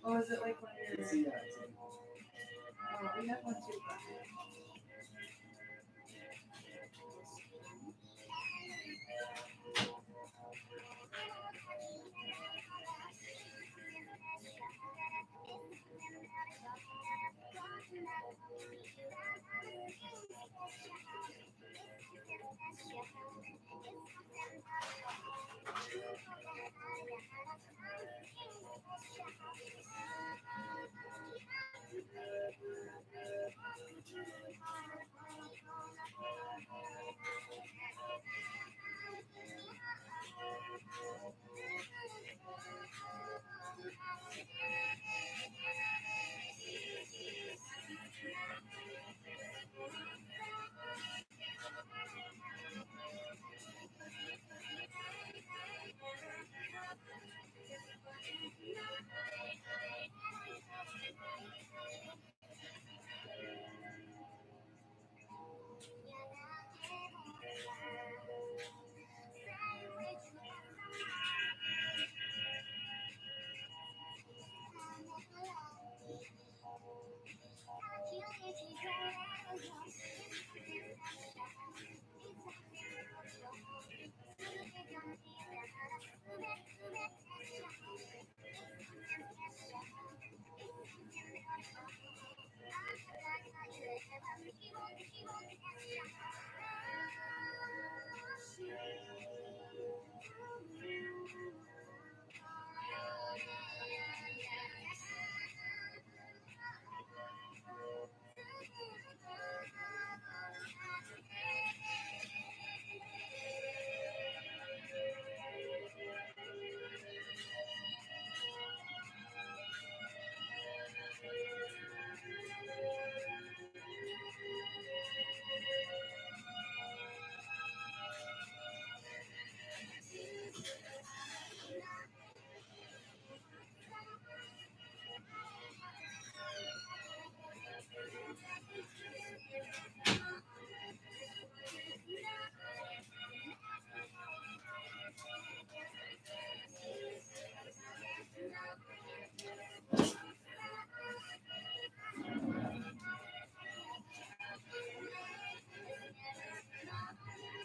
Oh, is it like when you're... Oh, we have one too.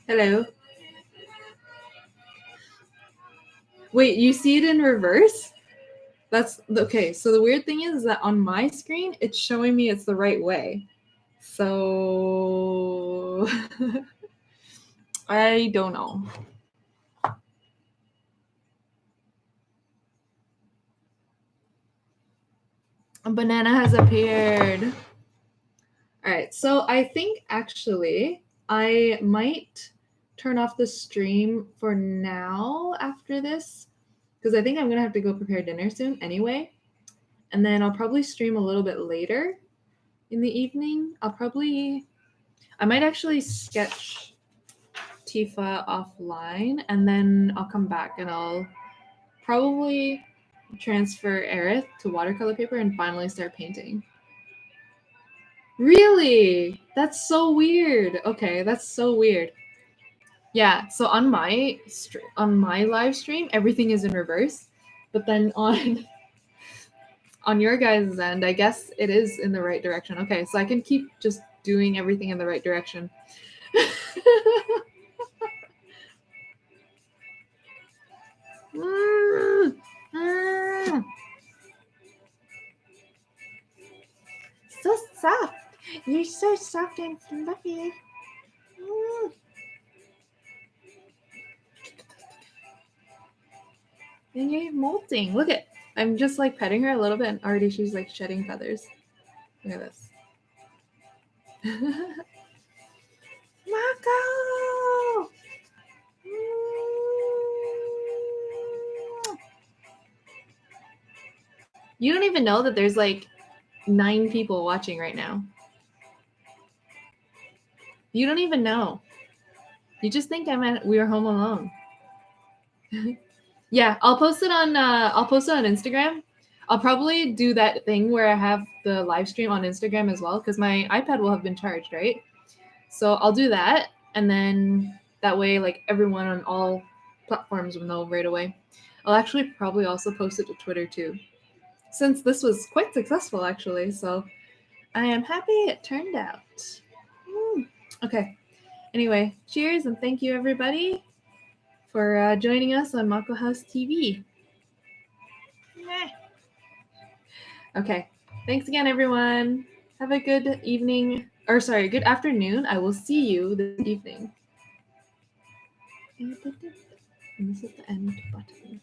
Hello. Wait, you see it in reverse? That's okay. So the weird thing is that on my screen, it's showing me it's the right way. So I don't know. A banana has appeared. All right. So I think actually I might turn off the stream for now after this because I think I'm going to have to go prepare dinner soon anyway. And then I'll probably stream a little bit later in the evening. I might actually sketch Tifa offline and then I'll come back and I'll probably transfer Aerith to watercolor paper and finally start painting. Really? That's so weird. Okay, that's so weird. Yeah, so on my live stream, everything is in reverse, but then on your guys' end, I guess it is in the right direction. Okay, so I can keep just doing everything in the right direction. So soft. You're so soft and fluffy. And you're molting. Look at, I'm just like petting her a little bit and already she's like shedding feathers. Look at this. Mako! You don't even know that there's like 9 people watching right now. You don't even know. You just think we are home alone. Yeah, I'll post it on Instagram. I'll probably do that thing where I have the live stream on Instagram as well because my iPad will have been charged, right? So I'll do that, and then that way, like everyone on all platforms will know right away. I'll actually probably also post it to Twitter too, since this was quite successful actually. So I am happy it turned out. Okay. Anyway, cheers and thank you everybody for joining us on MAKOHOUSE TV. Okay. Thanks again, everyone. Have a good evening, or sorry, good afternoon. I will see you this evening. And this is the end button.